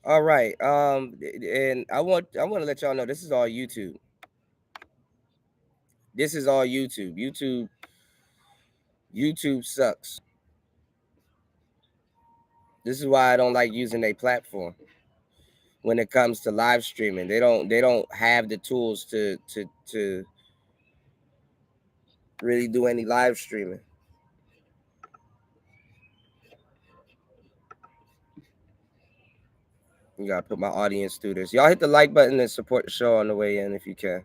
All right. And I want to let y'all know this is all YouTube. This is all YouTube. YouTube sucks. This is why I don't like using a platform when it comes to live streaming. They don't have the tools to really do any live streaming. You gotta put my audience through this. Y'all hit the like button and support the show on the way in if you can.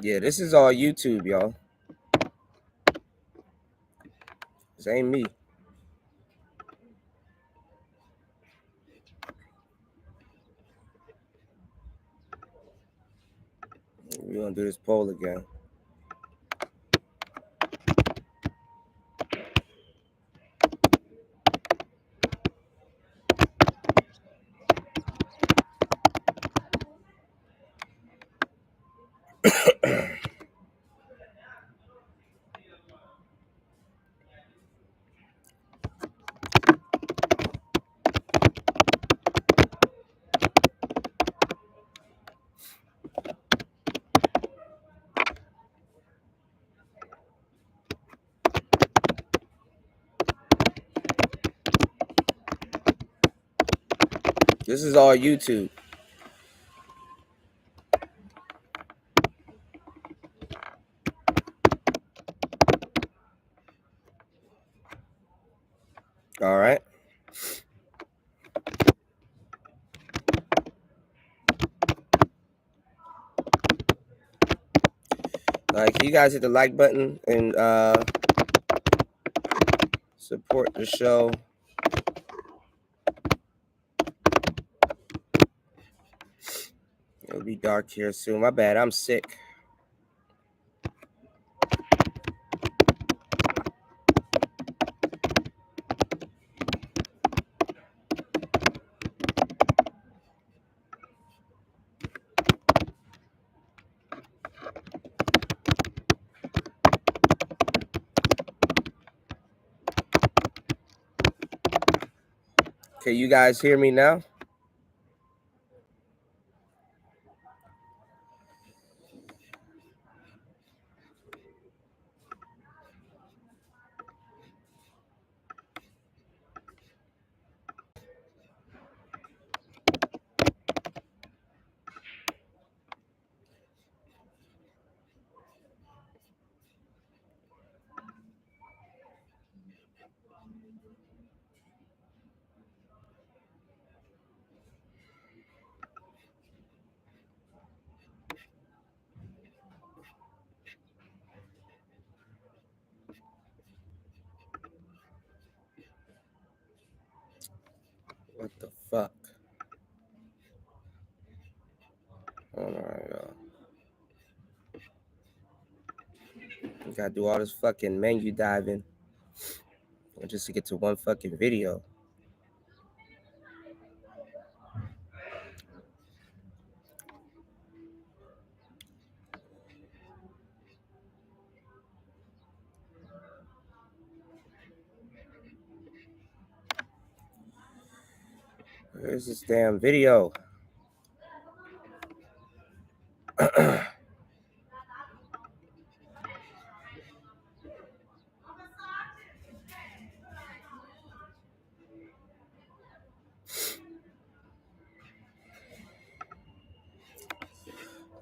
Yeah, this is all YouTube, y'all. This ain't me. We're gonna do this poll again. This is all YouTube. All right. Like, you guys hit the like button and support the show. It'll be dark here soon. My bad. I'm sick. Can you guys hear me now? What the fuck? All right, y'all. You gotta do all this fucking menu diving just to get to one fucking video. Where's this damn video?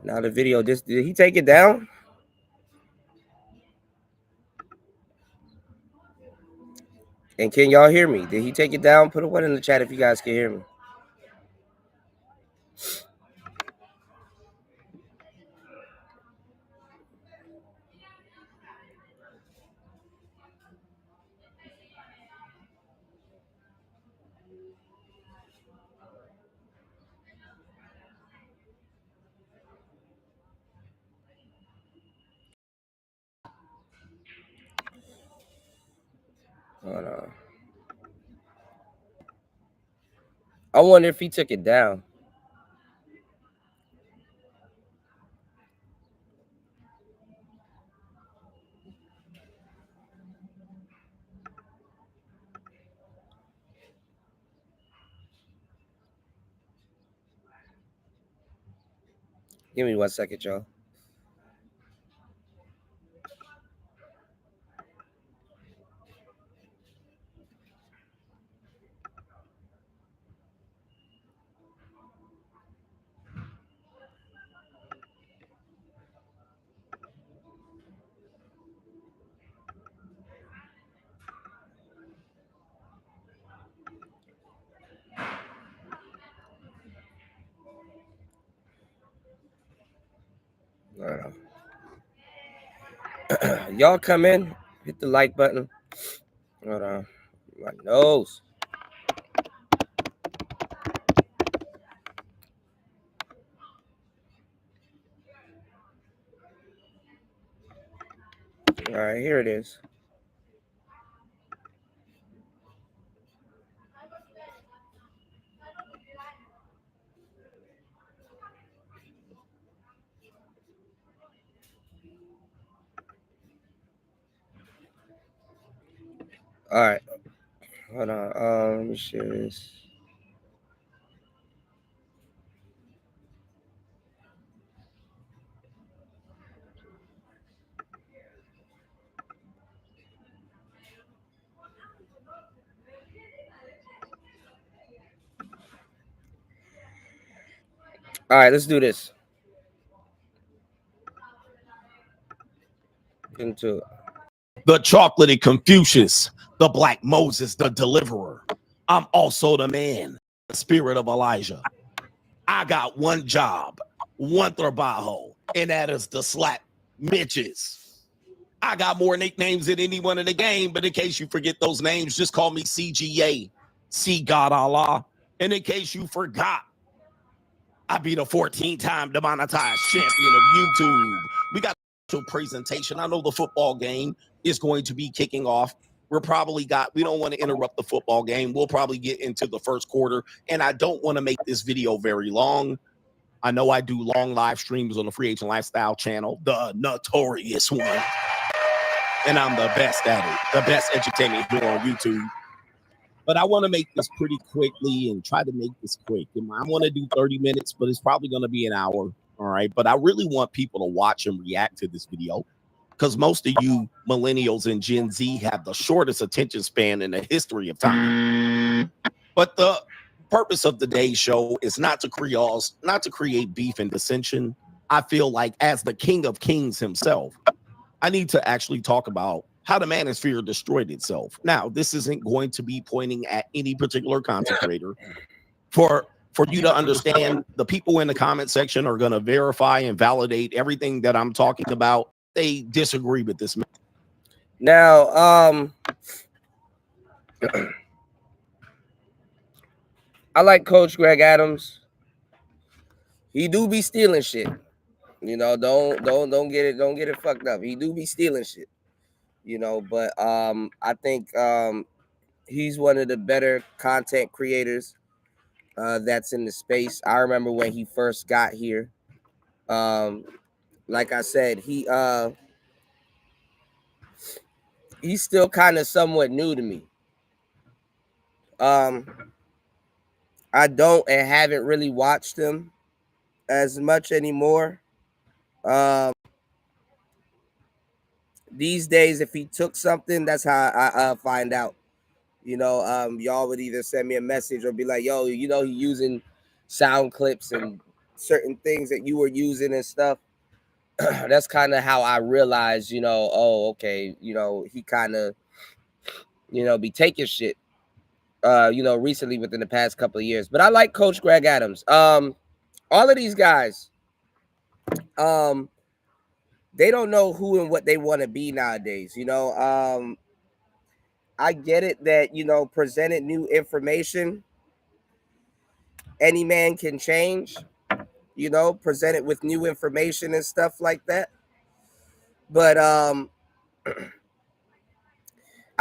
Now the video, did he take it down? And can y'all hear me? Did he take it down? Put a one in the chat if you guys can hear me. Hold on. I wonder if he took it down. Give me 1 second, y'all. Hold on. Y'all come in, hit the like button. Hold on. My nose. All right, here it is. All right. Hold on. Let me share this. All right, let's do this. Get into it. The chocolatey Confucius, the black Moses, the deliverer. I'm also the man, the spirit of Elijah. I got one job, one trabajo, and that is to slap Mitches. I got more nicknames than anyone in the game, but in case you forget those names, just call me CGA, See God Allah. And in case you forgot, I be the 14-time demonetized champion of YouTube. We got a presentation. I know the football game is going to be kicking off. We don't want to interrupt the football game. We'll probably get into the first quarter, and I don't want to make this video very long. I know I do long live streams on the Free Agent Lifestyle channel, the notorious one. And I'm the best at it, the best entertainment here on YouTube. But I want to make this pretty quickly and try to make this quick. I want to do 30 minutes, but it's probably going to be an hour. All right. But I really want people to watch and react to this video because most of you millennials and Gen Z have the shortest attention span in the history of time. But the purpose of today's show is not to create beef and dissension. I feel like as the King of Kings himself, I need to actually talk about how the manosphere destroyed itself. Now, this isn't going to be pointing at any particular content creator. For you to understand, the people in the comment section are going to verify and validate everything that I'm talking about. They disagree with this. Now, I like Coach Greg Adams. He do be stealing shit. You know, don't get it fucked up. He do be stealing shit. You know, but I think he's one of the better content creators that's in the space. I remember when he first got here. Like I said, he's still kind of somewhat new to me. I don't and haven't really watched him as much anymore. These days, if he took something, that's how I find out. You know, y'all would either send me a message or be like, yo, you know, he using sound clips and certain things that you were using and stuff. That's kind of how I realized, you know, oh, okay, you know, he kind of, you know, be taking shit, you know, recently within the past couple of years. But I like Coach Greg Adams. All of these guys, they don't know who and what they want to be nowadays. You know, I get it that, you know, presented new information, any man can change, you know, presented with new information and stuff like that. But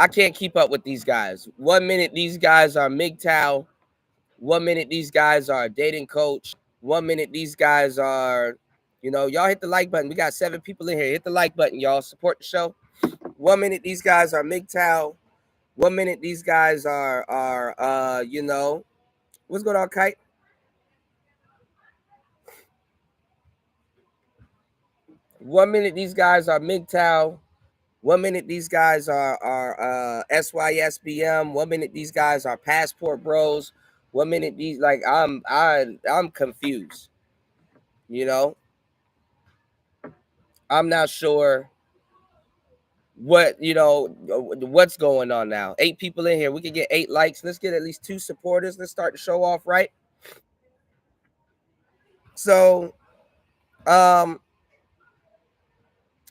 I can't keep up with these guys. 1 minute these guys are MGTOW. 1 minute these guys are a dating coach. 1 minute these guys are, y'all hit the like button. We got 7 people in here. Hit the like button, y'all. Support the show. 1 minute these guys are MGTOW. 1 minute these guys are what's going on, Kite? 1 minute these guys are MGTOW. 1 minute these guys are SYSBM. 1 minute these guys are passport bros. 1 minute these I'm confused. I'm not sure what's going on now. 8 people in here. We can get 8 likes. Let's get at least 2 supporters. Let's start the show off right. So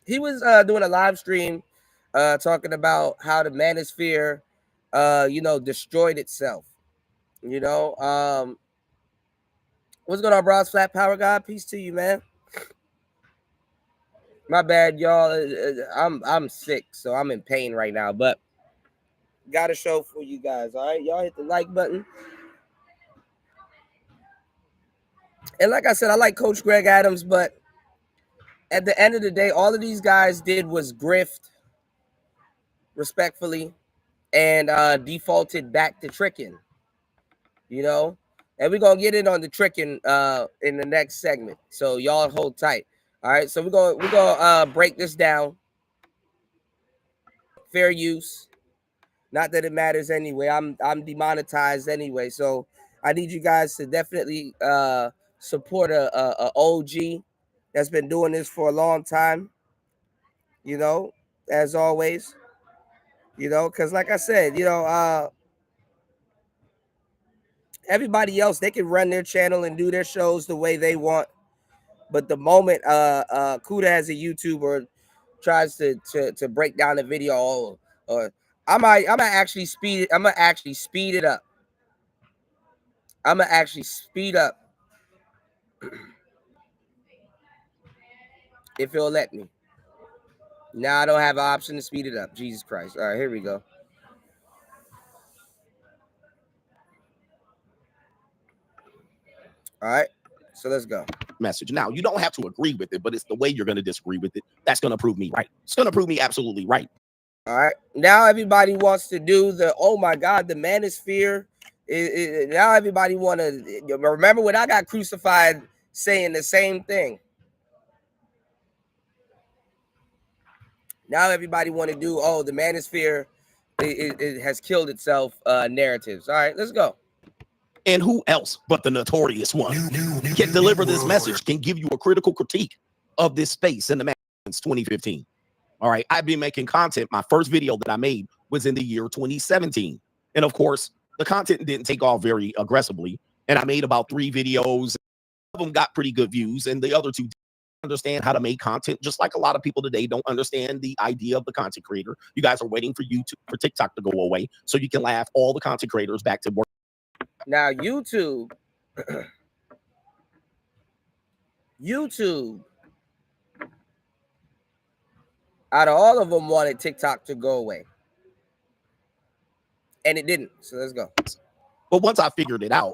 he was doing a live stream talking about how the manosphere destroyed itself. What's going on, Bros? Flat Power God? Peace to you, man. My bad, y'all. I'm sick, so I'm in pain right now, but got a show for you guys. All right, y'all hit the like button. And like I said, I like Coach Greg Adams, but at the end of the day, all of these guys did was grift, respectfully, and defaulted back to tricking. And we're gonna get in on the tricking in the next segment. So y'all hold tight. All right, so we're gonna break this down. Fair use. Not that it matters anyway. I'm demonetized anyway, so I need you guys to definitely support a OG that's been doing this for a long time. As always. Because like I said, everybody else, they can run their channel and do their shows the way they want. But the moment Cuda as a YouTuber tries to break down the video, or I'm gonna actually speed it. I'm gonna actually speed it up. I'm gonna actually speed up if it'll let me. Now I don't have an option to speed it up. Jesus Christ! All right, here we go. All right, so let's go. Message. Now, you don't have to agree with it, but it's the way you're going to disagree with it that's going to prove me right. It's going to prove me absolutely right. All right. Now everybody wants to do the, oh my God, the manosphere. Now everybody want to remember when I got crucified saying the same thing. Now everybody want to do, oh, the manosphere it has killed itself narratives. All right, let's go. And who else but the notorious one can deliver this message, can give you a critical critique of this space in the since 2015. All right, I've been making content. My first video that I made was in the year 2017. And of course, the content didn't take off very aggressively. And I made about 3 videos. Some of them got pretty good views, and the other 2 didn't understand how to make content, just like a lot of people today don't understand the idea of the content creator. You guys are waiting for TikTok to go away so you can laugh all the content creators back to work. Now, YouTube, out of all of them, wanted TikTok to go away. And it didn't. So let's go. But once I figured it out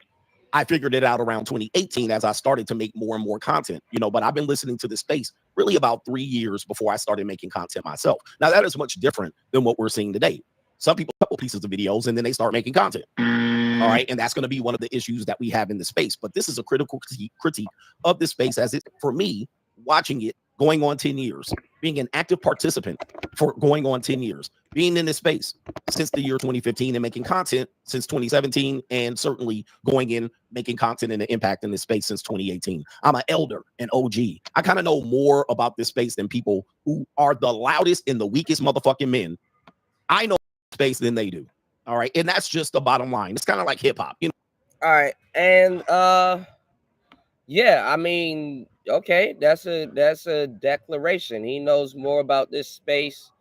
around 2018 as I started to make more and more content, but I've been listening to this space really about 3 years before I started making content myself. Now, that is much different than what we're seeing today. Some people, a couple pieces of videos, and then they start making content. All right. And that's going to be one of the issues that we have in the space. But this is a critical critique of this space, as it, for me, watching it going on 10 years, being an active participant for going on 10 years, being in this space since the year 2015 and making content since 2017, and certainly going in, making content and an impact in this space since 2018. I'm an elder, an OG. I kind of know more about this space than people who are the loudest and the weakest motherfucking men. I know space than they do. All right. And that's just the bottom line. It's kind of like hip hop, All right. And yeah, I mean, okay, that's a declaration. He knows more about this space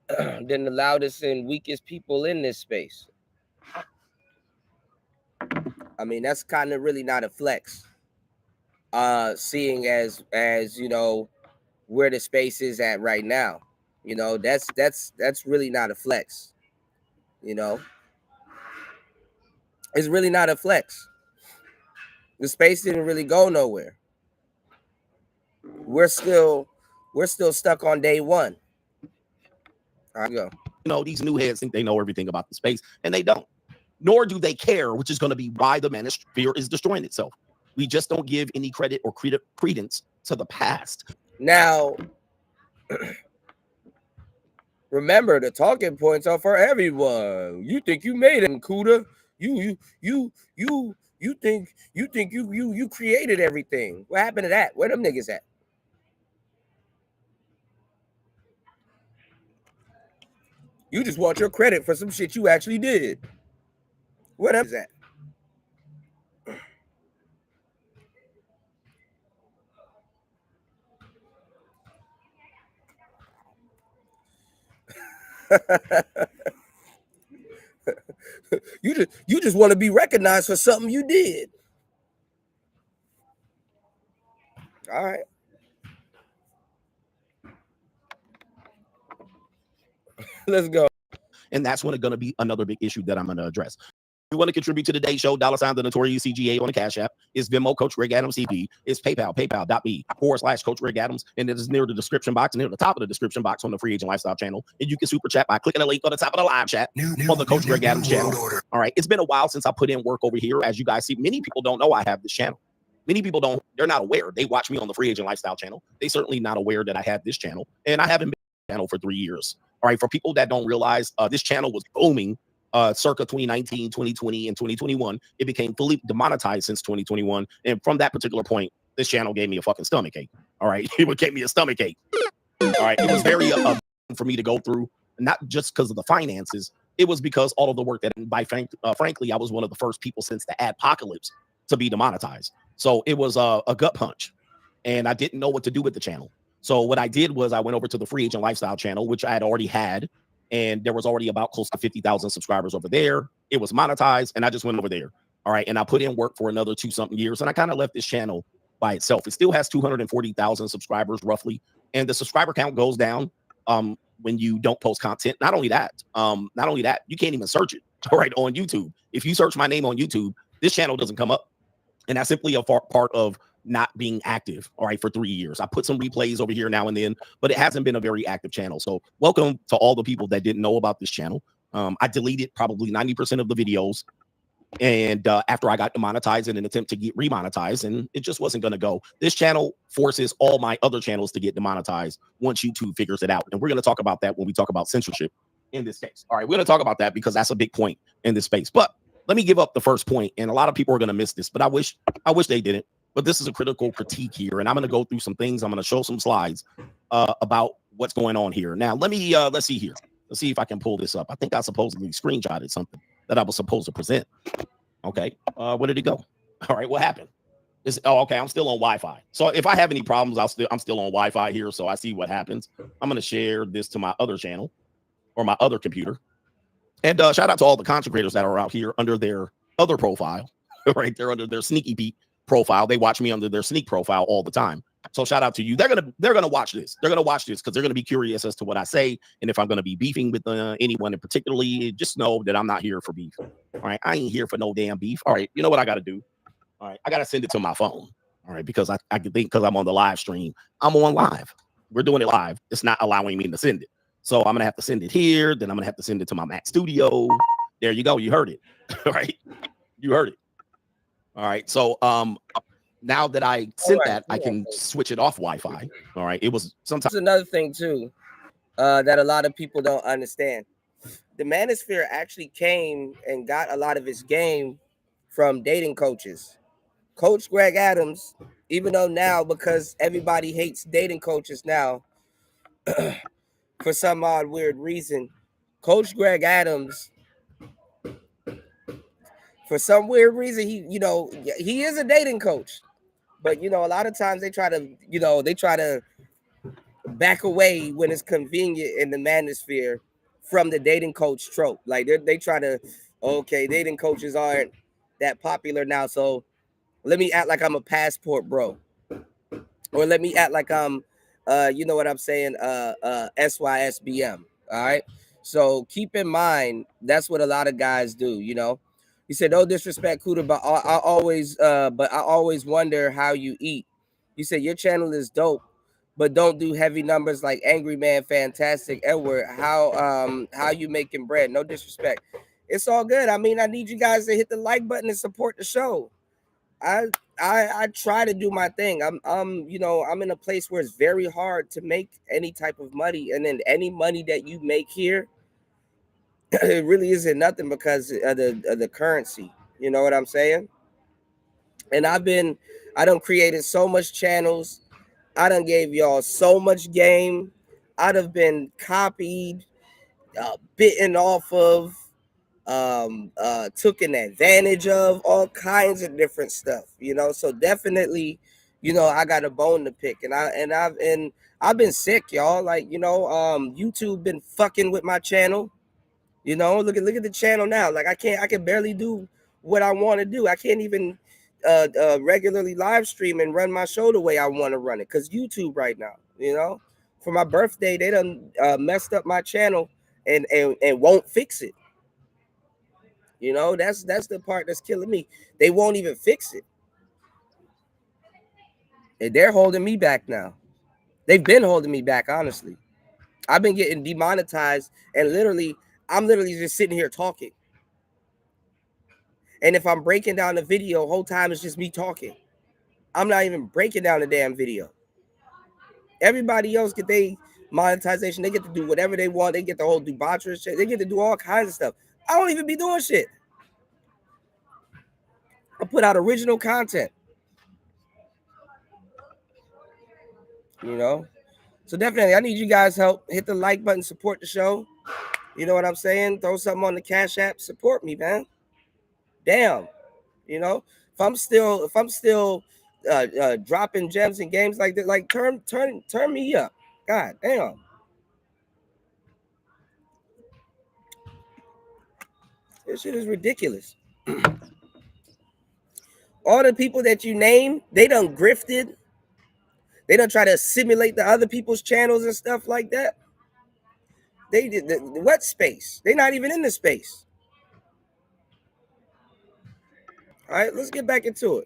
than the loudest and weakest people in this space. I mean, that's kind of really not a flex. Seeing as where the space is at right now. That's really not a flex. You know, it's really not a flex. The space didn't really go nowhere. We're still stuck on day one. I go. You know, these new heads think they know everything about the space, and they don't. Nor do they care, which is going to be why the manosphere is destroying itself. We just don't give any credit or credence to the past. Now, remember, the talking points are for everyone. You think you made it, Cuda? You think you created everything? What happened to that? Where them niggas at? You just want your credit for some shit you actually did. Where them is at? you just want to be recognized for something you did. All right. Let's go. And that's when it's going to be another big issue that I'm going to address. If you want to contribute to today's show, $, the Notorious CGA on the Cash App. It's Venmo, Coach Greg Adams CP. It's PayPal, paypal.me/Coach Greg Adams. And it is near the description box, near the top of the description box on the Free Agent Lifestyle channel. And you can super chat by clicking the link on the top of the live chat on the Coach Greg Adams channel. All right. It's been a while since I put in work over here. As you guys see, many people don't know I have this channel. Many people don't, they're not aware. They watch me on the Free Agent Lifestyle channel. They certainly not aware that I have this channel. And I haven't been on the channel for 3 years. All right. For people that don't realize, this channel was booming circa 2019, 2020, and 2021. It became fully demonetized since 2021. And from that particular point, this channel gave me a fucking stomach ache. All right. It gave me a stomach ache. All right. It was very for me to go through, not just because of the finances. It was because all of the work that, frankly, I was one of the first people since the adpocalypse to be demonetized. So it was a gut punch, and I didn't know what to do with the channel. So what I did was I went over to the Free Agent Lifestyle channel, which I had already had, and there was already about close to 50,000 subscribers over there. It was monetized, and I just went over there. All right, and I put in work for another 2-something years, and I kind of left this channel by itself. It still has 240,000 subscribers roughly, and the subscriber count goes down when you don't post content. Not only that, you can't even search it. All right, on YouTube. If you search my name on YouTube, this channel doesn't come up. And that's simply a part of not being active, all right, for 3 years. I put some replays over here now and then, but it hasn't been a very active channel. So welcome to all the people that didn't know about this channel. I deleted probably 90% of the videos. And after I got demonetized in an attempt to get remonetized, and it just wasn't going to go. This channel forces all my other channels to get demonetized once YouTube figures it out. And we're going to talk about that when we talk about censorship in this case. All right, we're going to talk about that because that's a big point in this space. But let me give up the first point, and a lot of people are going to miss this, but I wish they didn't. But this is a critical critique here, and I'm going to go through some things. I'm going to show some slides about what's going on here. Now, let's see here. Let's see if I can pull this up. I think I supposedly screenshotted something that I was supposed to present. Okay, where did it go? All right, what happened? Okay, I'm still on Wi-Fi. So if I have any problems, I'm still on Wi-Fi here, so I see what happens. I'm going to share this to my other channel or my other computer. And shout out to all the content creators that are out here under their other profile, right? They're under their Sneaky Pete profile. They watch me under their Sneak profile all the time. So shout out to you. They're gonna watch this. They're gonna watch this because they're gonna be curious as to what I say, and if I'm gonna be beefing with anyone in particularly. Just know that I'm not here for beef. All right, I ain't here for no damn beef. All right, you know what I got to do? All right, I got to send it to my phone. All right, because I think because I'm on the live stream, I'm on live. We're doing it live. It's not allowing me to send it. So I'm going to have to send it here. Then I'm going to have to send it to my Mac Studio. There you go. You heard it. All right. You heard it. All right. So now that I sent that, I can switch it off Wi-Fi. All right. It was sometimes. There's another thing, too, that a lot of people don't understand. The manosphere actually came and got a lot of its game from dating coaches. Coach Greg Adams, even though now, because everybody hates dating coaches now, for some odd weird reason, Coach Greg Adams, for some weird reason, he is a dating coach, but a lot of times they try to back away when it's convenient in the manosphere from the dating coach trope. Like they try to, okay, dating coaches aren't that popular now, so let me act like I'm a passport bro, or let me act like I'm you know what I'm saying, SYSBM. All right. So keep in mind, that's what a lot of guys do, you know. He said, no disrespect, Cuda, but I always wonder how you eat. You said your channel is dope, but don't do heavy numbers like Angry Man, Fantastic, Edward. How you making bread? No disrespect. It's all good. I mean, I need you guys to hit the like button and support the show. I I try to do my thing. I'm in a place where it's very hard to make any type of money, and then any money that you make here, it really isn't nothing because of the currency. You know what I'm saying? And I done created so much channels. I done gave y'all so much game. I'd have been copied, bitten off of, taken advantage of, all kinds of different stuff, you know. So definitely, you know, I got a bone to pick, and I've been sick, y'all. Like, you know, YouTube been fucking with my channel. You know, look at the channel now. Like, I can barely do what I want to do. I can't even regularly live stream and run my show the way I want to run it because YouTube right now, you know, for my birthday they done messed up my channel and won't fix it. You know, that's the part that's killing me. They won't even fix it. And they're holding me back now. They've been holding me back, honestly. I've been getting demonetized, and I'm literally just sitting here talking. And if I'm breaking down the video, whole time it's just me talking. I'm not even breaking down the damn video. Everybody else get they monetization. They get to do whatever they want. They get the whole debauchery shit. They get to do all kinds of stuff. I don't even be doing shit. I put out original content. You know? So definitely, I need you guys' help. Hit the like button, support the show. You know what I'm saying? Throw something on the Cash App, support me, man. Damn, you know. If I'm still dropping gems and games like that, like turn me up. God damn. This shit is ridiculous. All the people that you name, they done grifted. They done try to assimilate the other people's channels and stuff like that. They did the what space? They not even in the space. All right, let's get back into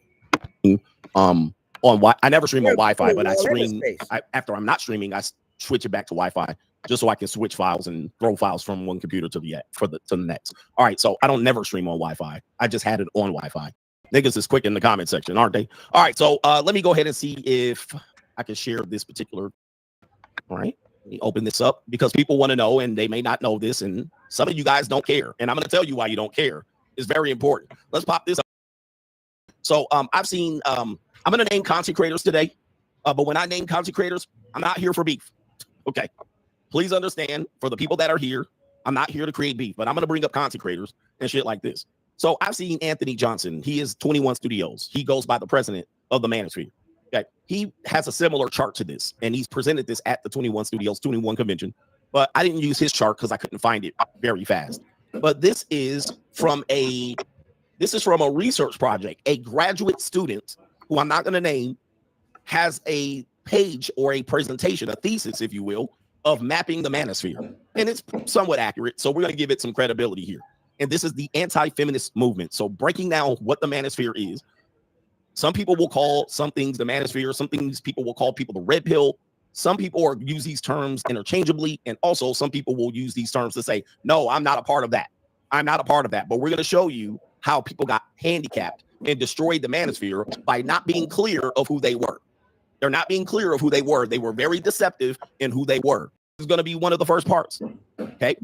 it. I never stream on Wi-Fi, but I stream space. after I'm not streaming, I switch it back to Wi-Fi just so I can switch files and throw files from one computer to the next. All right, so I don't never stream on Wi-Fi. I just had it on Wi-Fi. Niggas is quick in the comment section, aren't they? All right, so let me go ahead and see if I can share this particular. All right, let me open this up because people want to know and they may not know this, and some of you guys don't care, and I'm going to tell you why you don't care. It's very important. Let's pop this up. So I've seen I'm going to name content creators today, but when I name content creators, I'm not here for beef. Okay, please understand, for the people that are here, I'm not here to create beef, but I'm going to bring up content creators and shit like this. So I've seen Anthony Johnson. He is 21 Studios. He goes by the president of the Manosphere. Okay, he has a similar chart to this, and he's presented this at the 21 Studios 21 convention. But I didn't use his chart because I couldn't find it very fast. But this is from a research project. A graduate student, who I'm not going to name, has a page or a presentation, a thesis, if you will, of mapping the manosphere. And it's somewhat accurate, so we're going to give it some credibility here. And this is the anti-feminist movement. So breaking down what the manosphere is. Some people will call some things the manosphere. Some things people will call people the red pill. Some people use these terms interchangeably. And also some people will use these terms to say, no, I'm not a part of that. I'm not a part of that. But we're going to show you how people got handicapped and destroyed the manosphere by not being clear of who they were. They're not being clear of who they were. They were very deceptive in who they were. This is going to be one of the first parts. Okay.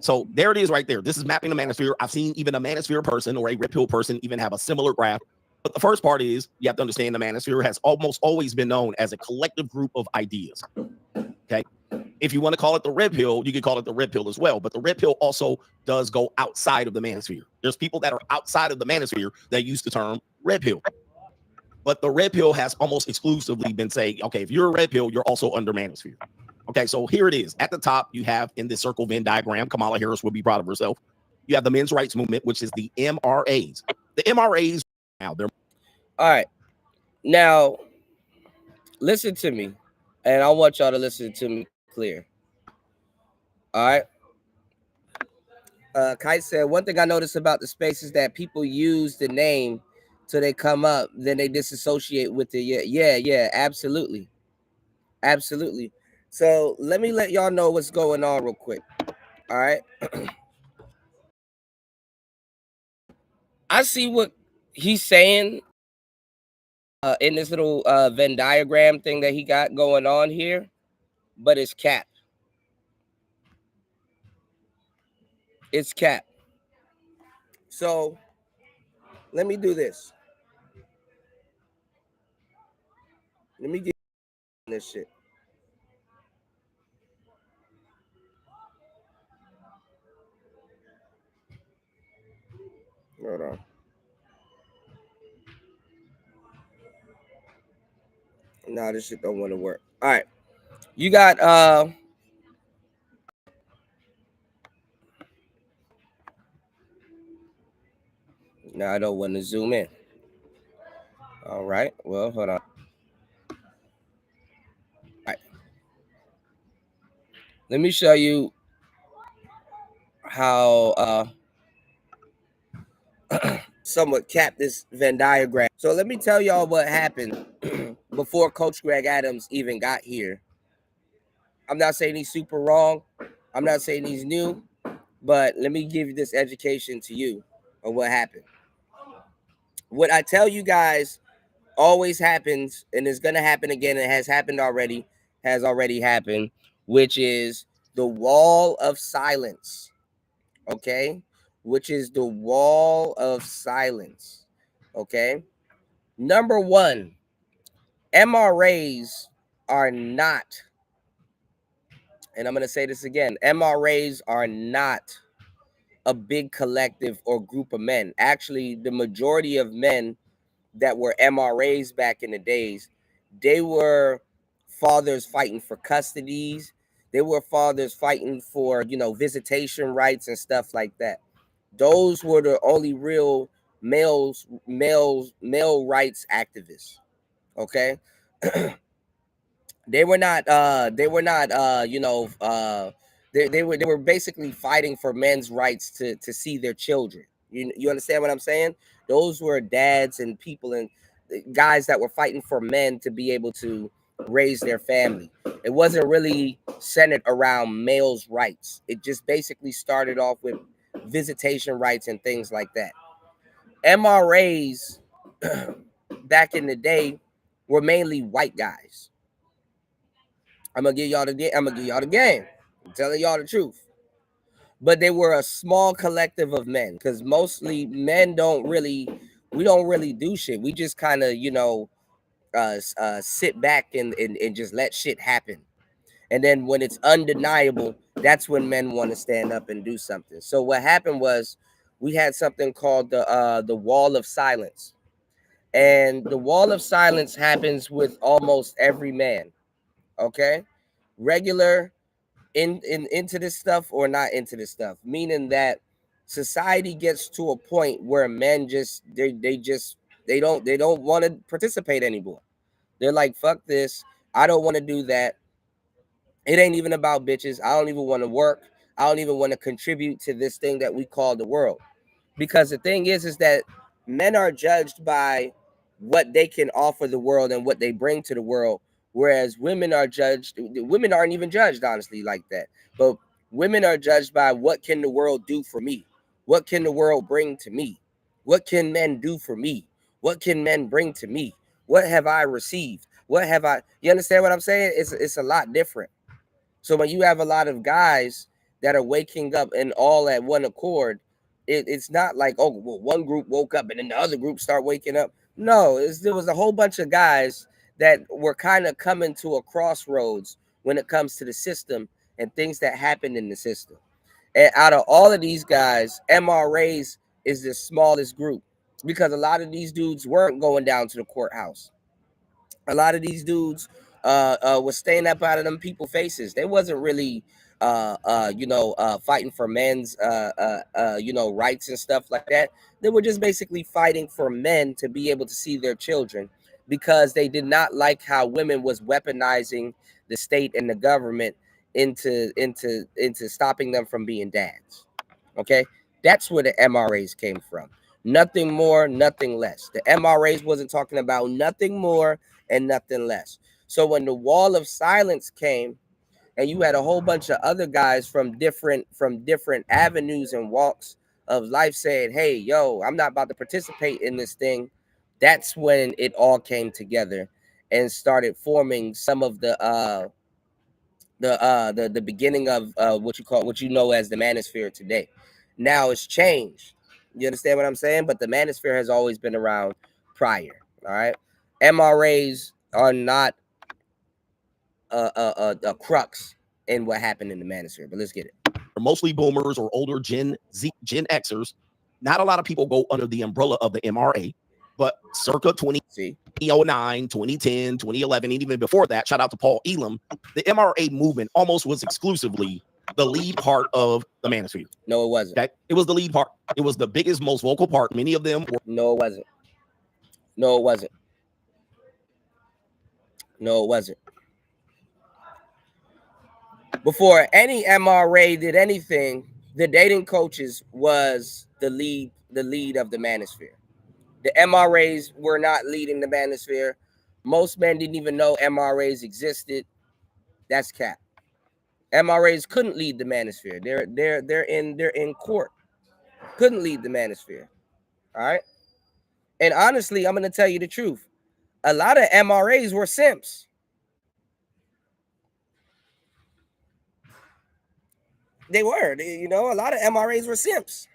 So there it is right there. This is mapping the manosphere. I've seen even a manosphere person or a red pill person even have a similar graph. But the first part is you have to understand the manosphere has almost always been known as a collective group of ideas. Okay. If you want to call it the red pill, you can call it the red pill as well. But the red pill also does go outside of the manosphere. There's people that are outside of the manosphere that use the term red pill. But the red pill has almost exclusively been saying, okay, if you're a red pill, you're also under manosphere. Okay, so here it is. At the top, you have in this circle Venn diagram, Kamala Harris would be proud of herself. You have the men's rights movement, which is the MRAs. The MRAs now they're all right. Now, listen to me, and I want y'all to listen to me clear. All right. Kite said, one thing I noticed about the space is that people use the name till they come up, then they disassociate with it. Yeah, absolutely. Absolutely. So let me let y'all know what's going on real quick. All right. I see what he's saying in this little Venn diagram thing that he got going on here, but it's cap. It's cap. So let me do this. Let me get this shit. Hold on. Nah, this shit don't want to work. All right. You got now I don't want to zoom in. All right. Well, hold on. All right. Let me show you how somewhat cap this Venn diagram. So let me tell y'all what happened before Coach Greg Adams even got here. I'm not saying he's super wrong. I'm not saying he's new, but let me give this education to you of what happened. What I tell you guys always happens, and it's gonna happen again. It has happened already, has already happened, which is the wall of silence. Okay, which is the wall of silence. Okay, number one, MRAs are not, and I'm gonna say this again, MRAs are not a big collective or group of men. Actually, the majority of men that were MRAs back in the days, they were fathers fighting for custodies. They were fathers fighting for, visitation rights and stuff like that. Those were the only real male rights activists. Okay. They were basically fighting for men's rights to see their children. You understand what I'm saying? Those were dads and people and guys that were fighting for men to be able to raise their family. It wasn't really centered around males' rights. It just basically started off with visitation rights and things like that. MRAs back in the day were mainly white guys. I'm gonna give y'all the game. I'm telling y'all the truth. But they were a small collective of men, because mostly men we don't really do shit. We just kind of, sit back and just let shit happen. And then when it's undeniable, that's when men want to stand up and do something. So what happened was we had something called the wall of silence. And the wall of silence happens with almost every man. Okay? Regular into this stuff or not into this stuff, meaning that society gets to a point where men just they don't want to participate anymore. They're like, fuck this, I don't want to do that. It ain't even about bitches. I don't even want to work. I don't even want to contribute to this thing that we call the world. Because the thing is that men are judged by what they can offer the world and what they bring to the world, whereas women aren't even judged honestly like that. But women are judged by, what can the world do for me? What can the world bring to me? What can men do for me? What can men bring to me? What have I received? What have I You understand what I'm saying? It's a lot different. So when you have a lot of guys that are waking up and all at one accord, it's not like, oh, well, one group woke up and then the other group start waking up. No, there was a whole bunch of guys that were kind of coming to a crossroads when it comes to the system and things that happened in the system. And out of all of these guys, MRAs is the smallest group, because a lot of these dudes weren't going down to the courthouse. A lot of these dudes was staying up out of them people faces. They wasn't really fighting for men's rights and stuff like that. They were just basically fighting for men to be able to see their children, because they did not like how women was weaponizing the state and the government into stopping them from being dads. Okay, that's where the MRAs came from. Nothing more, nothing less. The MRAs wasn't talking about nothing more and nothing less. So when the wall of silence came, and you had a whole bunch of other guys from different avenues and walks of life saying, "Hey, yo, I'm not about to participate in this thing." That's when it all came together and started forming some of the beginning of what you know as the manosphere today. Now it's changed. You understand what I'm saying? But the manosphere has always been around prior. All right, MRAs are not a crux in what happened in the manosphere. But let's get it. Mostly boomers or older Gen Xers. Not a lot of people go under the umbrella of the MRA, but circa 2009, 2010, 2011, and even before that, shout out to Paul Elam, the MRA movement almost was exclusively the lead part of the manosphere. No, it wasn't. Okay? It was the lead part. It was the biggest, most vocal part. Many of them were. No, it wasn't. No, it wasn't. No, it wasn't. Before any MRA did anything, the dating coaches was the lead of the manosphere. The MRAs were not leading the manosphere. Most men didn't even know MRAs existed. That's cap. MRAs couldn't lead the manosphere. They're in court. Couldn't lead the manosphere. All right. And honestly, I'm gonna tell you the truth. A lot of MRAs were simps. They were. A lot of MRAs were simps.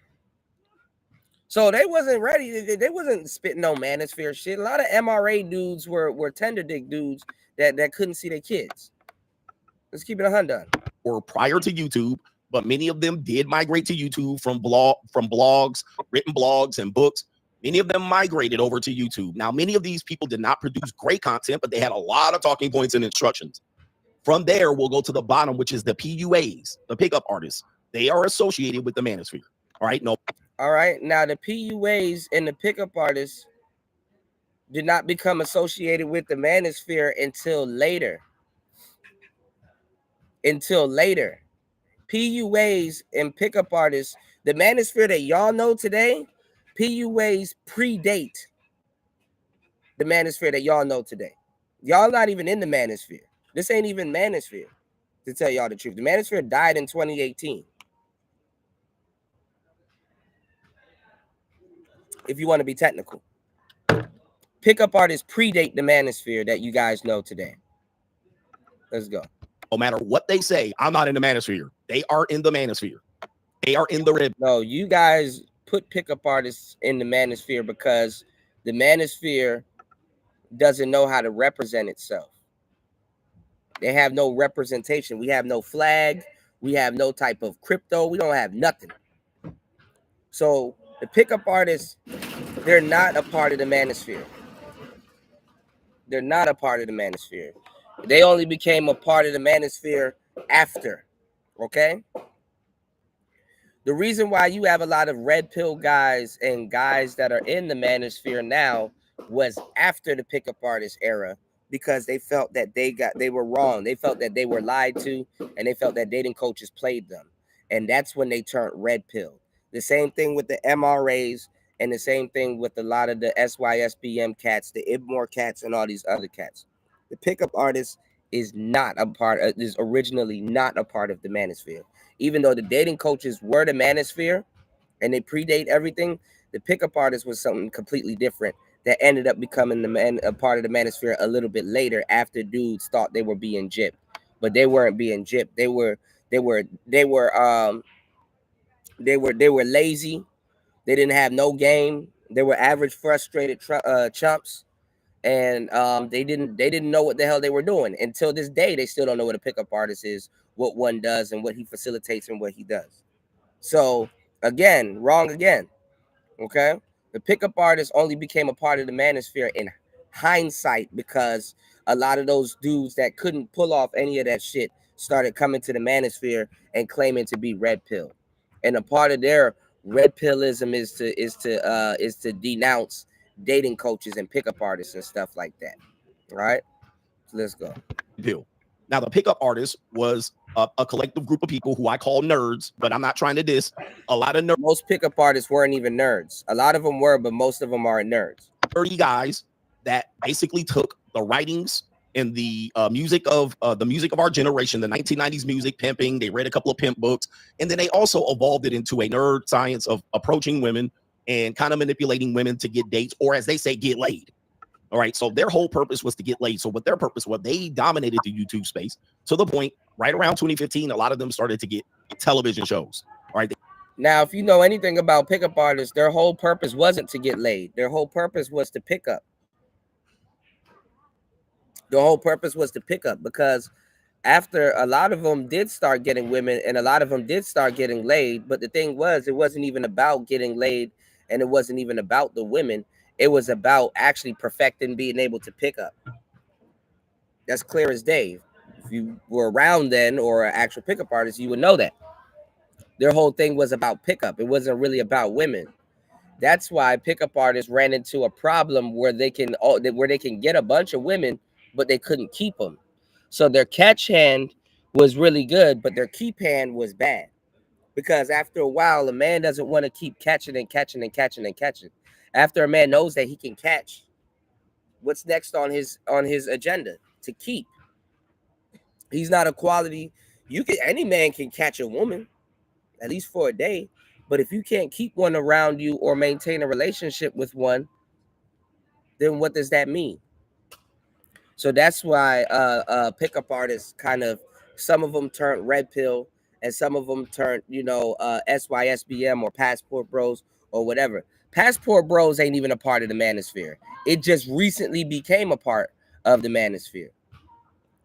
So they wasn't ready. They wasn't spitting no manosphere shit. A lot of MRA dudes were tender dick dudes that couldn't see their kids. Let's keep it 100. Or prior to YouTube, but many of them did migrate to YouTube from blogs, written blogs, and books. Many of them migrated over to YouTube. Now, many of these people did not produce great content, but they had a lot of talking points and instructions. From there, we'll go to the bottom, which is the PUAs, the pickup artists. They are associated with the manosphere. All right, no. All right, now the PUAs and the pickup artists did not become associated with the manosphere until later. PUAs and pickup artists, the manosphere that y'all know today, PUAs predate the manosphere that y'all know today. Y'all not even in the manosphere. This ain't even manosphere, to tell y'all the truth. The manosphere died in 2018. If you want to be technical. Pickup artists predate the manosphere that you guys know today. Let's go. No matter what they say, I'm not in the manosphere. They are in the manosphere. They are in the red. No, you guys put pickup artists in the manosphere because the manosphere doesn't know how to represent itself. They have no representation. We have no flag. We have no type of crypto. We don't have nothing. So the pickup artists, they're not a part of the manosphere. They're not a part of the manosphere. They only became a part of the manosphere after. Okay? The reason why you have a lot of red pill guys and guys that are in the manosphere now was after the pickup artist era, because they felt that they were wrong. They felt that they were lied to, and they felt that dating coaches played them. And that's when they turned red pill. The same thing with the MRAs, and the same thing with a lot of the SYSBM cats, the Ibmore cats, and all these other cats. The pickup artist is originally not a part of the manosphere. Even though the dating coaches were the manosphere and they predate everything, the pickup artist was something completely different that ended up becoming a part of the manosphere a little bit later, after dudes thought they were being gypped. But they weren't being gypped. They were lazy. They didn't have no game. They were average, frustrated chumps, and they didn't know what the hell they were doing. Until this day, they still don't know what a pickup artist is, what one does, and what he facilitates and what he does. So again, wrong again. Okay, the pickup artist only became a part of the manosphere in hindsight, because a lot of those dudes that couldn't pull off any of that shit started coming to the manosphere and claiming to be red pill, and a part of their red pillism is to denounce dating coaches and pickup artists and stuff like that. All right, so let's go. Pill. Now, the pickup artist was a collective group of people who I call nerds, but I'm not trying to diss. A lot of Most pickup artists weren't even nerds. A lot of them were, but most of them aren't nerds. nerdy guys that basically took the writings and the music of our generation, the 1990s music, pimping. They read a couple of pimp books, and then they also evolved it into a nerd science of approaching women and kind of manipulating women to get dates, or as they say, get laid. All right. So their whole purpose was to get laid. So what their purpose was, they dominated the YouTube space to the point right around 2015, a lot of them started to get television shows. All right. Now, if you know anything about pickup artists, their whole purpose wasn't to get laid. Their whole purpose was to pick up. The whole purpose was to pick up, because after a lot of them did start getting women and a lot of them did start getting laid. But the thing was, it wasn't even about getting laid, and it wasn't even about the women. It was about actually perfecting being able to pick up. That's clear as day. If you were around then or an actual pickup artist, you would know that. Their whole thing was about pickup. It wasn't really about women. That's why pickup artists ran into a problem where they can get a bunch of women, but they couldn't keep them. So their catch hand was really good, but their keep hand was bad. Because after a while, a man doesn't want to keep catching and catching and catching and catching. After a man knows that he can catch, what's next on his agenda? To keep. He's not a quality. Any man can catch a woman, at least for a day. But if you can't keep one around you or maintain a relationship with one, then what does that mean? So that's why pickup artists kind of, some of them turned red pill and some of them turned, SYSBM or passport bros or whatever. Passport bros ain't even a part of the manosphere. It just recently became a part of the manosphere.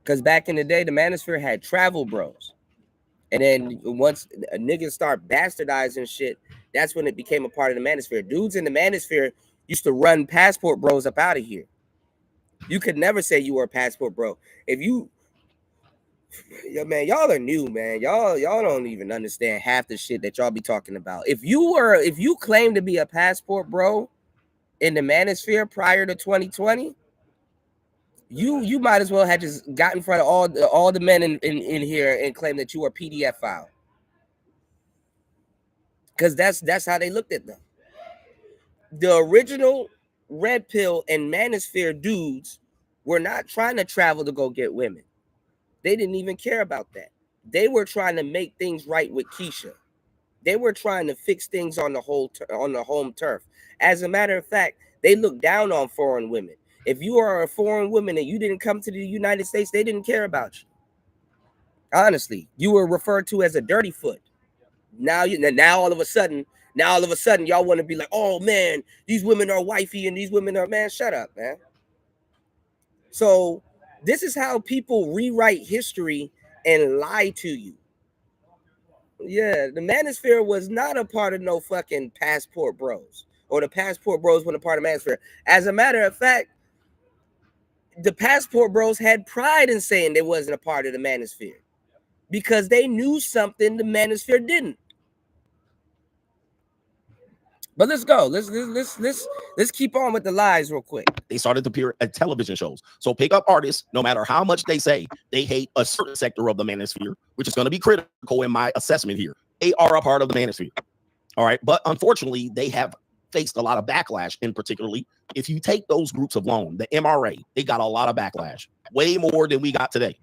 Because back in the day, the manosphere had travel bros. And then once niggas start bastardizing shit, that's when it became a part of the manosphere. Dudes in the manosphere used to run passport bros up out of here. You could never say you were a passport bro. If you, man, y'all are new, man. Y'all don't even understand half the shit that y'all be talking about. If you claim to be a passport bro in the manosphere prior to 2020, you might as well have just got in front of all the men in here and claim that you were a PDF file. Because that's how they looked at them. The original red pill and manosphere dudes were not trying to travel to go get women. They didn't even care about that. They were trying to make things right with Keisha. They were trying to fix things on the home turf. As a matter of fact, they looked down on foreign women. If you are a foreign woman and you didn't come to the United States, they didn't care about you. Honestly, you were referred to as a dirty foot. Now all of a sudden, y'all want to be like, oh man, these women are wifey and these women are, man, shut up, man. So this is how people rewrite history and lie to you. Yeah, the manosphere was not a part of no fucking passport bros, or the passport bros weren't a part of manosphere. As a matter of fact, the passport bros had pride in saying they wasn't a part of the manosphere because they knew something the manosphere didn't. But let's go. Let's keep on with the lies real quick. They started to appear at television shows. So pickup artists, no matter how much they say they hate a certain sector of the manosphere, which is going to be critical in my assessment here, they are a part of the manosphere. All right. But unfortunately, they have faced a lot of backlash. And particularly, if you take those groups alone, the MRA, they got a lot of backlash, way more than we got today.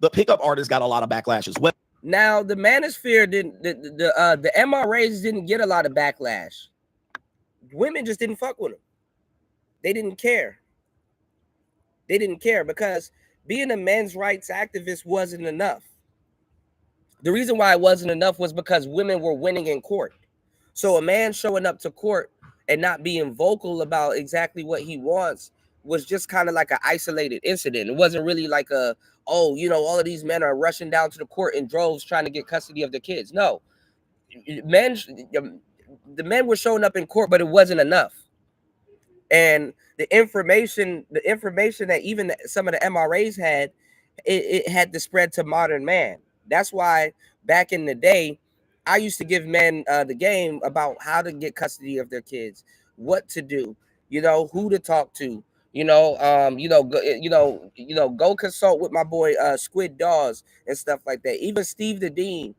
The pickup artists got a lot of backlash as well. Now, the manosphere didn't, the MRAs didn't get a lot of backlash. Women just didn't fuck with them. They didn't care. They didn't care because being a men's rights activist wasn't enough. The reason why it wasn't enough was because women were winning in court. So a man showing up to court and not being vocal about exactly what he wants was just kind of like an isolated incident. It wasn't really like all of these men are rushing down to the court in droves trying to get custody of their kids. No, the men were showing up in court, but it wasn't enough. And the information that even some of the MRAs had, it had to spread to modern man. That's why back in the day, I used to give men the game about how to get custody of their kids, what to do, who to talk to, Go consult with my boy Squid Dawes and stuff like that. Even Steve the Dean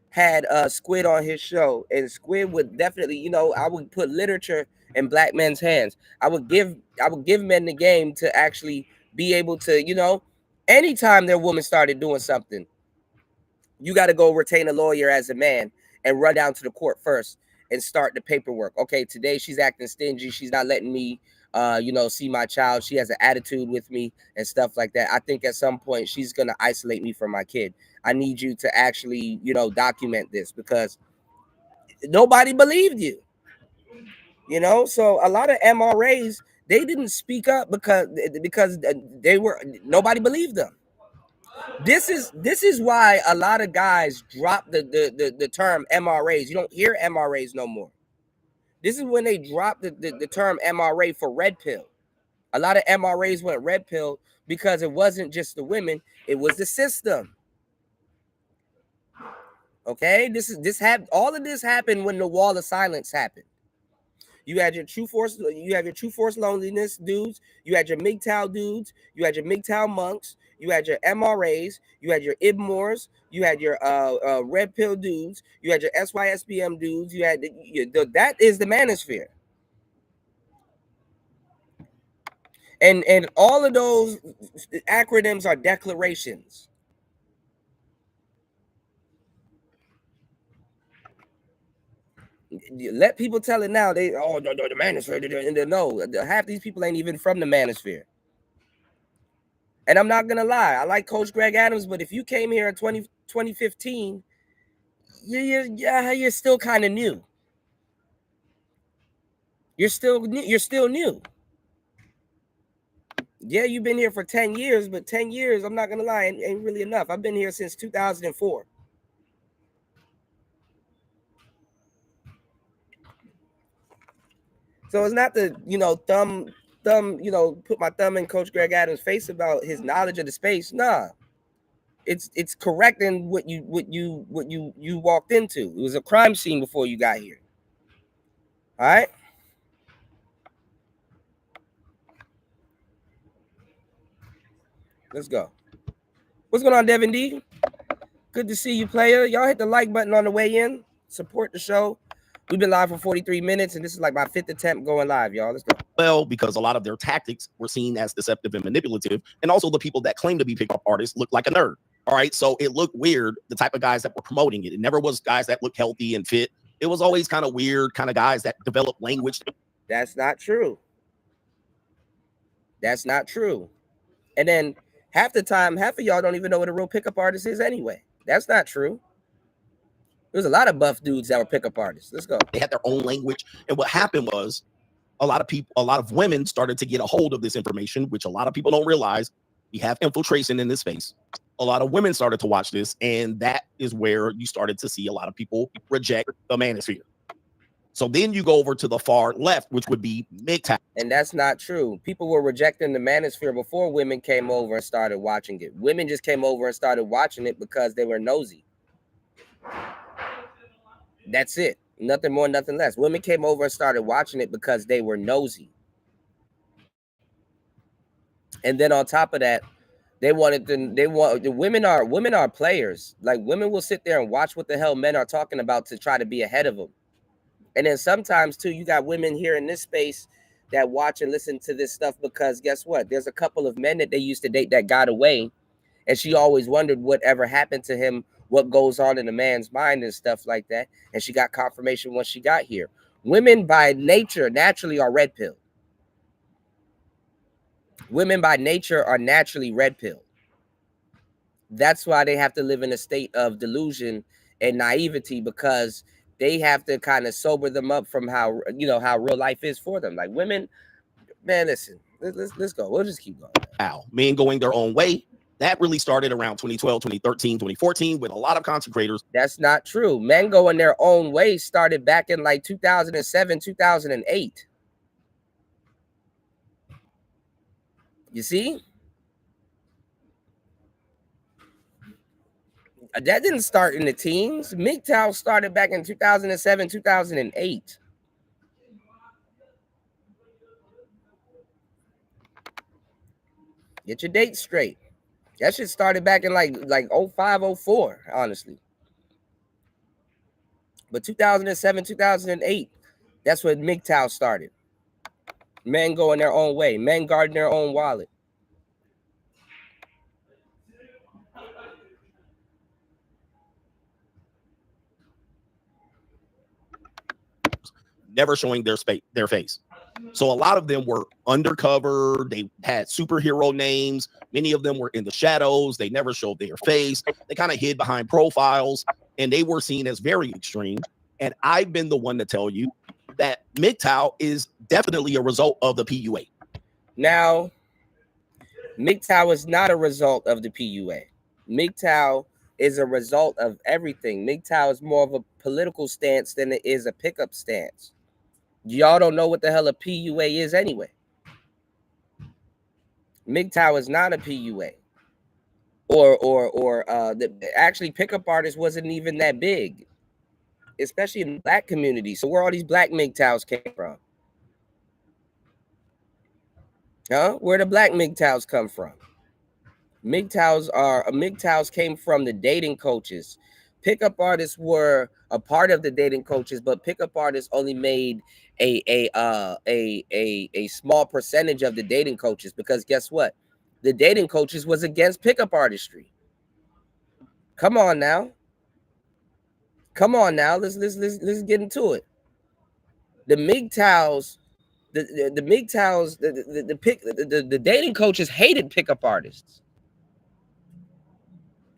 had Squid on his show, and Squid would definitely, I would put literature in black men's hands. I would give men the game to actually be able to, anytime their woman started doing something, you got to go retain a lawyer as a man and run down to the court first and start the paperwork. Okay, today she's acting stingy. She's not letting me, see my child. She has an attitude with me and stuff like that. I think at some point she's going to isolate me from my kid. I need you to actually, document this because nobody believed you. So a lot of MRAs, they didn't speak up because nobody believed them. This is why a lot of guys drop the term MRAs. You don't hear MRAs no more. This is when they dropped the term MRA for red pill. A lot of MRAs went red pill because it wasn't just the women, it was the system. Okay, all of this happened when the wall of silence happened. You had your true force loneliness dudes, you had your MGTOW dudes, you had your MGTOW monks, you had your MRAs, you had your IBMORs, you had your red pill dudes, you had your SYSBM dudes, you had that is the manosphere. And all of those acronyms are declarations. Let people tell it now. The manosphere. No, half these people ain't even from the manosphere. And I'm not gonna lie, I like Coach Greg Adams, but if you came here in 2015, you're still kind of new. You're still new. Yeah, you've been here for 10 years, but 10 years, I'm not gonna lie, ain't really enough. I've been here since 2004. So it's not to, put my thumb in Coach Greg Adams' face about his knowledge of the space. Nah. It's correcting what you walked into. It was a crime scene before you got here. All right. Let's go. What's going on, Devin D? Good to see you, player. Y'all hit the like button on the way in. Support the show. We've been live for 43 minutes, and this is like my 5th attempt going live, y'all. Let's go. Well, because a lot of their tactics were seen as deceptive and manipulative, and also the people that claim to be pickup artists look like a nerd. All right, so it looked weird, the type of guys that were promoting it. It never was guys that looked healthy and fit. It was always kind of weird, kind of guys that developed language. That's not true. That's not true. And then half the time, half of y'all don't even know what a real pickup artist is anyway. That's not true. There's a lot of buff dudes that were pickup artists. Let's go. They had their own language. And what happened was a lot of women started to get a hold of this information, which a lot of people don't realize. We have infiltration in this space. A lot of women started to watch this, and that is where you started to see a lot of people reject the manosphere. So then you go over to the far left, which would be MGTOW. And that's not true. People were rejecting the manosphere before women came over and started watching it. Women just came over and started watching it because they were nosy. That's it. Nothing more, nothing less. Women came over and started watching it because they were nosy. And then on top of that, the women are players. Like, women will sit there and watch what the hell men are talking about to try to be ahead of them. And then sometimes too, you got women here in this space that watch and listen to this stuff because guess what? There's a couple of men that they used to date that got away, and she always wondered whatever happened to him, what goes on in a man's mind and stuff like that. And she got confirmation once she got here. Women by nature naturally are red pill. Women by nature are naturally red pill. That's why they have to live in a state of delusion and naivety, because they have to kind of sober them up from how real life is for them. Like, women, man, listen, let's go. We'll just keep going. Wow, men going their own way. That really started around 2012, 2013, 2014 with a lot of content creators. That's not true. Men going their own way started back in like 2007, 2008. You see? That didn't start in the teens. MGTOW started back in 2007, 2008. Get your dates straight. That shit started back in like 05, 04, honestly. But 2007, 2008, that's when MGTOW started. Men going their own way. Men guarding their own wallet. Never showing their face. So a lot of them were undercover. They had superhero names. Many of them were in the shadows. They never showed their face. They kind of hid behind profiles, and they were seen as very extreme. And I've been the one to tell you that MGTOW is definitely a result of the PUA. Now, MGTOW is not a result of the PUA. MGTOW is a result of everything. MGTOW is more of a political stance than it is a pickup stance. Y'all don't know what the hell a PUA is anyway. MGTOW is not a PUA. Actually, pickup artists wasn't even that big, especially in the black community. So where all these black MGTOWs came from? Huh? Where the black MGTOWs come from? MGTOWs came from the dating coaches. Pickup artists were a part of the dating coaches, but pickup artists only made a small percentage of the dating coaches, because guess what? The dating coaches was against pickup artistry. Come on now. Let's get into it. The MGTOWs, the MGTOWs, the dating coaches hated pickup artists.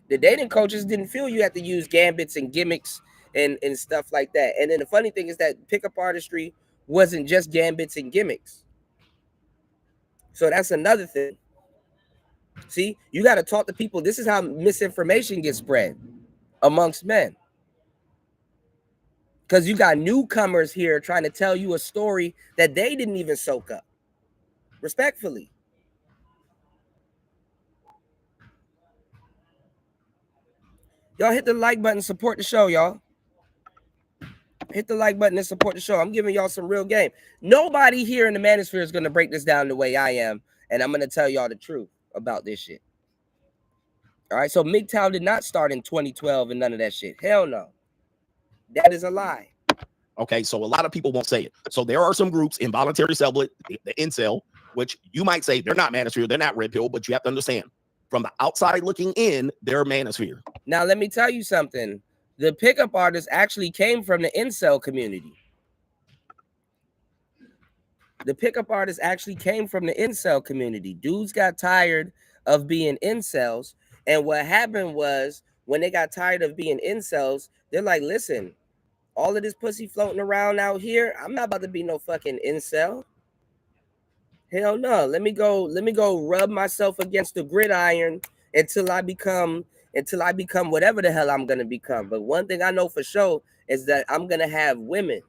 The dating coaches didn't feel you had to use gambits and gimmicks and stuff like that. And then the funny thing is that pickup artistry wasn't just gambits and gimmicks. So that's another thing. See, you got to talk to people. This is how misinformation gets spread amongst men. Because you got newcomers here trying to tell you a story that they didn't even soak up. Respectfully. Y'all hit the like button, support the show, y'all. Hit the like button and support the show. I'm giving y'all some real game. Nobody here in the manosphere is going to break this down the way I am. And I'm going to tell y'all the truth about this shit. All right. So MGTOW did not start in 2012 and none of that shit. Hell no. That is a lie. Okay. So a lot of people won't say it. So there are some groups, involuntary celibate, the incel, which you might say they're not manosphere, they're not red pill, but you have to understand from the outside looking in, they're manosphere. Now, let me tell you something. The pickup artists actually came from the incel community. The pickup artists actually came from the incel community. Dudes got tired of being incels. And what happened was, when they got tired of being incels, they're like, listen, all of this pussy floating around out here, I'm not about to be no fucking incel. Hell no. Let me go rub myself against the gridiron until I become whatever the hell I'm gonna become. But one thing I know for sure is that I'm gonna have women.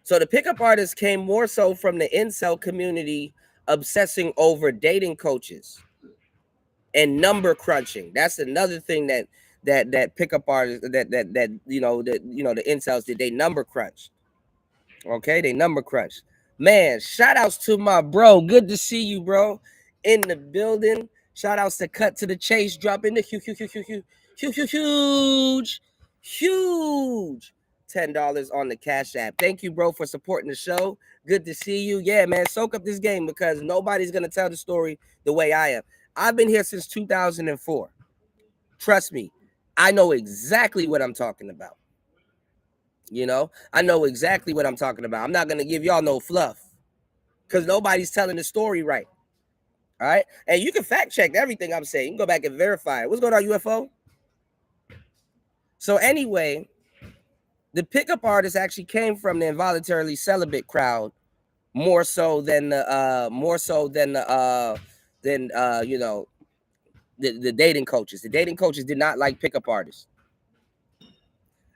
So the pickup artists came more so from the incel community, obsessing over dating coaches and number crunching. That's another thing that pickup artists that the incels did. They number crunch. Okay, they number crunch. Man, shout outs to my bro. Good to see you, bro. In the building. Shout outs to Cut to the Chase. Dropping the huge $10 on the Cash App. Thank you, bro, for supporting the show. Good to see you. Yeah, man, soak up this game because nobody's going to tell the story the way I am. I've been here since 2004. Trust me, I know exactly what I'm talking about. You know, I know exactly what I'm talking about. I'm not going to give y'all no fluff because nobody's telling the story right. All right. And you can fact check everything I'm saying. You can go back and verify it. What's going on, UFO? So anyway, the pickup artists actually came from the involuntarily celibate crowd more so than the dating coaches. The dating coaches did not like pickup artists.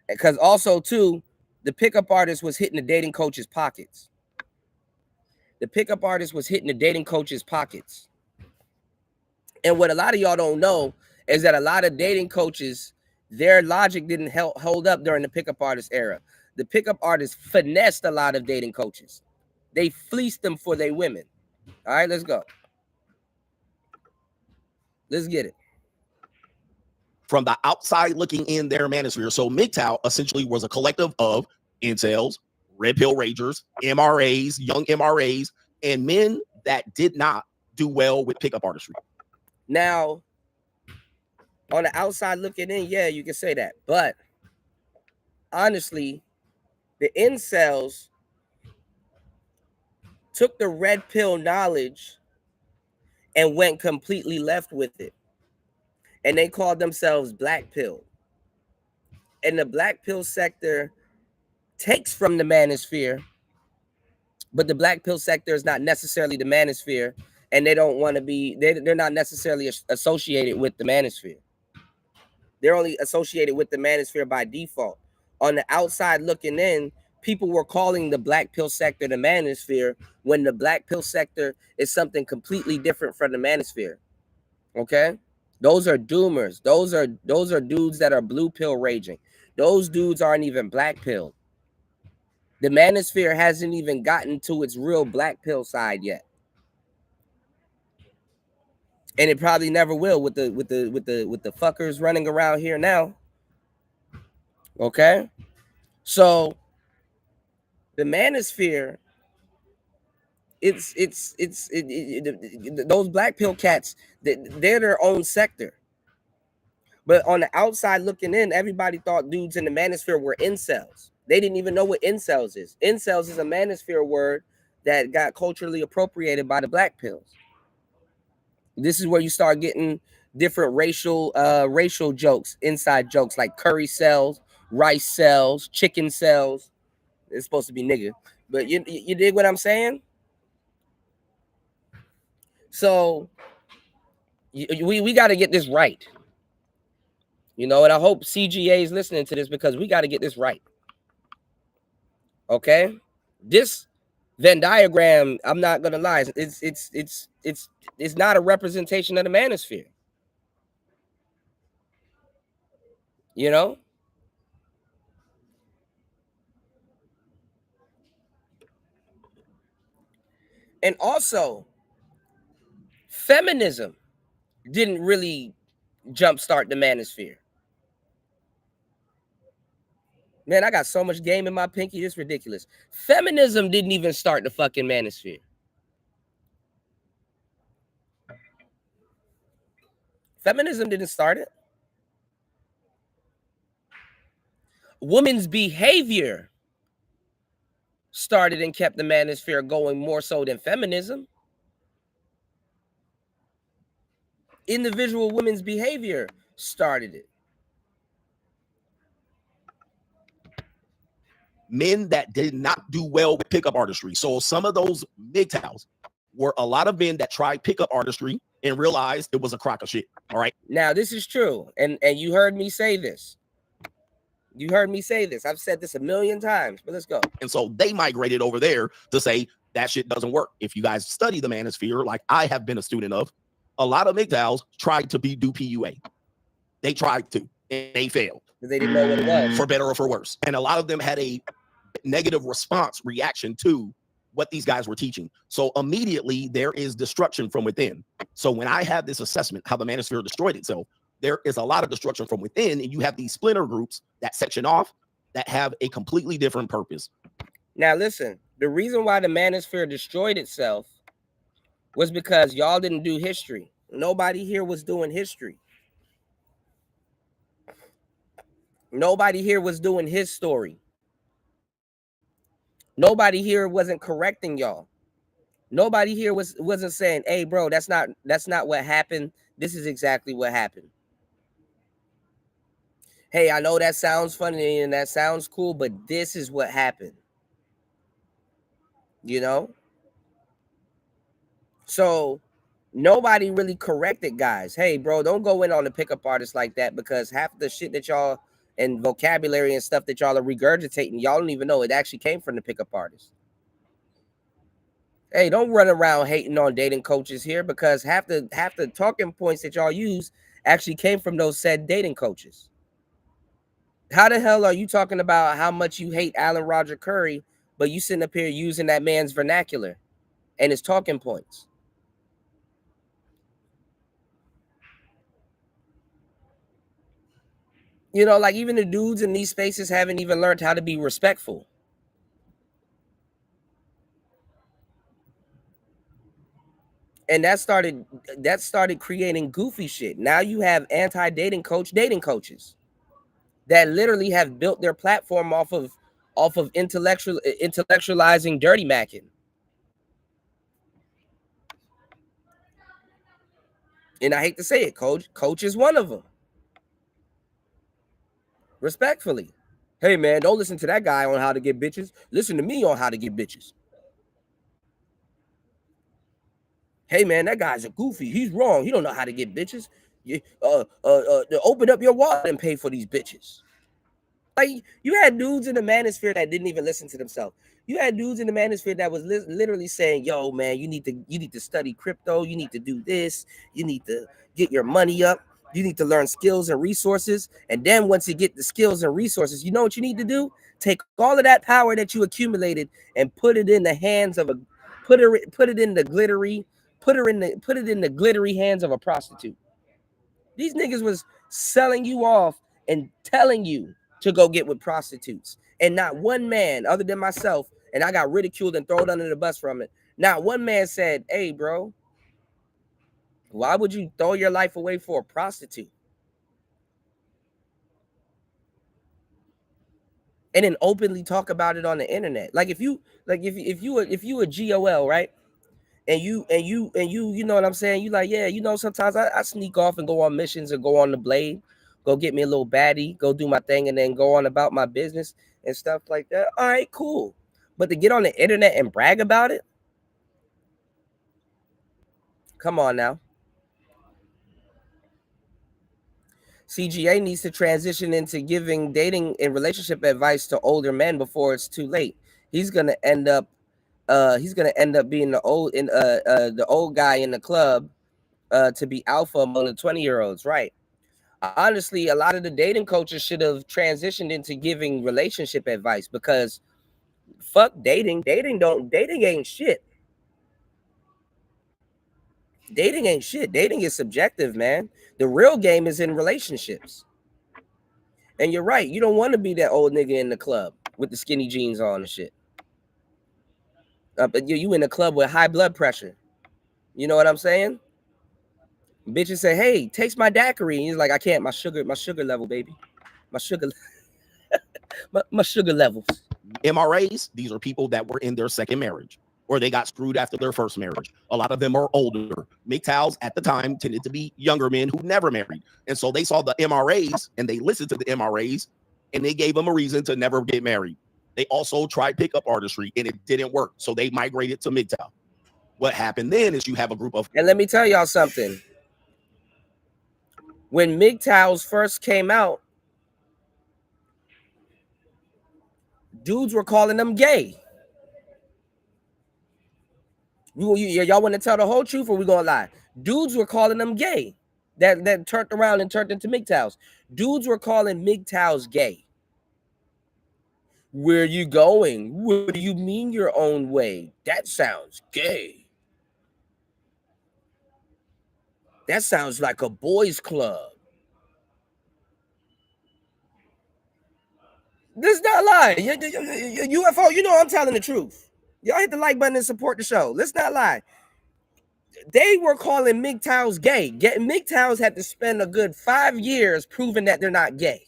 Because also, too, the pickup artist was hitting the dating coach's pockets. The pickup artist was hitting the dating coach's pockets. And what a lot of y'all don't know is that a lot of dating coaches, their logic didn't hold up during the pickup artist era. The pickup artists finessed a lot of dating coaches. They fleeced them for their women. All right, let's go. Let's get it. From the outside looking in their manosphere. So MGTOW essentially was a collective of incels, red pill ragers, MRAs, young MRAs, and men that did not do well with pickup artistry. Now, on the outside looking in, yeah, you can say that. But honestly, the incels took the red pill knowledge and went completely left with it. And they called themselves black pill. And the black pill sector takes from the manosphere, but the black pill sector is not necessarily the manosphere, and they don't want to be, they're not necessarily associated with the manosphere. They're only associated with the manosphere by default. On the outside looking in, people were calling the black pill sector the manosphere when the black pill sector is something completely different from the manosphere. Okay? Those are doomers. Those are dudes that are blue pill raging. Those dudes aren't even black pill. The manosphere hasn't even gotten to its real black pill side yet. And it probably never will with the fuckers running around here now. Okay? So the manosphere, those black pill cats, they're their own sector. But on the outside looking in, everybody thought dudes in the manosphere were incels. They didn't even know what incels is. Incels is a manosphere word that got culturally appropriated by the black pills. This is where you start getting different racial jokes, inside jokes like curry cells, rice cells, chicken cells. It's supposed to be nigga, but you dig what I'm saying? So we got to get this right, and I hope CGA is listening to this because we got to get this right. Okay, this Venn diagram, I'm not gonna lie, it's not a representation of the manosphere. And also, feminism didn't really jumpstart the manosphere. Man, I got so much game in my pinky, it's ridiculous. Feminism didn't even start the fucking manosphere. Feminism didn't start it. Women's behavior started and kept the manosphere going more so than feminism. Individual women's behavior started it. Men that did not do well with pickup artistry. So some of those MGTOWs were a lot of men that tried pickup artistry and realized it was a crock of shit. All right. Now, this is true. And you heard me say this. I've said this a million times, but let's go. And so they migrated over there to say that shit doesn't work. If you guys study the manosphere, like I have been a student of, a lot of MGTOWs tried to do PUA. They tried to, and they failed. They didn't know what it was. For better or for worse. And a lot of them had a negative reaction to what these guys were teaching. So immediately there is destruction from within. So when I have this assessment, how the manosphere destroyed itself, there is a lot of destruction from within, and you have these splinter groups that section off that have a completely different purpose. Now listen, the reason why the manosphere destroyed itself was because y'all didn't do history. Nobody here was doing history. Nobody here was doing his story. Nobody here wasn't correcting y'all. Nobody here wasn't saying, "Hey, bro, that's not what happened. This is exactly what happened." Hey, I know that sounds funny and that sounds cool, but this is what happened. So nobody really corrected guys. Hey, bro, don't go in on the pickup artists like that, because half the shit that y'all and vocabulary and stuff that y'all are regurgitating, y'all don't even know it actually came from the pickup artists. Hey, don't run around hating on dating coaches here, because half the talking points that y'all use actually came from those said dating coaches. How the hell are you talking about how much you hate Alan Roger Curry, but you sitting up here using that man's vernacular and his talking points. You know, like even the dudes in these spaces haven't even learned how to be respectful. And that started creating goofy shit. Now you have anti-dating dating coaches that literally have built their platform off of intellectualizing dirty macking. And I hate to say it, coach is one of them. Respectfully. Hey man, don't listen to that guy on how to get bitches. Listen to me on how to get bitches. Hey man, that guy's a goofy. He's wrong. He don't know how to get bitches. Open up your wallet and pay for these bitches. Like you had dudes in the manosphere that didn't even listen to themselves. You had dudes in the manosphere that was literally saying, "Yo, man, you need to study crypto. You need to do this. You need to get your money up. You need to learn skills and resources. And then once you get the skills and resources, you know what you need to do? Take all of that power that you accumulated and put it in the hands of put it in the glittery hands of a prostitute." These niggas was selling you off and telling you to go get with prostitutes. And not one man, other than myself, and I got ridiculed and thrown under the bus from it, not one man said, "Hey, bro, why would you throw your life away for a prostitute?" And then openly talk about it on the internet. Like if you a GOL, right? And you know what I'm saying? You like, yeah, you know, sometimes I sneak off and go on missions or go on the blade, go get me a little baddie, go do my thing, and then go on about my business and stuff like that. All right, cool. But to get on the internet and brag about it, come on now. CGA needs to transition into giving dating and relationship advice to older men before it's too late. He's gonna end up being the old guy in the club to be alpha among the 20-year-olds, right? Honestly, a lot of the dating coaches should have transitioned into giving relationship advice, because fuck dating. Dating ain't shit. Dating ain't shit. Dating is subjective, man. The real game is in relationships. And you're right. You don't want to be that old nigga in the club with the skinny jeans on and shit. But you in the club with high blood pressure. You know what I'm saying? Bitches say, "Hey, taste my daiquiri." And he's like, "I can't. My sugar level, baby. My sugar, my sugar levels." MRAs, these are people that were in their second marriage or they got screwed after their first marriage. A lot of them are older. MGTOWs at the time tended to be younger men who never married. And so they saw the MRAs and they listened to the MRAs and they gave them a reason to never get married. They also tried pickup artistry and it didn't work. So they migrated to MGTOW. What happened then is you have a group of... And let me tell y'all something. When MGTOWs first came out, dudes were calling them gay. Y'all want to tell the whole truth or we gonna lie? Dudes were calling them gay. That turned around and turned into MGTOWs. Dudes were calling MGTOWs gay. Where you going? What do you mean your own way? That sounds gay. That sounds like a boys' club. This is not lie. UFO, you know I'm telling the truth. Y'all hit the like button and support the show. Let's not lie. They were calling MGTOWs gay. MGTOWs had to spend a good 5 years proving that they're not gay.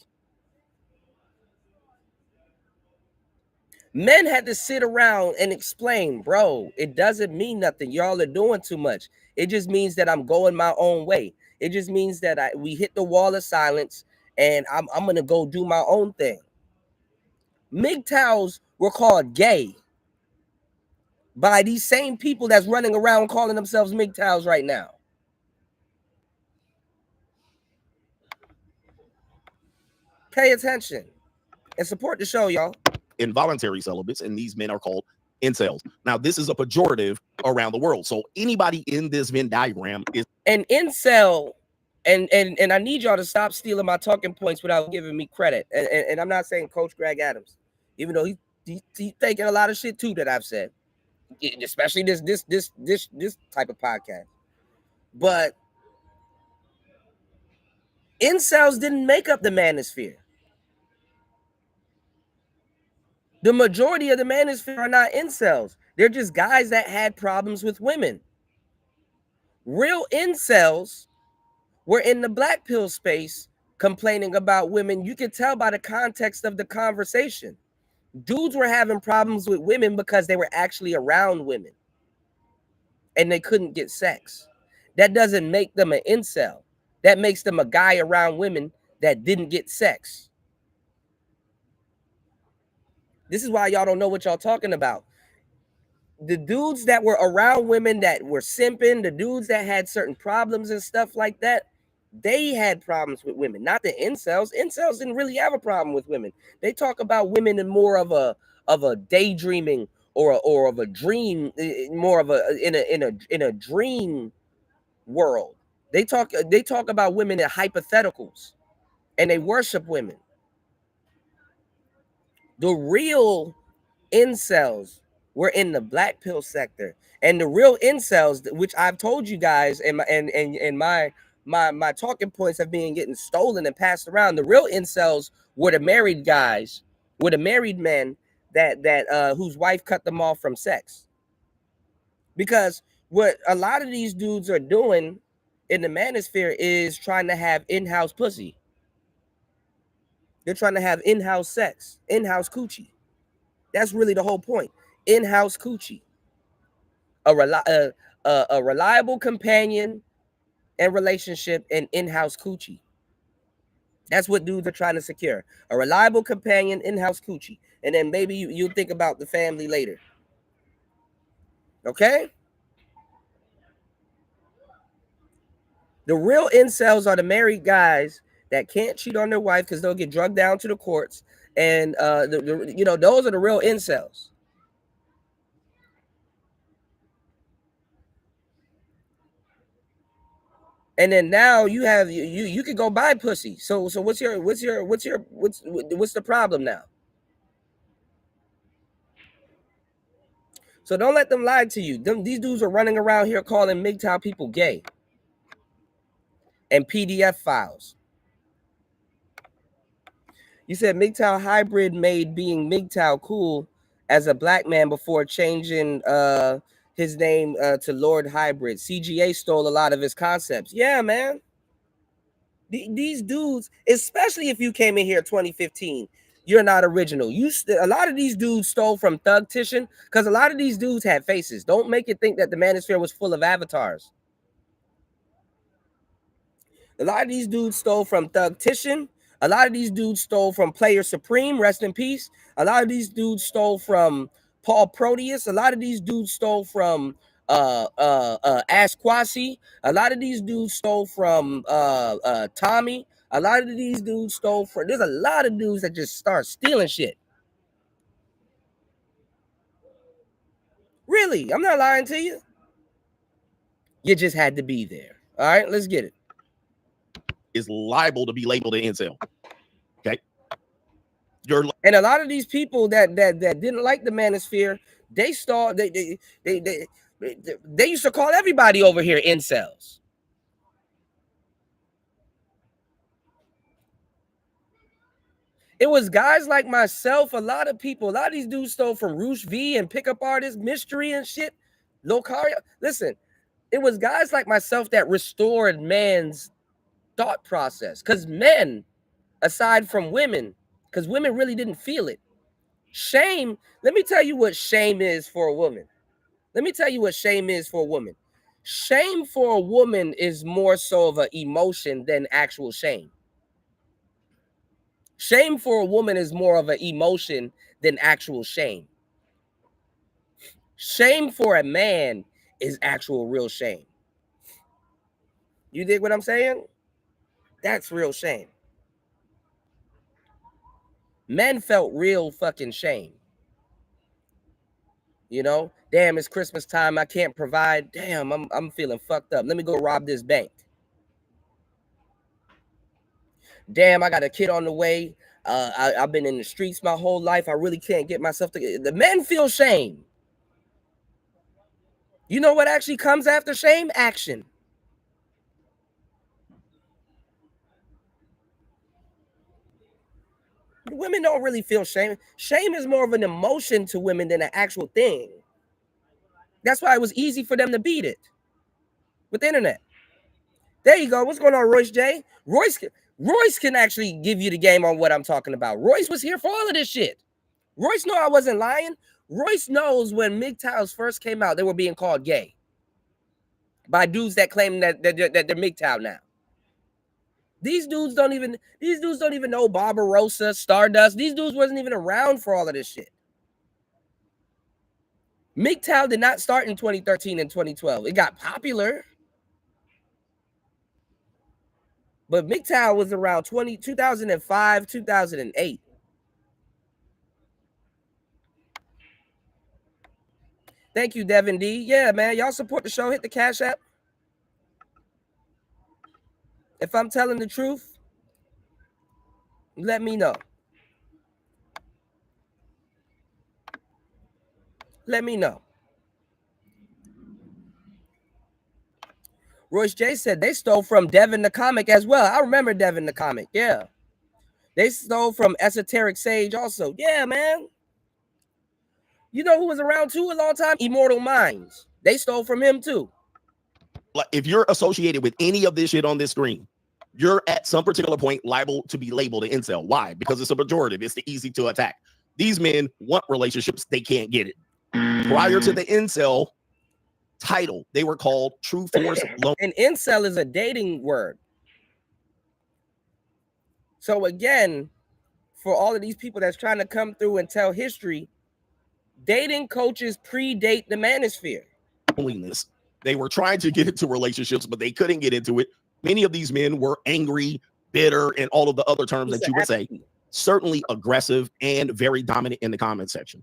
Men had to sit around and explain, bro, it doesn't mean nothing. Y'all are doing too much. It just means that I'm going my own way. It just means that we hit the wall of silence and I'm going to go do my own thing. MGTOWs were called gay by these same people that's running around calling themselves MGTOWs right now. Pay attention and support the show, y'all. Involuntary celibates, and these men are called incels. Now, this is a pejorative around the world. So anybody in this Venn diagram is an incel. And I need y'all to stop stealing my talking points without giving me credit. And I'm not saying Coach Greg Adams, even though He's taking a lot of shit too that I've said, especially this type of podcast. But incels didn't make up the manosphere. The majority of the manosphere are not incels. They're just guys that had problems with women. Real incels were in the black pill space complaining about women. You could tell by the context of the conversation. Dudes were having problems with women because they were actually around women and they couldn't get sex. That doesn't make them an incel. That makes them a guy around women that didn't get sex. This is why y'all don't know what y'all talking about. The dudes that were around women that were simping, the dudes that had certain problems and stuff like that, they had problems with women, not the incels. Incels didn't really have a problem with women. They talk about women in more of a daydreaming or of a dream, more of a in a dream world. They talk about women in hypotheticals, and they worship women. The real incels were in the black pill sector, and the real incels, which I've told you guys, and my talking points have been getting stolen and passed around. The real incels were the married guys, were the married men that whose wife cut them off from sex. Because what a lot of these dudes are doing in the manosphere is trying to have in-house pussy. They're trying to have in-house sex, in-house coochie. That's really the whole point. In-house coochie. A reliable companion and relationship and in-house coochie. That's what dudes are trying to secure. A reliable companion, in-house coochie. And then maybe you'll think about the family later. Okay? The real incels are the married guys that can't cheat on their wife because they'll get drugged down to the courts. And those are the real incels. And then now you have you could go buy pussy. So what's the problem now? So don't let them lie to you. These dudes are running around here calling MGTOW people gay and PDF files. You said MGTOW hybrid made being MGTOW cool as a black man before changing his name to Lord Hybrid. CGA stole a lot of his concepts. Yeah, man. These dudes, especially if you came in here 2015, you're not original. A lot of these dudes stole from Thugtician because a lot of these dudes had faces. Don't make it think that the manosphere was full of avatars. A lot of these dudes stole from Thugtician. A lot of these dudes stole from Player Supreme, rest in peace. A lot of these dudes stole from Paul Proteus. A lot of these dudes stole from Ash Kwasi. A lot of these dudes stole from Tommy. A lot of these dudes stole from. There's a lot of dudes that just start stealing shit. Really, I'm not lying to you. You just had to be there. All right, let's get it. Is liable to be labeled an incel. Okay. And a lot of these people that didn't like the manosphere, they start they used to call everybody over here incels. It was guys like myself, a lot of these dudes stole from Roosh V and pickup artists, Mystery and shit. Locaria. Listen, it was guys like myself that restored man's thought process. Because men, aside from women, because women really didn't feel it. Shame, let me tell you what shame is for a woman. Let me tell you what shame is for a woman. Shame for a woman is more so of an emotion than actual shame. Shame for a woman is more of an emotion than actual shame. Shame for a man is actual real shame. You dig what I'm saying? That's real shame. Men felt real fucking shame. You know, damn, it's Christmas time. I can't provide. Damn, I'm feeling fucked up. Let me go rob this bank. Damn, I got a kid on the way. I've been in the streets my whole life. I really can't get myself together. The men feel shame. You know what actually comes after shame? Action. Women don't really feel shame. Shame is more of an emotion to women than an actual thing. That's why it was easy for them to beat it with the internet. There you go. What's going on, Royce J? Royce can actually give you the game on what I'm talking about. Royce was here for all of this shit. Royce know I wasn't lying. Royce knows when MGTOWs first came out, they were being called gay by dudes that claim that they're MGTOW now. These dudes don't even know Barbarossa, Stardust. These dudes wasn't even around for all of this shit. MGTOW did not start in 2013 and 2012. It got popular. But MGTOW was around 2005, 2008. Thank you, Devin D. Yeah, man. Y'all support the show. Hit the Cash App. If I'm telling the truth, let me know. Let me know. Royce J said they stole from Devin the Comic as well. I remember Devin the Comic. Yeah. They stole from Esoteric Sage also. Yeah, man. You know who was around too a long time? Immortal Minds. They stole from him too. Like, if you're associated with any of this shit on this screen, you're at some particular point liable to be labeled an incel. Why? Because it's a pejorative. It's the easy to attack. These men want relationships. They can't get it. Prior to the incel title, they were called True Force. An incel is a dating word. So again, for all of these people that's trying to come through and tell history, dating coaches predate the manosphere. Loneliness. They were trying to get into relationships, but they couldn't get into it. Many of these men were angry, bitter, and all of the other terms that you would say. Certainly aggressive and very dominant in the comment section.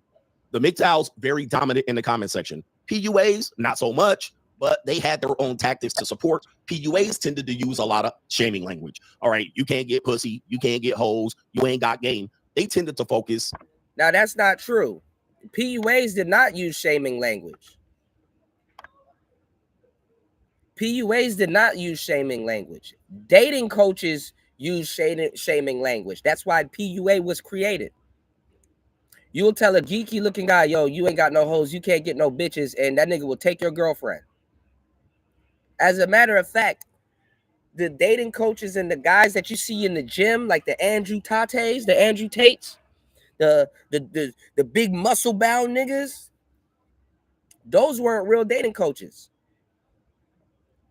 The MGTOWs, very dominant in the comment section. PUAs, not so much, but they had their own tactics to support. PUAs tended to use a lot of shaming language. All right, you can't get pussy, you can't get hoes, you ain't got game. They tended to focus. Now, that's not true. PUAs did not use shaming language. PUAs did not use shaming language. Dating coaches use shaming language. That's why PUA was created. You'll tell a geeky looking guy, yo, you ain't got no hoes, you can't get no bitches, and that nigga will take your girlfriend. As a matter of fact, the dating coaches and the guys that you see in the gym, like the Andrew Tates, the Andrew Tates, the big muscle bound niggas, those weren't real dating coaches.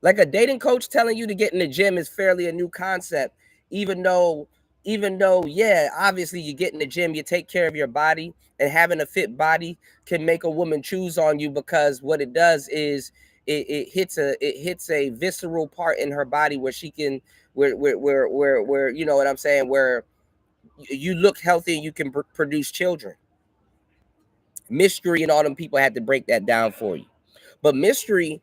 Like a dating coach telling you to get in the gym is fairly a new concept, even though, yeah, obviously you get in the gym, you take care of your body, and having a fit body can make a woman choose on you, because what it does is it hits a visceral part in her body where she can, where you know what I'm saying, where you look healthy and you can produce children. Mystery and all them people had to break that down for you. But Mystery,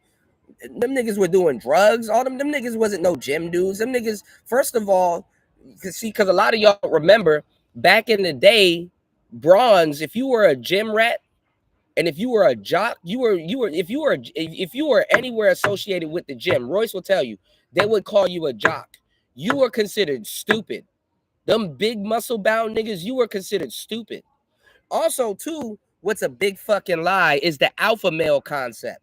them niggas were doing drugs. All them niggas wasn't no gym dudes. Them niggas, first of all, because a lot of y'all remember back in the day, bronze, if you were a gym rat and if you were a jock, if you were anywhere associated with the gym, Royce will tell you, they would call you a jock. You were considered stupid. Them big muscle bound niggas, you were considered stupid. Also, too, what's a big fucking lie is the alpha male concept.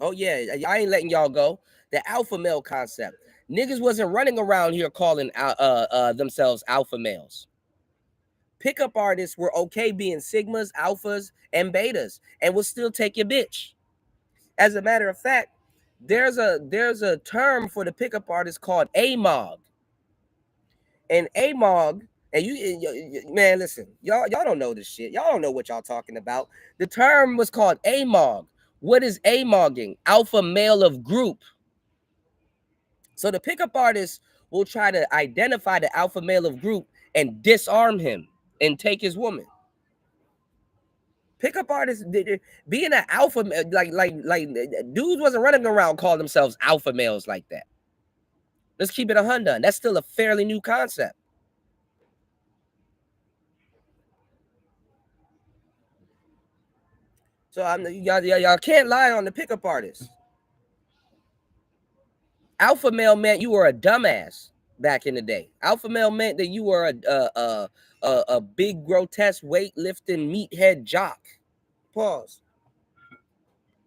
Oh, yeah, I ain't letting y'all go. The alpha male concept. Niggas wasn't running around here calling themselves alpha males. Pickup artists were okay being sigmas, alphas, and betas, and will still take your bitch. As a matter of fact, there's a term for the pickup artist called AMOG. And AMOG, and you man, listen, y'all don't know this shit. Y'all don't know what y'all talking about. The term was called AMOG. What is AMOGing? Alpha male of group. So the pickup artist will try to identify the alpha male of group and disarm him and take his woman. Pickup artists, being an alpha, like dudes wasn't running around calling themselves alpha males like that. Let's keep it 100. That's still a fairly new concept. So y'all can't lie on the pickup artists. Alpha male meant you were a dumbass back in the day. Alpha male meant that you were a big grotesque weightlifting meathead jock. Pause.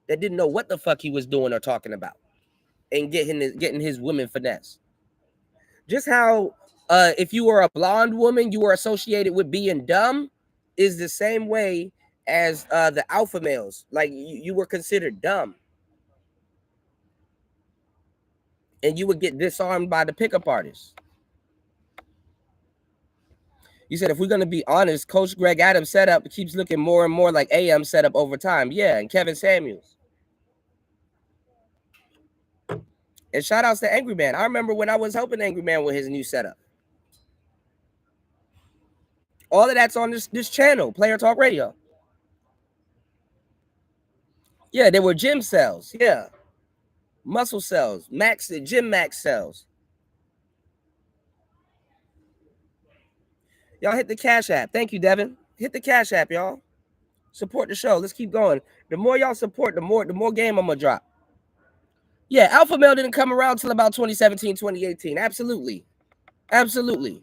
That didn't know what the fuck he was doing or talking about, and getting his women finesse. Just how if you were a blonde woman, you were associated with being dumb, is the same way as the alpha males. Like you were considered dumb, and you would get disarmed by the pickup artists. You said if we're gonna be honest, Coach Greg Adams' setup keeps looking more and more like AM setup over time. Yeah, and Kevin Samuels. And shout outs to Angry Man. I remember when I was helping Angry Man with his new setup. All of that's on this channel, Player Talk Radio. Yeah, there were gym cells. Yeah. Muscle cells, gym max cells. Y'all hit the Cash App. Thank you, Devin. Hit the Cash App, y'all. Support the show. Let's keep going. The more y'all support, the more game I'm gonna drop. Yeah, Alpha Male didn't come around till about 2017, 2018. Absolutely. Absolutely.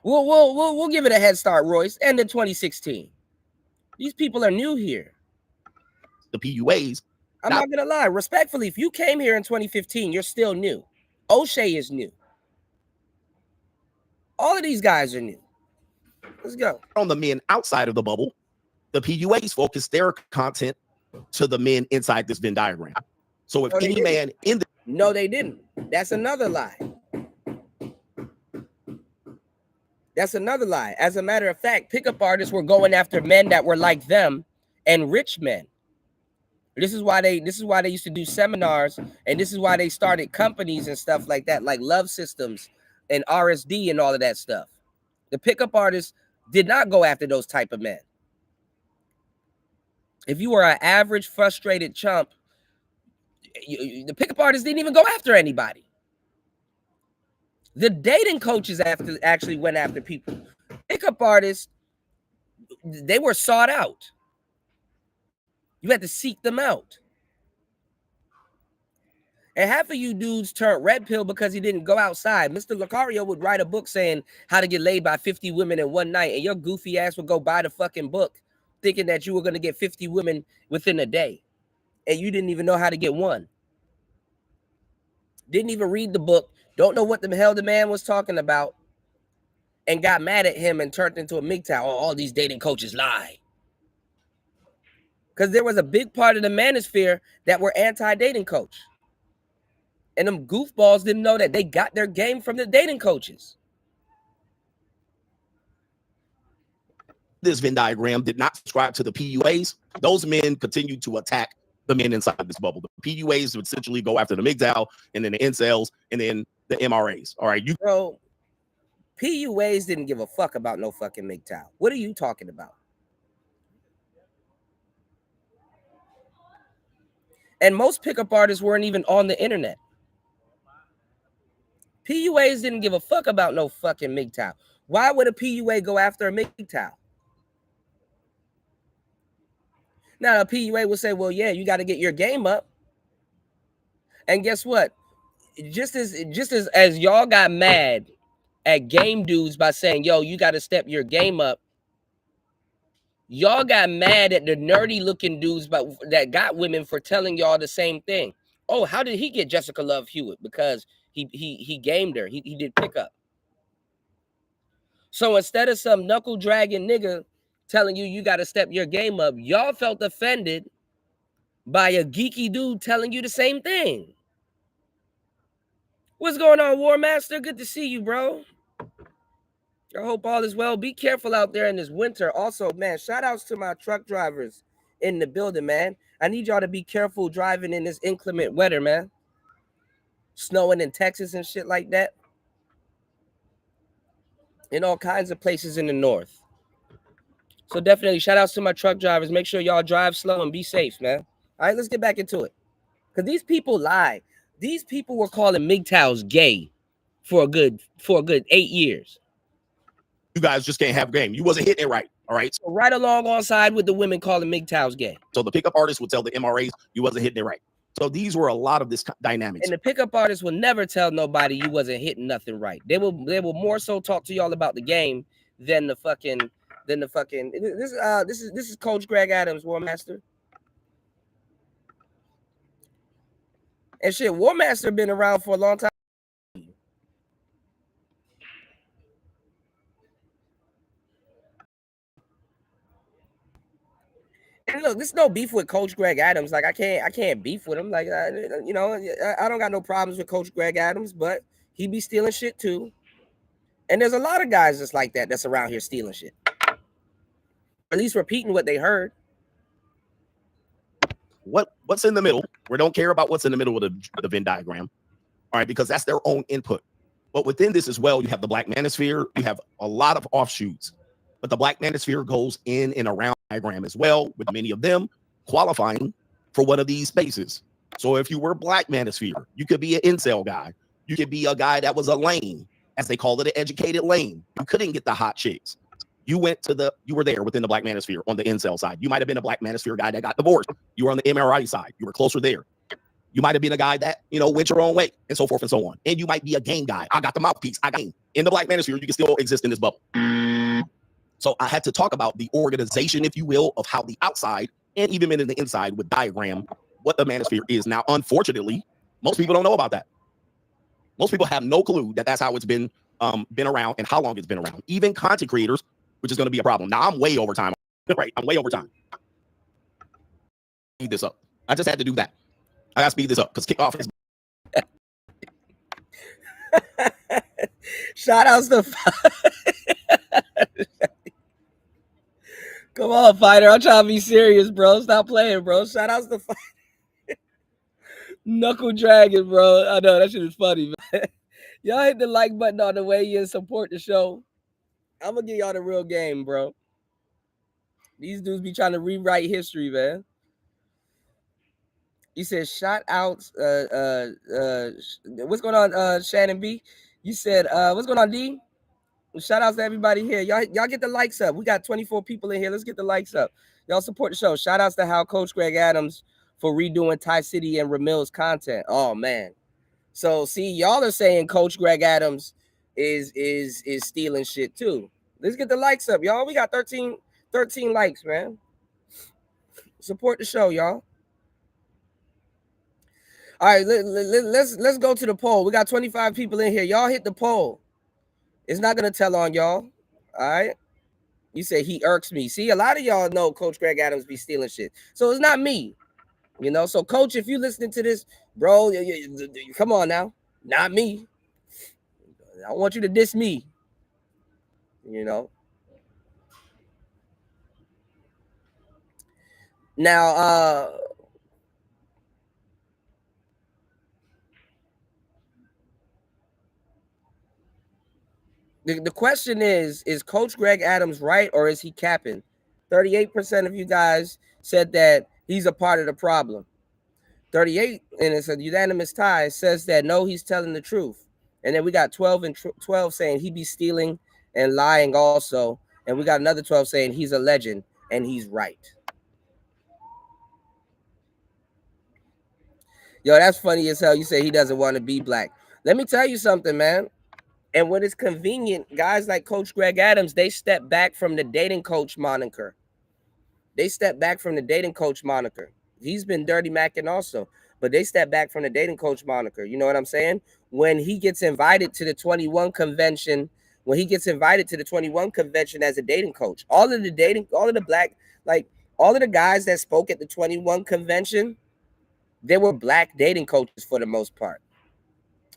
We'll give it a head start, Royce. And in 2016. These people are new here. The PUAs. I'm not gonna lie. Respectfully, if you came here in 2015, you're still new. O'Shea is new. All of these guys are new. Let's go. On the men outside of the bubble, the PUAs focus their content to the men inside this Venn diagram. So if any man in the... No, they didn't. That's another lie. That's another lie. As a matter of fact, pickup artists were going after men that were like them and rich men. This is why they used to do seminars, and this is why they started companies and stuff like that, like Love Systems and RSD and all of that stuff. The pickup artists did not go after those type of men. If you were an average, frustrated chump, the pickup artists didn't even go after anybody. The dating coaches actually went after people. Pickup artists, they were sought out. You had to seek them out. And half of you dudes turned red pill because he didn't go outside. Mr. Lucario would write a book saying how to get laid by 50 women in one night, and your goofy ass would go buy the fucking book thinking that you were going to get 50 women within a day, and you didn't even know how to get one. Didn't even read the book, don't know what the hell the man was talking about, and got mad at him and turned into a MGTOW. Oh, all these dating coaches lie. Because there was a big part of the manosphere that were anti-dating coach. And them goofballs didn't know that they got their game from the dating coaches. This Venn diagram did not subscribe to the PUAs. Those men continued to attack the men inside this bubble. The PUAs would essentially go after the MGTOW, and then the incels, and then the MRAs. All right, Bro, PUAs didn't give a fuck about no fucking MGTOW. What are you talking about? And most pickup artists weren't even on the internet. PUAs didn't give a fuck about no fucking MGTOW. Why would a PUA go after a MGTOW? Now, a PUA will say, well, yeah, you got to get your game up. And guess what? Just as y'all got mad at game dudes by saying, yo, you got to step your game up, y'all got mad at the nerdy looking dudes that got women for telling y'all the same thing. Oh, how did he get Jessica Love Hewitt? Because he gamed her. He did pickup. So instead of some knuckle dragging nigga telling you got to step your game up, y'all felt offended by a geeky dude telling you the same thing. What's going on, War Master? Good to see you, bro. I hope all is well. Be careful out there in this winter. Also, man, shout outs to my truck drivers in the building, man. I need y'all to be careful driving in this inclement weather, man. Snowing in Texas and shit like that. In all kinds of places in the north. So definitely shout outs to my truck drivers. Make sure y'all drive slow and be safe, man. All right, let's get back into it. Because these people lie. These people were calling MGTOWs gay for a good 8 years. You guys just can't have game. You wasn't hitting it right. All right. So right along on side with the women calling MGTOWs gay. So the pickup artist would tell the MRAs you wasn't hitting it right. So these were a lot of this dynamics. And the pickup artist will never tell nobody you wasn't hitting nothing right. They will more so talk to y'all about the game than the fucking this is Coach Greg Adams, War Master. And shit, War Master been around for a long time. And look, this is no beef with Coach Greg Adams. Like I can't beef with him. Like you know, I don't got no problems with Coach Greg Adams, but he be stealing shit too. And there's a lot of guys just like that that's around here stealing shit. Or at least repeating what they heard. What's in the middle? We don't care about what's in the middle of the Venn diagram. All right, because that's their own input. But within this as well, you have the Black Manosphere. You have a lot of offshoots. But the Black Manosphere goes in and around the diagram as well, with many of them qualifying for one of these spaces. So if you were Black Manosphere, you could be an incel guy. You could be a guy that was a lame, as they call it, an educated lame. You couldn't get the hot chicks. You were there within the Black Manosphere on the incel side. You might have been a Black Manosphere guy that got divorced. You were on the MRI side. You were closer there. You might have been a guy that, went your own way and so forth and so on. And you might be a game guy. I got the mouthpiece. I game. In the Black Manosphere, you can still exist in this bubble. So I had to talk about the organization, if you will, of how the outside and even in the inside would diagram what the Manosphere is. Now, unfortunately, most people don't know about that. Most people have no clue that that's how it's been around and how long it's been around. Even content creators, which is going to be a problem. Now, I'm way over time. Right? I'm way over time. Speed this up. I just had to do that. I got to speed this up because kickoff is. Shout outs to. Come on, fighter. I'm trying to be serious, bro. Stop playing, bro. Shout outs to fighter. Knuckle Dragon, bro. I know that shit is funny, man. Y'all hit the like button on the way and support the show. I'm gonna give y'all the real game, bro. These dudes be trying to rewrite history, man. You said shout outs. What's going on, Shannon B? You said what's going on, D? Shout outs to everybody here. Y'all get the likes up. We got 24 people in here. Let's get the likes up. Y'all support the show. Shout outs to how Coach Greg Adams for redoing Ty City and Ramil's content. Oh man. So see, y'all are saying Coach Greg Adams is stealing shit too. Let's get the likes up, y'all. We got 13 likes, man. Support the show, y'all. All right, let's go to the poll. We got 25 people in here. Y'all hit the poll. It's not gonna tell on y'all. All right. You say he irks me. See, a lot of y'all know Coach Greg Adams be stealing shit. So it's not me. So Coach, if you listening to this, bro, come on now. Not me. I want you to diss me. Now, the question is Coach Greg Adams right or is he capping? 38% of you guys said that he's a part of the problem. 38, and it's a unanimous tie, says that no, he's telling the truth. And then we got 12 and 12 saying he be stealing and lying also. And we got another 12 saying he's a legend and he's right. Yo, that's funny as hell. You say he doesn't want to be black. Let me tell you something, man. And when it's convenient, guys like Coach Greg Adams, they step back from the dating coach moniker. He's been dirty macking also, but they step back from the dating coach moniker. You know what I'm saying? When he gets invited to the 21 convention, as a dating coach, all of the guys that spoke at the 21 convention, they were black dating coaches for the most part.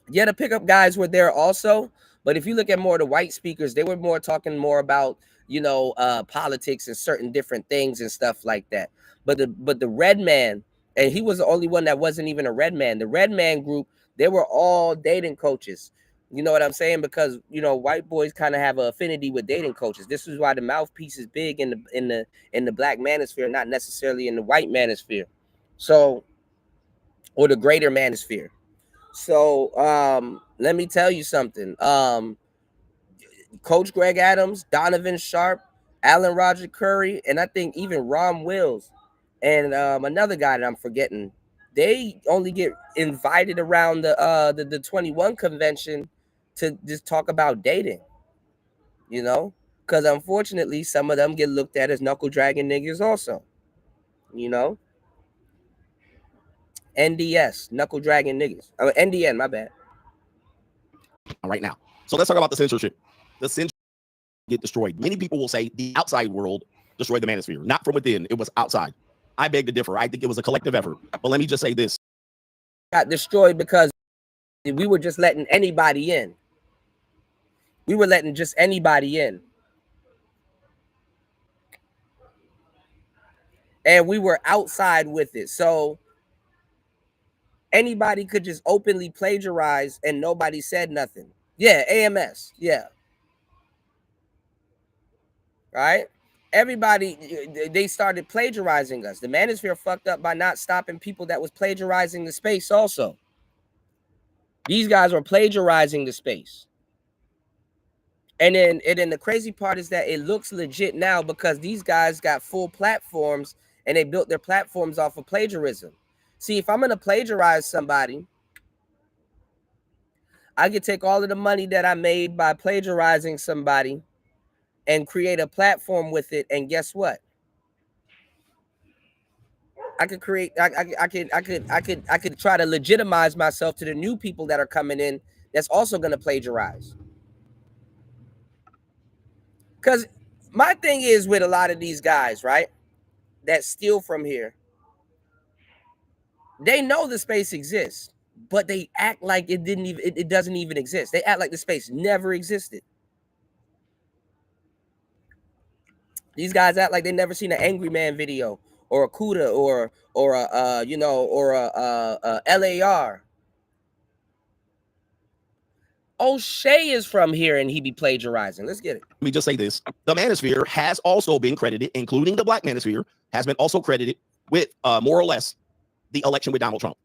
Yeah, the pickup guys were there also, but if you look at more of the white speakers, they were more talking more about politics and certain different things and stuff like that. But the red man, and he was the only one that wasn't even a red man. The red man group, they were all dating coaches. You know what I'm saying? Because white boys kind of have an affinity with dating coaches. This is why the mouthpiece is big in the black manosphere, not necessarily in the white manosphere. So, or the greater manosphere. So let me tell you something. Coach Greg Adams, Donovan Sharp, Alan Roger Curry, and I think even Ron Wills and another guy that I'm forgetting. They only get invited around the 21 convention to just talk about dating, you know? Because unfortunately, some of them get looked at as knuckle dragging niggas also, you know? NDS, knuckle dragging niggas. NDN, my bad. Right now. So let's talk about the censorship. The censorship get destroyed. Many people will say the outside world destroyed the manosphere, not from within. It was outside. I beg to differ. I think it was a collective effort. But let me just say this. Got destroyed because we were just letting anybody in. We were letting just anybody in. And we were outside with it. So anybody could just openly plagiarize and nobody said nothing. Yeah, AMS. Yeah. Right? Everybody, they started plagiarizing us. The manosphere fucked up by not stopping people that was plagiarizing the space also. These guys were plagiarizing the space. And then the crazy part is that it looks legit now because these guys got full platforms and they built their platforms off of plagiarism. See, if I'm going to plagiarize somebody, I could take all of the money that I made by plagiarizing somebody and create a platform with it. And guess what? I could create. I could try to legitimize myself to the new people that are coming in. That's also going to plagiarize. Because my thing is with a lot of these guys, right, that steal from here, they know the space exists, but they act like it didn't even. It doesn't even exist. They act like the space never existed. These guys act like they never seen an Angry Man video or a Cuda or a or a LAR. O'Shea is from here and he be plagiarizing. Let's get it. Let me just say this. The manosphere has also been credited, including the black manosphere, has been also credited with more or less the election with Donald Trump.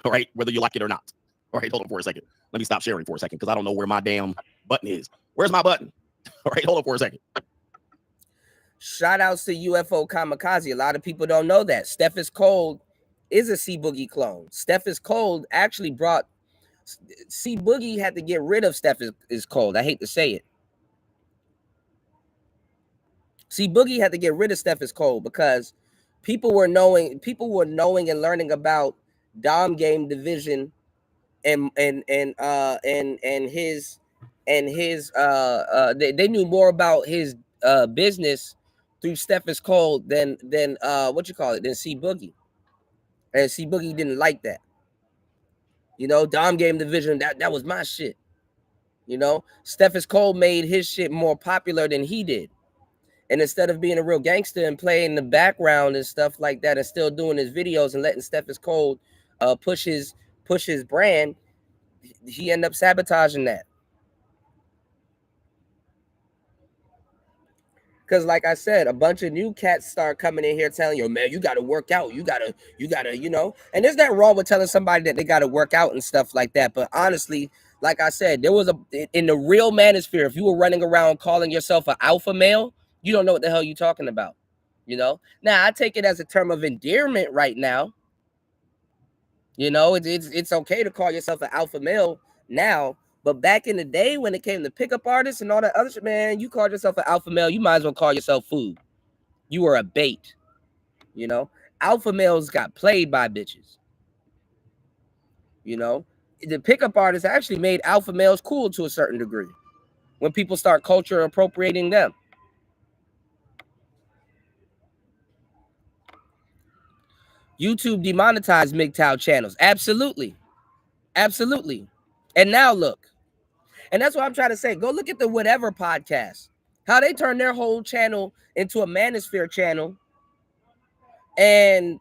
All right, whether you like it or not. All right, hold on for a second. Let me stop sharing for a second because I don't know where my damn button is. Where's my button? All right, hold on for a second. Shout outs to UFO Kamikaze. A lot of people don't know that. Steph is Cold is a C Boogie clone. Steph is Cold actually brought C Boogie had to get rid of Steph is Cold. I hate to say it. C Boogie had to get rid of Steph is Cold because people were knowing and learning about Dom Game Division and his they knew more about his business through Steph is Cold than what you call it than C Boogie. And C Boogie didn't like that. You know, Dom Game Division, that was my shit. You know, Steph is Cold made his shit more popular than he did. And instead of being a real gangster and playing in the background and stuff like that and still doing his videos and letting Steph is Cold push his brand, he ended up sabotaging that. Because like I said, a bunch of new cats start coming in here telling you, man, you got to work out. You got to, you know. And there's nothing wrong with telling somebody that they got to work out and stuff like that. But honestly, like I said, there was in the real manosphere, if you were running around calling yourself an alpha male, you don't know what the hell you're talking about. You know. Now, I take it as a term of endearment right now. You know, it's okay to call yourself an alpha male now. But back in the day when it came to pickup artists and all that other shit, man, you called yourself an alpha male, you might as well call yourself food. You were a bait, you know? Alpha males got played by bitches, you know? The pickup artists actually made alpha males cool to a certain degree when people start culture appropriating them. YouTube demonetized MGTOW channels. Absolutely. Absolutely. And now look. And that's what I'm trying to say. Go look at the Whatever podcast. How they turned their whole channel into a manosphere channel. And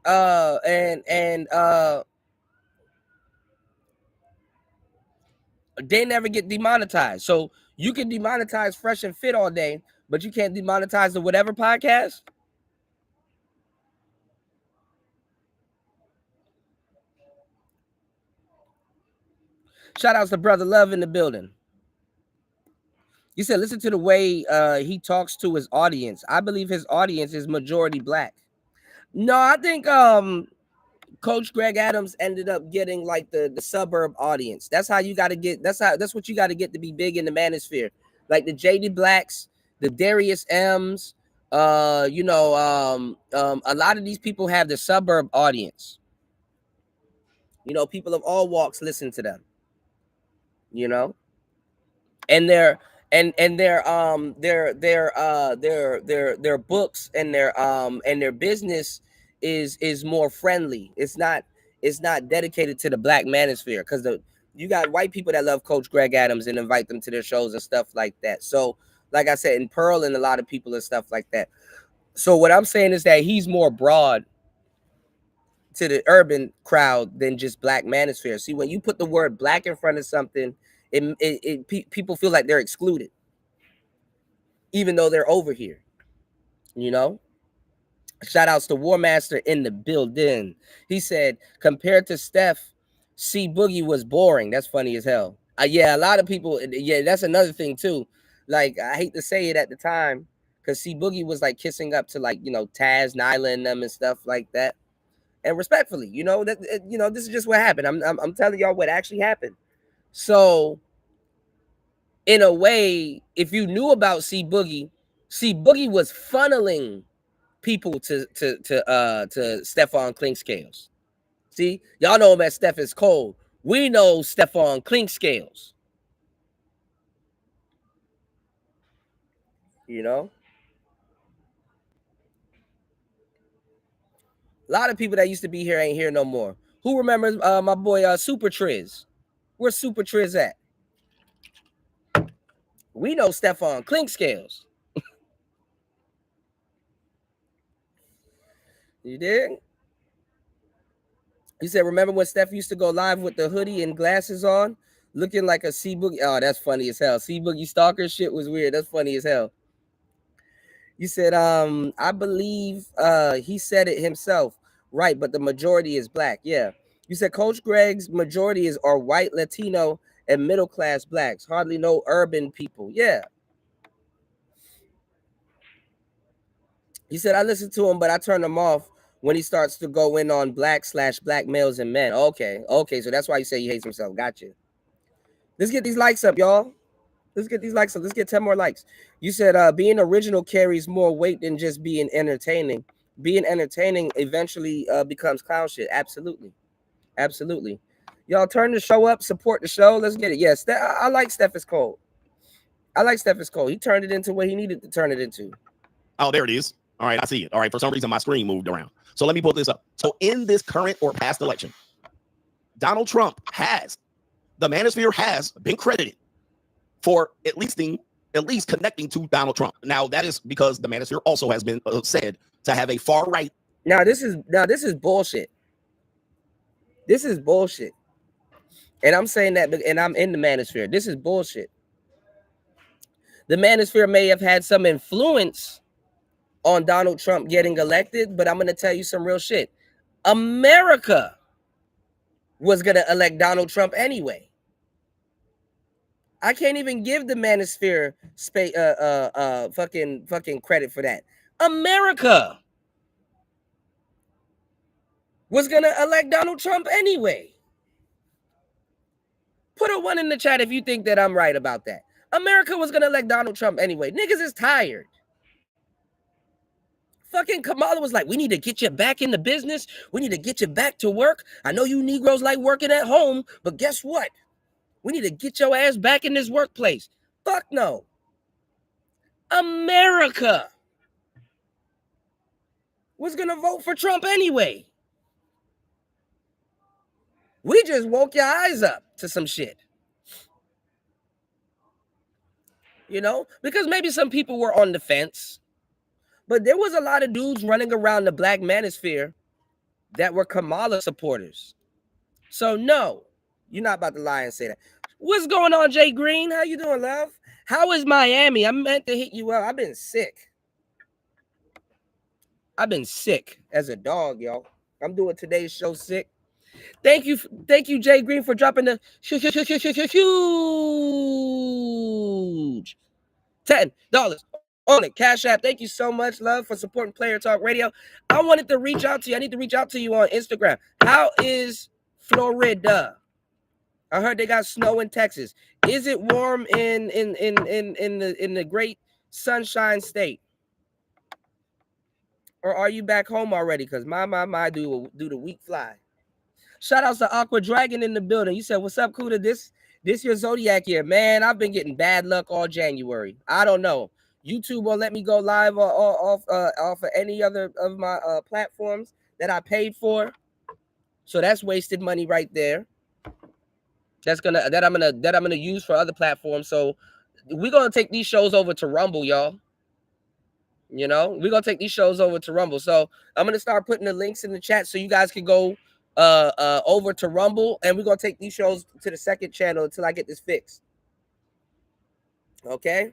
they never get demonetized. So you can demonetize Fresh and Fit all day, but you can't demonetize the Whatever podcast. Shout outs to Brother Love in the building. You said listen to the way he talks to his audience. I believe his audience is majority black. No, I think Coach Greg Adams ended up getting like the suburb audience. That's how you got to get. That's what you got to get to be big in the manosphere. Like the JD Blacks, the Darius M's. A lot of these people have the suburb audience. People of all walks listen to them. You know, and their books and their business is more friendly. It's not dedicated to the black manosphere, because you got white people that love Coach Greg Adams and invite them to their shows and stuff like that. So like I said, and Pearl and a lot of people and stuff like that. So what I'm saying is that he's more broad to the urban crowd than just black manosphere. See, when you put the word black in front of something, people feel like they're excluded, even though they're over here. You know. Shout outs to War Master in the building. He said, compared to Steph, C Boogie was boring. That's funny as hell. Yeah, a lot of people. Yeah, that's another thing too. Like, I hate to say it at the time, because C Boogie was like kissing up to, like, Taz, Nyla, and them and stuff like that. And respectfully, this is just what happened. I'm telling y'all what actually happened. So, in a way, if you knew about C Boogie was funneling people to Stephon Clinkscales. See, y'all know him as Steph is cold. We know Stephon Clinkscales. A lot of people that used to be here ain't here no more. Who remembers my boy Super Triz? Where's Super Triz at? We know Stephon Clinkscales. You did? He said, remember when Steph used to go live with the hoodie and glasses on, looking like a C Boogie? Oh, that's funny as hell. C Boogie stalker shit was weird. That's funny as hell. You said, I believe he said it himself. Right, but the majority is black. Yeah. You said Coach Greg's majority are white, Latino, and middle-class blacks. Hardly no urban people. Yeah. He said, I listen to him, but I turn him off when he starts to go in on black/black males and men. Okay. So that's why you say he hates himself. Gotcha. Let's get these likes up, y'all. Let's get these likes up. Let's get 10 more likes. You said being original carries more weight than just being entertaining. Being entertaining eventually becomes clown shit. Absolutely. Y'all turn the show up, support the show. Let's get it. Yes, I like Steph is cold. He turned it into what he needed to turn it into. Oh, there it is. All right, I see it. All right, for some reason my screen moved around. So let me pull this up. So in this current or past election, Donald Trump the manosphere has been credited for at least connecting to Donald Trump. Now, that is because the manosphere also has been said to have a far right. Now this is bullshit. This is bullshit. And I'm saying that, and I'm in the manosphere. This is bullshit. The manosphere may have had some influence on Donald Trump getting elected, but I'm going to tell you some real shit. America was going to elect Donald Trump anyway. I can't even give the manosphere fucking credit for that. America was going to elect Donald Trump anyway. Put a 1 in the chat if you think that I'm right about that. America was going to elect Donald Trump anyway. Niggas is tired. Fucking Kamala was like, we need to get you back in the business. We need to get you back to work. I know you Negroes like working at home, but guess what? We need to get your ass back in this workplace. Fuck no. America was going to vote for Trump anyway. We just woke your eyes up to some shit. Because maybe some people were on the fence. But there was a lot of dudes running around the black manosphere that were Kamala supporters. So no, you're not about to lie and say that. What's going on, Jay Green? How you doing, love? How is Miami? I meant to hit you up. I've been sick. As a dog, y'all. I'm doing today's show sick. Thank you, Jay Green, for dropping the huge $10 on it. Cash App. Thank you so much, love, for supporting Player Talk Radio. I wanted to reach out to you. I need to reach out to you on Instagram. How is Florida? I heard they got snow in Texas. Is it warm in the great Sunshine State? Or are you back home already? Because my do the week fly. Shout outs to Aqua Dragon in the building. You said, what's up, Cuda? This your Zodiac year. Man, I've been getting bad luck all January. I don't know. YouTube won't let me go live off of any other of my platforms that I paid for. So that's wasted money right there. That I'm gonna use for other platforms. So we're gonna take these shows over to Rumble, y'all. You know, we're gonna take these shows over to Rumble. So I'm gonna start putting the links in the chat so you guys can go over to Rumble, and we're gonna take these shows to the second channel until I get this fixed. Okay.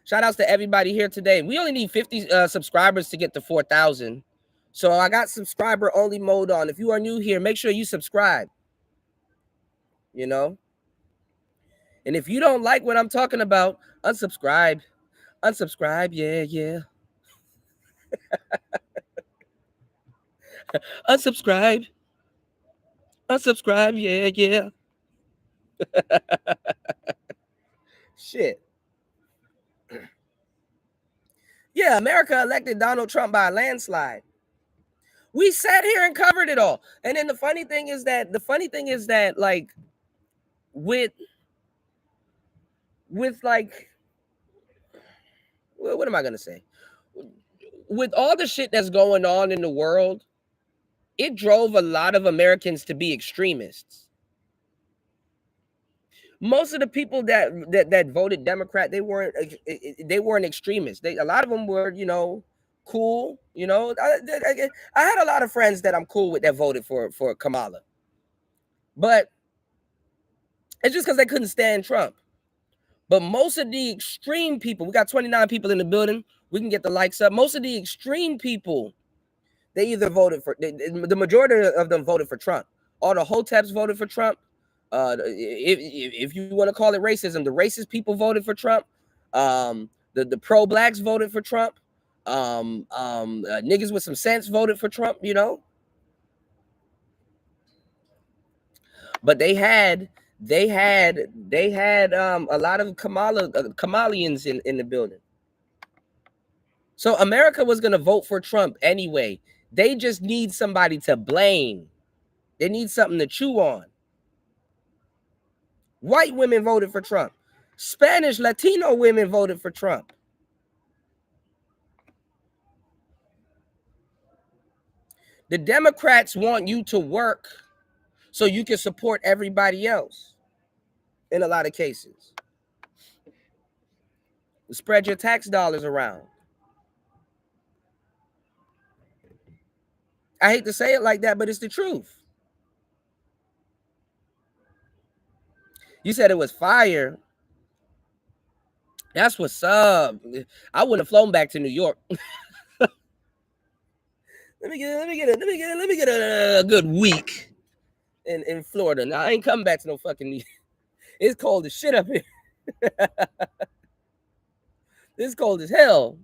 Shout outs to everybody here today. We only need 50 subscribers to get to 4,000. So I got subscriber only mode on. If you are new here, make sure you subscribe. You know. And if you don't like what I'm talking about, unsubscribe. Unsubscribe, yeah. Unsubscribe. Unsubscribe, yeah. Shit. Yeah, America elected Donald Trump by a landslide. We sat here and covered it all. And then the funny thing is that like with like, what am I gonna say? With all the shit that's going on in the world, it drove a lot of Americans to be extremists. Most of the people that voted Democrat, they weren't extremists. A lot of them were, you know, cool. You know, I had a lot of friends that I'm cool with that voted for Kamala, but it's just because they couldn't stand Trump. But most of the extreme people, we got 29 people in the building. We can get the likes up. Most of the extreme people, they either voted for, the majority of them voted for Trump. All the hoteps voted for Trump. If you want to call it racism, the racist people voted for Trump. The pro-blacks voted for Trump. Niggas with some sense voted for Trump, you know. But they had a lot of Kamalians in the building. So America was gonna vote for Trump anyway. They just need somebody to blame. They need something to chew on. White women voted for Trump. Spanish, Latino women voted for Trump. The Democrats want you to work so you can support everybody else in a lot of cases. Spread your tax dollars around. I hate to say it like that, but it's the truth. You said it was fire. That's what's up. I wouldn't have flown back to New York. Let me get a good week in Florida. Now I ain't coming back to no fucking. It's cold as shit up here. It's cold as hell.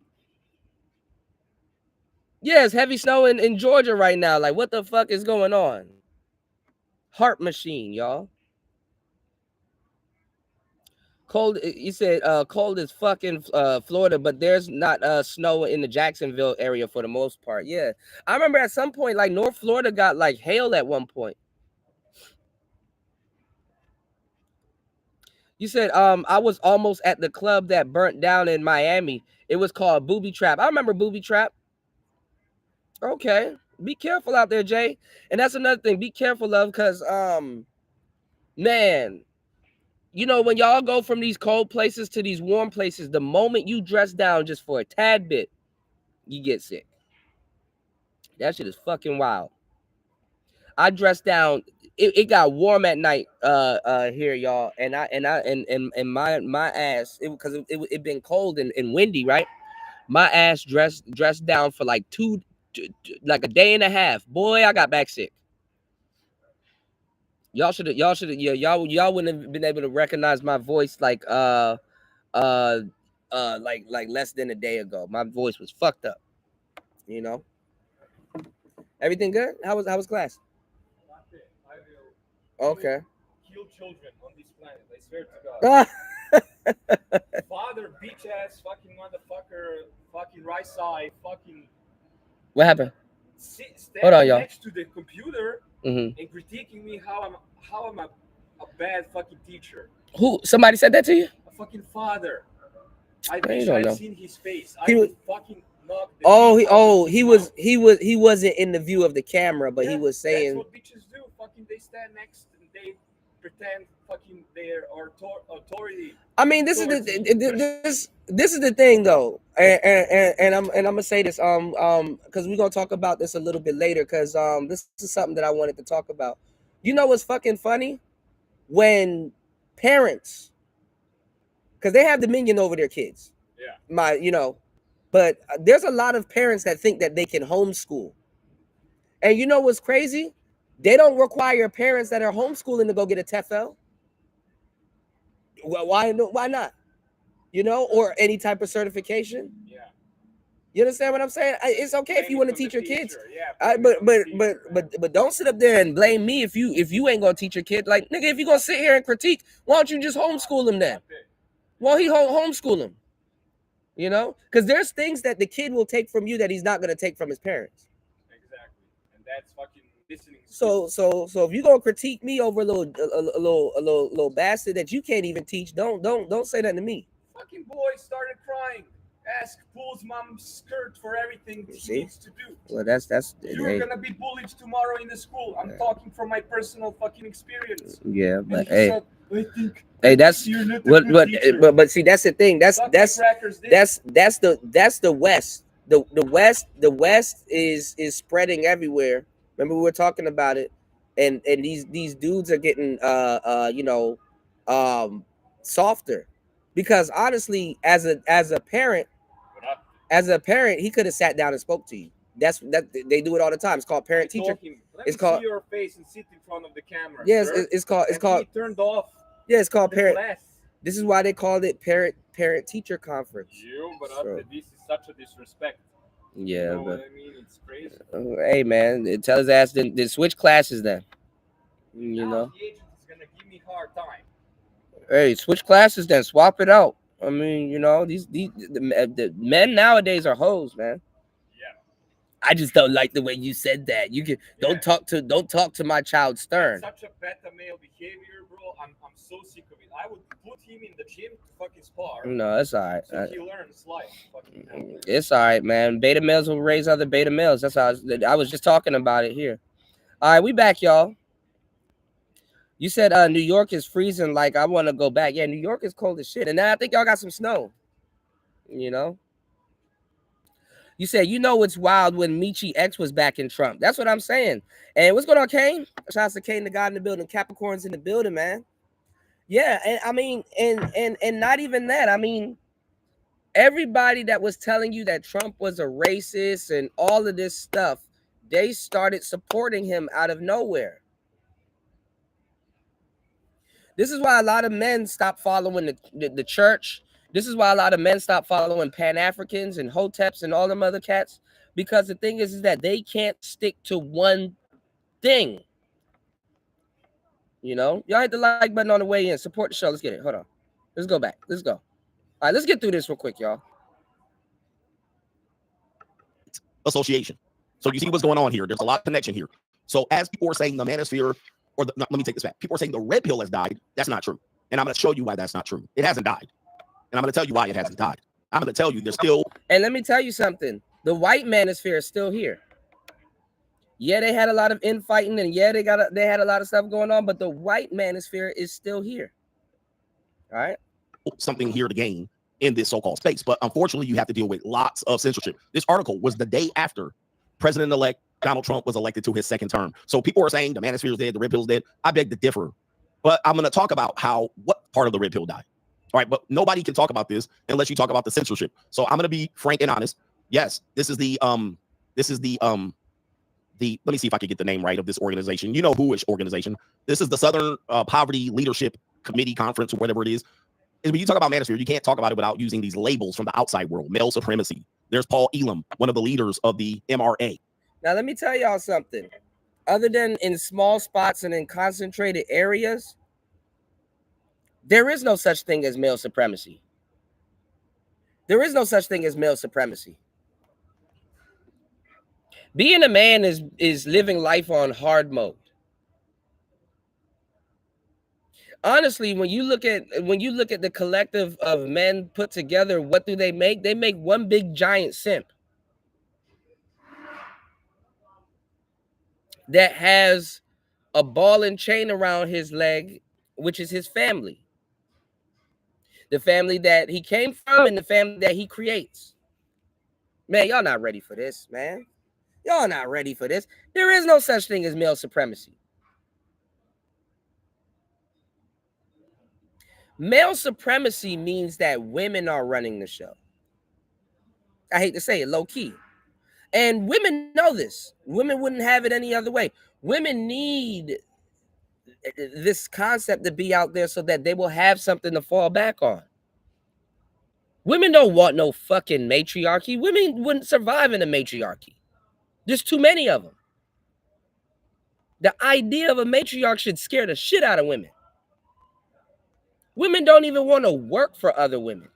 Yeah, it's heavy snow in Georgia right now. Like, what the fuck is going on? Heart machine, y'all. Cold. You said cold as fucking Florida, but there's not snow in the Jacksonville area for the most part. Yeah, I remember at some point, like North Florida got like hail at one point. You said I was almost at the club that burnt down in Miami. It was called Booby Trap. I remember Booby Trap. Okay, be careful out there, Jay. And that's another thing. Be careful of, because man, you know, when y'all go from these cold places to these warm places, the moment you dress down just for a tad bit, you get sick. That shit is fucking wild. I dressed down. It got warm at night here, y'all, and my ass, because it been cold and windy, right? My ass dressed down for like like a day and a half. Boy, I got back sick. Y'all should yeah, y'all wouldn't have been able to recognize my voice like like less than a day ago. My voice was fucked up. You know. Everything good? How was class? Okay. Kill children on this planet. I swear to God. Father, bitch ass, fucking motherfucker, fucking right side, fucking. What happened? Hold on, y'all. Next to the computer and critiquing me how I'm a bad fucking teacher. Who? Somebody said that to you? A fucking father. I wish I'd seen his face. He would fucking knock the he wasn't in the view of the camera, but he was saying. That's what bitches do. Fucking they stand next and they pretend fucking their authority. I mean, this is the thing though, and I'm gonna say this because we're gonna talk about this a little bit later because this is something that I wanted to talk about. You know what's fucking funny? When parents, because they have dominion over their kids. Yeah. But there's a lot of parents that think that they can homeschool. And you know what's crazy? They don't require parents that are homeschooling to go get a TEFL. Well, why not? Or any type of certification. Yeah. You understand what I'm saying? It's okay if you want to teach your kids. Yeah. But don't sit up there and blame me if you ain't gonna teach your kid. Like, nigga, if you gonna sit here and critique, why don't you just homeschool him then? Well, he homeschool him. Because there's things that the kid will take from you that he's not gonna take from his parents. Exactly, and that's fucking listening. So if you gonna critique me over a little bastard that you can't even teach, don't say that to me. Fucking boy started crying. Pulls mom's skirt for everything she needs to do. Well, that's you're gonna be bullied tomorrow in the school. I'm talking from my personal fucking experience. Yeah, but hey. Said, I think that's but see, that's the thing. That's the West. The West is spreading everywhere. Remember we were talking about it, and these dudes are getting softer, because honestly, as a parent, he could have sat down and spoke to you. That they do it all the time. It's called parent teacher. It's called see your face and sit in front of the camera. Yes, it's called he turned off. Yeah, it's called parent. This is why they called it parent teacher conference. But this is such a disrespect. Yeah, what I mean? It's crazy. Hey man, tell his ass then switch classes then. Now the agent is gonna give me hard time. Hey, switch classes then, swap it out. I mean, the men nowadays are hoes, man. Yeah. I just don't like the way you said that. Don't talk to my child stern. That's such a beta male behavior, bro. I'm so sick of it. I would put him in the gym to fucking spar. No, it's all right. So he learns life. It's all right, man. Beta males will raise other beta males. That's how I was just talking about it here. All right, we back, y'all. You said New York is freezing. Like, I want to go back. Yeah, New York is cold as shit. And now I think y'all got some snow. You said, it's wild when Michi X was back in Trump. That's what I'm saying. And what's going on, Kane? Shout out to Kane, the God in the building. Capricorn's in the building, man. Yeah, and I mean, and not even that. I mean, everybody that was telling you that Trump was a racist and all of this stuff, they started supporting him out of nowhere. This is why a lot of men stopped following the church. This is why a lot of men stopped following Pan-Africans and Hoteps and all them other cats. Because the thing is that they can't stick to one thing. Y'all hit the like button on the way in. Support the show. Let's get it. Hold on. Let's go back. Let's go. All right, let's get through this real quick, y'all. Association. So you see what's going on here. There's a lot of connection here. So as people are saying the manosphere, let me take this back. People are saying the red pill has died. That's not true. And I'm going to show you why that's not true. It hasn't died. And I'm going to tell you why it hasn't died. I'm going to tell you there's still. And let me tell you something. The white manosphere is still here. Yeah, they had a lot of infighting, and yeah, they had a lot of stuff going on, but the white manosphere is still here. All right. Something here to gain in this so-called space. But unfortunately, you have to deal with lots of censorship. This article was the day after President-elect Donald Trump was elected to his second term. So people are saying the manosphere is dead, the red pill is dead. I beg to differ. But I'm going to talk about what part of the red pill died. All right, but nobody can talk about this unless you talk about the censorship. So I'm going to be frank and honest. Yes, this is the let me see if I can get the name right of this organization. Who-ish organization. This is the Southern Poverty Leadership Committee Conference or whatever it is. is when you talk about manosphere, you can't talk about it without using these labels from the outside world. Male supremacy. There's Paul Elam, one of the leaders of the MRA. Now, let me tell y'all something. Other than in small spots and in concentrated areas, there is no such thing as male supremacy. There is no such thing as male supremacy. Being a man is living life on hard mode. Honestly, when you look at the collective of men put together, what do they make? They make one big giant simp that has a ball and chain around his leg, which is his family. The family that he came from and the family that he creates. Man, y'all not ready for this, man. Y'all not ready for this. There is no such thing as male supremacy. Male supremacy means that women are running the show. I hate to say it, low key. And women know this. Women wouldn't have it any other way. Women need this concept to be out there so that they will have something to fall back on. Women don't want no fucking matriarchy. Women wouldn't survive in a matriarchy. There's too many of them. The idea of a matriarch should scare the shit out of women. Women don't even want to work for other women,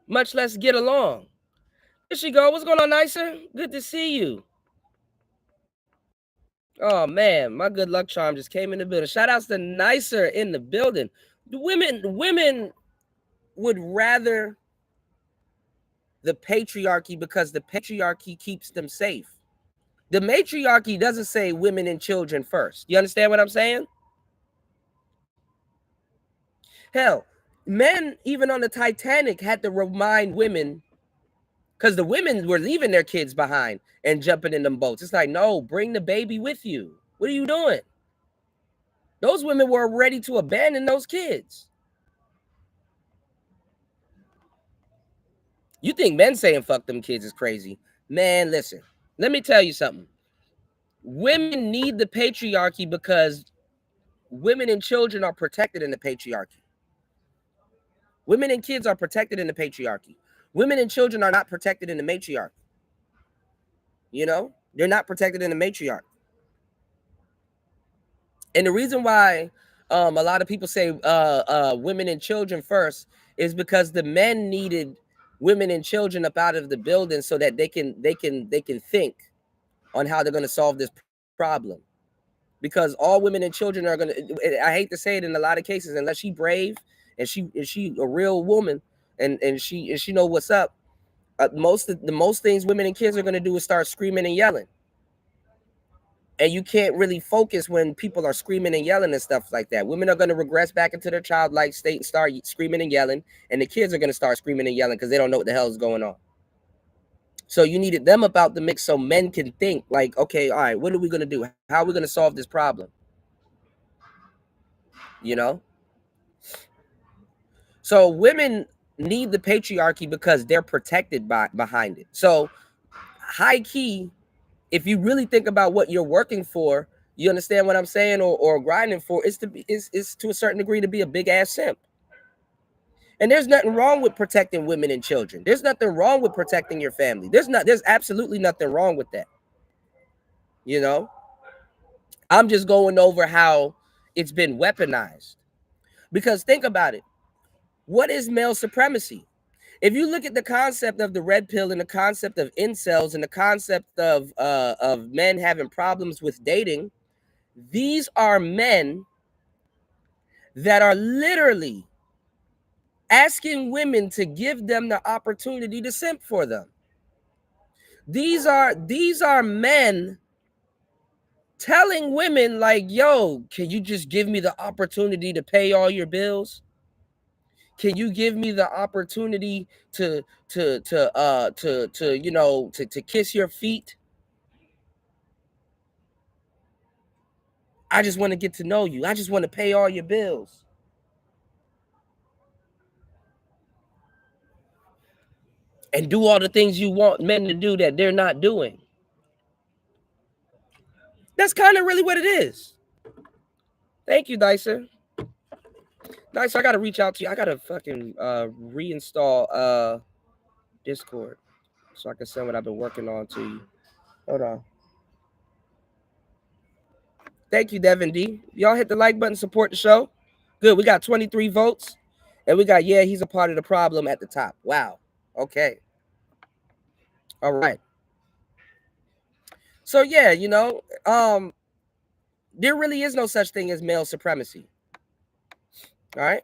much less get along. There she go. What's going on, Nicer? Good to see you. Oh, man, my good luck charm just came in the building. Shout outs to Nicer in the building. Women would rather the patriarchy because the patriarchy keeps them safe. The matriarchy doesn't say women and children first. You understand what I'm saying? Hell, men, even on the Titanic, had to remind women, because the women were leaving their kids behind and jumping in them boats. It's like, no, bring the baby with you. What are you doing? Those women were ready to abandon those kids. You think men saying fuck them kids is crazy. Man, listen, let me tell you something. Women need the patriarchy because women and children are protected in the patriarchy. Women and kids are protected in the patriarchy. Women and children are not protected in the matriarchy. You know, they're not protected in the matriarchy. And the reason why a lot of people say women and children first is because the men needed women and children up out of the building so that they can think on how they're going to solve this problem. Because all women and children are going to, I hate to say it in a lot of cases, unless she brave and she a real woman and she know what's up, most things women and kids are going to do is start screaming and yelling. And you can't really focus when people are screaming and yelling and stuff like that. Women are going to regress back into their childlike state and start screaming and yelling. And the kids are going to start screaming and yelling because they don't know what the hell is going on. So you needed them about the mix so men can think like, okay, all right, what are we going to do? How are we going to solve this problem? You know? So women need the patriarchy because they're protected behind it. So high key, if you really think about what you're working for, you understand what I'm saying, or grinding for, is to a certain degree to be a big ass simp. And there's nothing wrong with protecting women and children. There's nothing wrong with protecting your family. There's absolutely nothing wrong with that. You know? I'm just going over how it's been weaponized. Because think about it. What is male supremacy? If you look at the concept of the red pill and the concept of incels and the concept of men having problems with dating, these are men that are literally asking women to give them the opportunity to simp for them. These are men telling women like, yo, can you just give me the opportunity to pay all your bills? Can you give me the opportunity to kiss your feet? I just want to get to know you. I just want to pay all your bills. And do all the things you want men to do that they're not doing. That's kind of really what it is. Thank you, Dicer. Dicer, I gotta reach out to you. I gotta fucking reinstall Discord so I can send what I've been working on to you. Hold on. Thank you, Devin D. Y'all hit the like button, support the show. Good. We got 23 votes. And we got, yeah, he's a part of the problem at the top. Wow. Okay. All right. So yeah, you know, there really is no such thing as male supremacy. All right.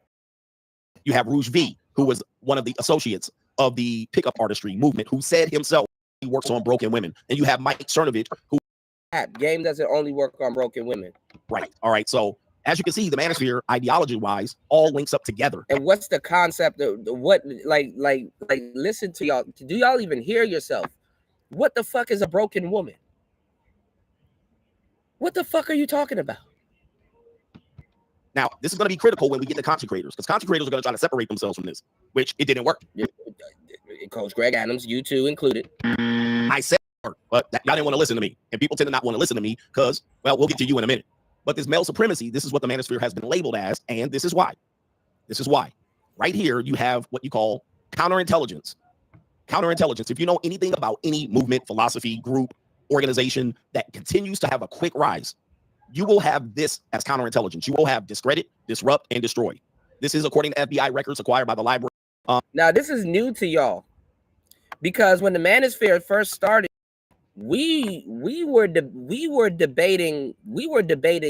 You have Rouge V, who was one of the associates of the pickup artistry movement, who said himself he works on broken women. And you have Mike Cernovich, who game doesn't only work on broken women. Right. All right. So as you can see, the manosphere, ideology-wise, all links up together. And what's the concept of what, like, listen to y'all. Do y'all even hear yourself? What the fuck is a broken woman? What the fuck are you talking about? Now, this is going to be critical when we get to content creators, because content creators are going to try to separate themselves from this, which it didn't work. Coach Greg Adams, you too included. I said it worked, but y'all didn't want to listen to me. And people tend to not want to listen to me because, well, we'll get to you in a minute. But this male supremacy, this is what the manosphere has been labeled as, and this is why. This is why. Right here, you have what you call counterintelligence. Counterintelligence. If you know anything about any movement, philosophy, group, organization that continues to have a quick rise, you will have this as counterintelligence. You will have discredit, disrupt, and destroy. This is according to FBI records acquired by the library. Now, this is new to y'all because when the manosphere first started, we were debating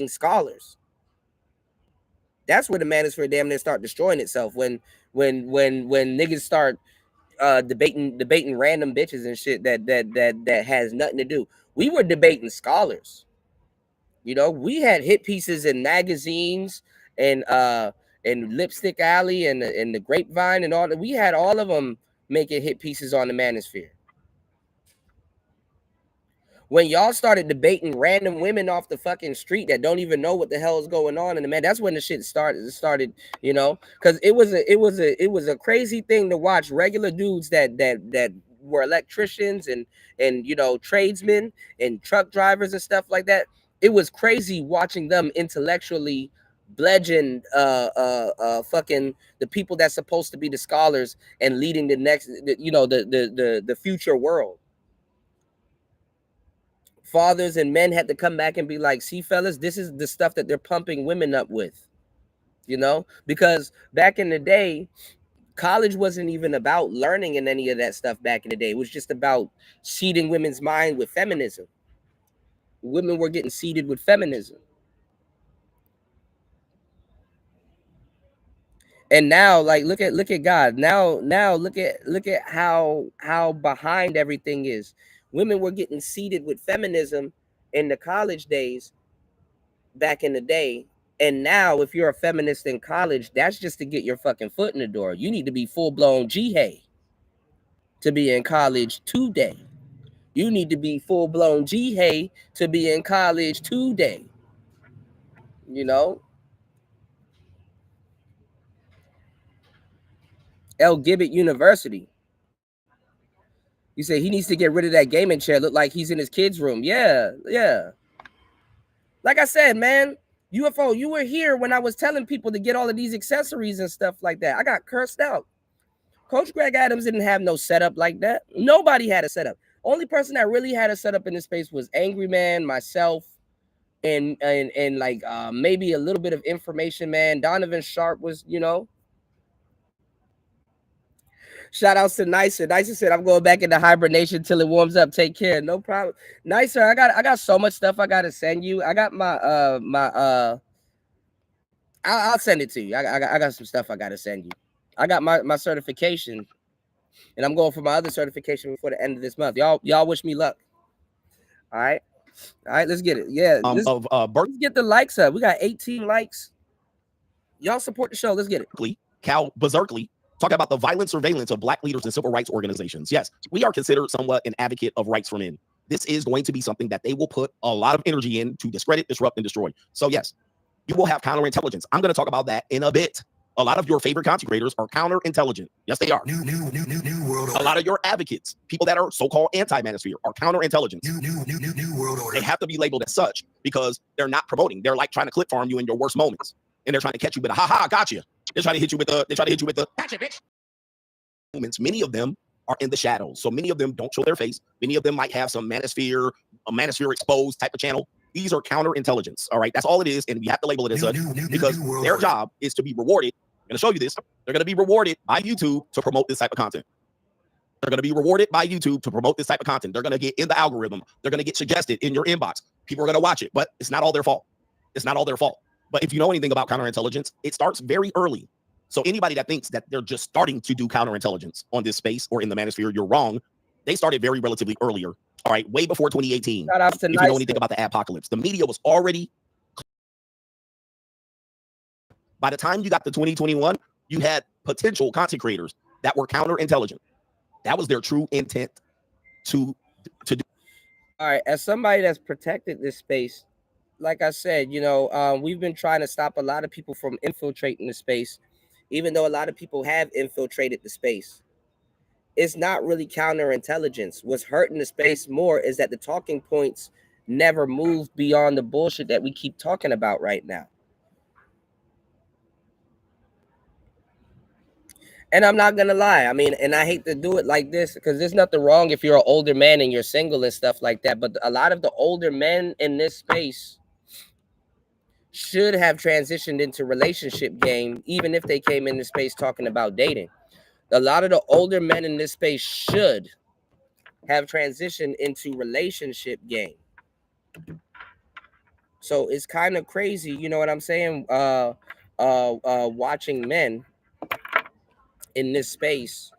scholars. That's where the manosphere damn near start destroying itself when niggas start debating random bitches and shit that has nothing to do. We were debating scholars. You know, we had hit pieces in magazines and Lipstick Alley and the Grapevine and all that. We had all of them making hit pieces on the manosphere. When y'all started debating random women off the fucking street that don't even know what the hell is going on in the man, that's when the shit started, you know, because it was a crazy thing to watch regular dudes that were electricians and you know, tradesmen and truck drivers and stuff like that. It was crazy watching them intellectually bludgeon fucking the people that's supposed to be the scholars and leading the next, you know, the future world. Fathers and men had to come back and be like, see, fellas, this is the stuff that they're pumping women up with, you know, because back in the day, college wasn't even about learning and any of that stuff back in the day. It was just about seeding women's mind with feminism. Women were getting seeded with feminism. And now, like, look at God. Now look at how behind everything is. Women were getting seeded with feminism in the college days back in the day. And now, if you're a feminist in college, that's just to get your fucking foot in the door. You need to be full-blown jihad to be in college today. You need to be full-blown jihad to be in college today. You know? L. Gibbet University. You say he needs to get rid of that gaming chair. Look like he's in his kid's room. Yeah. Like I said, man, UFO, you were here when I was telling people to get all of these accessories and stuff like that. I got cursed out. Coach Greg Adams didn't have no setup like that. Nobody had a setup. Only person that really had a setup in this space was Angry Man, myself, and like maybe a little bit of Information Man. Donovan Sharp was, you know. Shout outs to Nicer. Nicer said, I'm going back into hibernation till it warms up. Take care. No problem. Nicer, I got so much stuff I gotta send you. I got I'll send it to you. I got some stuff I gotta send you. I got my certification, and I'm going for my other certification before the end of this month. Y'all wish me luck. All right, let's get it. Yeah, let's get the likes up. We got 18 likes. Y'all support the show. Let's get it. Cal Berserkly talking about the violent surveillance of Black leaders and civil rights organizations. Yes, we are considered somewhat an advocate of rights for men. This is going to be something that they will put a lot of energy in to discredit, disrupt, and destroy. So yes, you will have counterintelligence. I'm going to talk about that in a bit. A lot of your favorite content creators are counterintelligent. Yes, they are. New world order. A lot of your advocates, people that are so-called anti-manosphere, are counterintelligence. New world order. They have to be labeled as such because they're not promoting. They're like trying to clip farm you in your worst moments, and they're trying to catch you with a ha, gotcha. They're trying to hit you with the gotcha, bitch. Moments. Many of them are in the shadows, so many of them don't show their face. Many of them might have some manosphere, a manosphere exposed type of channel. These are counterintelligence. All right, that's all it is, and we have to label it as such because their job is to be rewarded. I'm going to show you this. They're going to be rewarded by YouTube to promote this type of content. They're going to be rewarded by YouTube to promote this type of content. They're going to get in the algorithm. They're going to get suggested in your inbox. People are going to watch it, but it's not all their fault. It's not all their fault. But if you know anything about counterintelligence, it starts very early. So anybody that thinks that they're just starting to do counterintelligence on this space or in the manosphere, you're wrong. They started very relatively earlier. All right, way before 2018. Shout out to if you know anything about the apocalypse, the media was already. By the time you got to 2021, you had potential content creators that were counterintelligent. That was their true intent to do. All right, as somebody that's protected this space, like I said, we've been trying to stop a lot of people from infiltrating the space, even though a lot of people have infiltrated the space. It's not really counterintelligence. What's hurting the space more is that the talking points never move beyond the bullshit that we keep talking about right now. And I'm not going to lie. I mean, and I hate to do it like this because there's nothing wrong if you're an older man and you're single and stuff like that. But a lot of the older men in this space should have transitioned into relationship game, even if they came into space talking about dating. A lot of the older men in this space should have transitioned into relationship game. So it's kind of crazy, you know what I'm saying? Watching men in this space,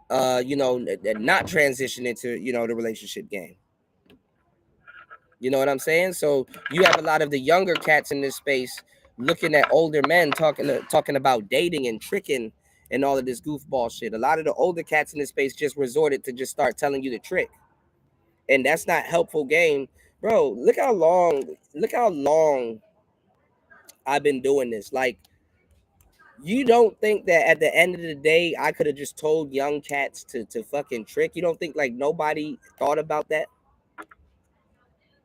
not transition into, the relationship game. You know what I'm saying? So you have a lot of the younger cats in this space looking at older men talking about dating and tricking and all of this goofball shit. A lot of the older cats in this space just resorted to just start telling you the trick. And that's not helpful game. Bro, look how long I've been doing this. Like, you don't think that at the end of the day, I could have just told young cats to fucking trick? You don't think like nobody thought about that?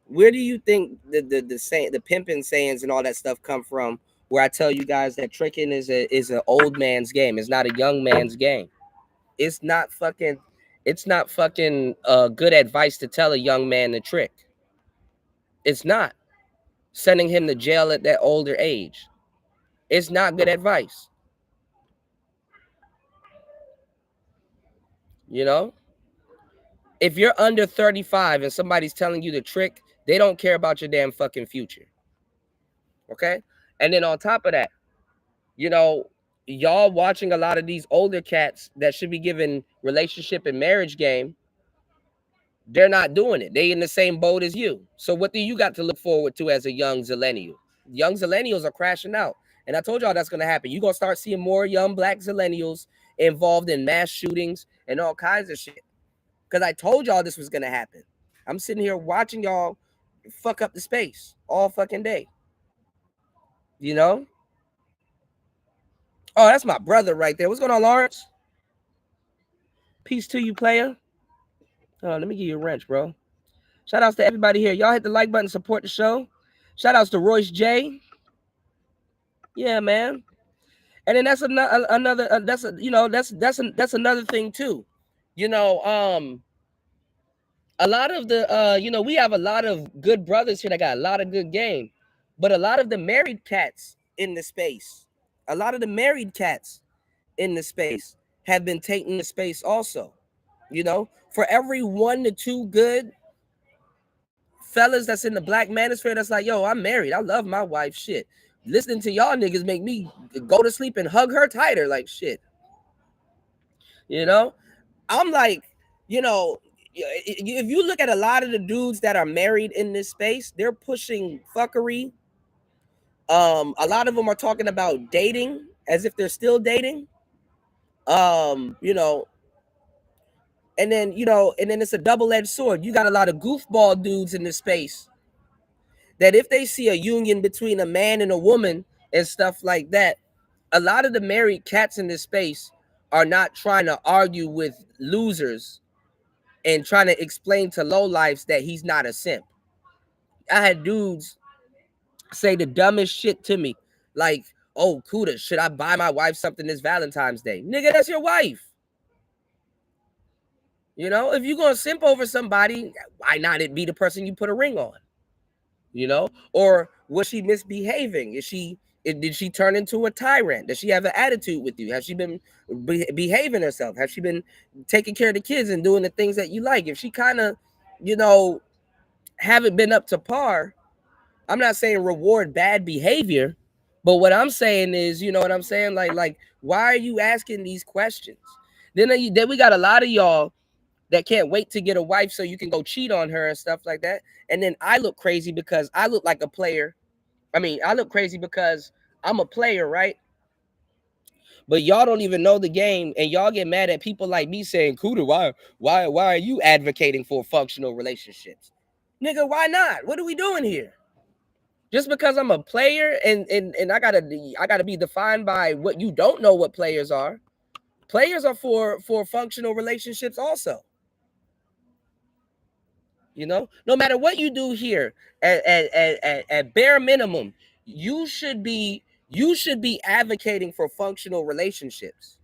Where do you think the pimping sayings and all that stuff come from? Where I tell you guys that tricking is an old man's game. It's not a young man's game. It's not fucking good advice to tell a young man to trick. It's not. Sending him to jail at that older age. It's not good advice. You know? If you're under 35 and somebody's telling you the trick, they don't care about your damn fucking future. Okay? And then on top of that, y'all watching a lot of these older cats that should be given relationship and marriage game, they're not doing it. They in the same boat as you. So what do you got to look forward to as a young zillennial? Young zillennials are crashing out. And I told y'all that's going to happen. You're going to start seeing more young black zillennials involved in mass shootings and all kinds of shit. Because I told y'all this was going to happen. I'm sitting here watching y'all fuck up the space all fucking day. You know? Oh, that's my brother right there. What's going on, Lawrence? Peace to you, player. Oh, let me give you a wrench, bro. Shout outs to everybody here. Y'all hit the like button, support the show. Shout outs to Royce J. Yeah, man. And then that's another that's another thing too. A lot of the we have a lot of good brothers here that got a lot of good game, but a lot of the married cats in the space, have been taking the space also. For every 1 to 2 good fellas that's in the black manosphere that's like, yo, I'm married, I love my wife, shit. Listening to y'all niggas make me go to sleep and hug her tighter, like shit. I'm like, if you look at a lot of the dudes that are married in this space, they're pushing fuckery. A lot of them are talking about dating as if they're still dating. And then it's a double-edged sword. You got a lot of goofball dudes in this space that if they see a union between a man and a woman and stuff like that, a lot of the married cats in this space are not trying to argue with losers and trying to explain to lowlifes that he's not a simp. I had dudes say the dumbest shit to me, like, "Oh, Cuda, should I buy my wife something this Valentine's Day?" Nigga, that's your wife. You know, if you're gonna simp over somebody, why not it be the person you put a ring on? You know, or was she misbehaving? Did she turn into a tyrant? Does she have an attitude with you? Has she been behaving herself? Has she been taking care of the kids and doing the things that you like? If she kind of, you know, haven't been up to par, I'm not saying reward bad behavior, but what I'm saying is, you know what I'm saying? Like, why are you asking these questions? Then we got a lot of y'all that can't wait to get a wife so you can go cheat on her and stuff like that. And then I look crazy because I look like a player. I mean, I look crazy because I'm a player, right? But y'all don't even know the game, and y'all get mad at people like me saying, "Cuda, why are you advocating for functional relationships?" Nigga, why not? What are we doing here? Just because I'm a player and I gotta be defined by what you don't know what players are. Players are for functional relationships also. You know, no matter what you do here, at bare minimum, you should be advocating for functional relationships.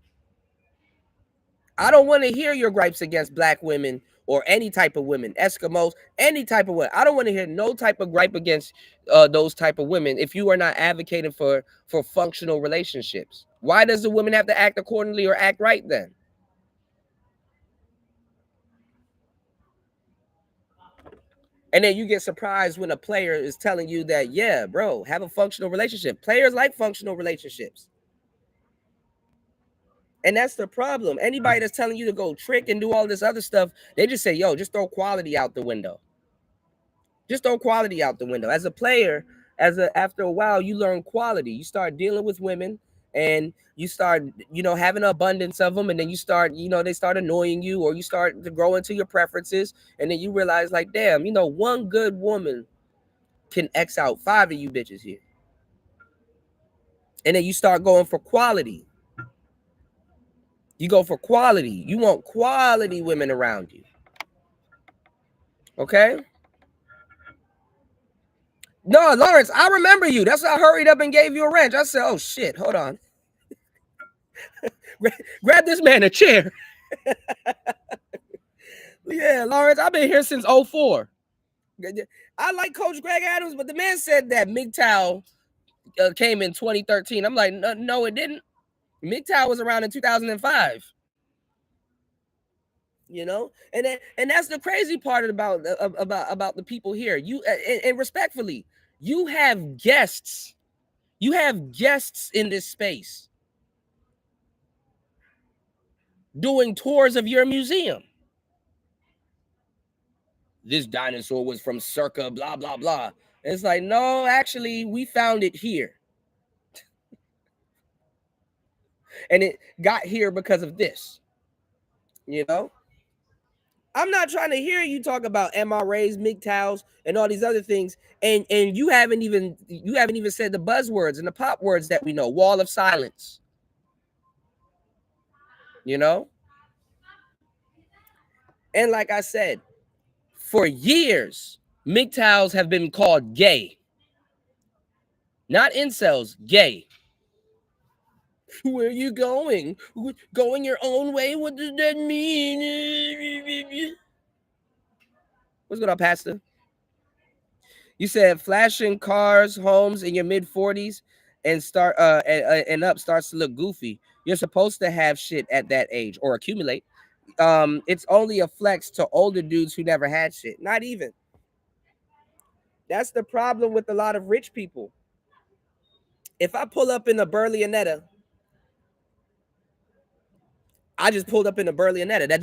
I don't want to hear your gripes against black women or any type of women, Eskimos, any type of women. I don't want to hear no type of gripe against those type of women if you are not advocating for functional relationships. Why does the woman have to act accordingly or act right then? And then you get surprised when a player is telling you that, yeah, bro, have a functional relationship. Players like functional relationships. And that's the problem. Anybody that's telling you to go trick and do all this other stuff, they just say, yo, just throw quality out the window. Just throw quality out the window. As a player, after a while, you learn quality. You start dealing with women and you start, you know, having an abundance of them. And then you start, you know, they start annoying you, or you start to grow into your preferences. And then you realize, like, damn, you know, one good woman can X out 5 of you bitches here. And then you start going for quality. You go for quality. You want quality women around you. Okay? No, Lawrence, I remember you. That's why I hurried up and gave you a wrench. I said, oh, shit, hold on. Grab this man a chair. Yeah, Lawrence, I've been here since 04. I like Coach Greg Adams, but the man said that MGTOW came in 2013. I'm like, no, it didn't. MGTOW was around in 2005. You know, and that's the crazy part about the people here. You and respectfully, you have guests. You have guests in this space doing tours of your museum. This dinosaur was from circa blah blah blah. It's like, no, actually, we found it here, and it got here because of this. You know. I'm not trying to hear you talk about MRAs, MGTOWs, and all these other things, and you haven't even said the buzzwords and the pop words that we know. Wall of silence. You know? And like I said, for years, MGTOWs have been called gay. Not incels, gay. Where are you going? Going your own way? What does that mean? What's going on, Pastor? You said flashing cars, homes in your mid-40s and and up starts to look goofy. You're supposed to have shit at that age or accumulate. It's only a flex to older dudes who never had shit. Not even. That's the problem with a lot of rich people. If I pull up in a Berlinetta, I just pulled up in a Berlinetta. That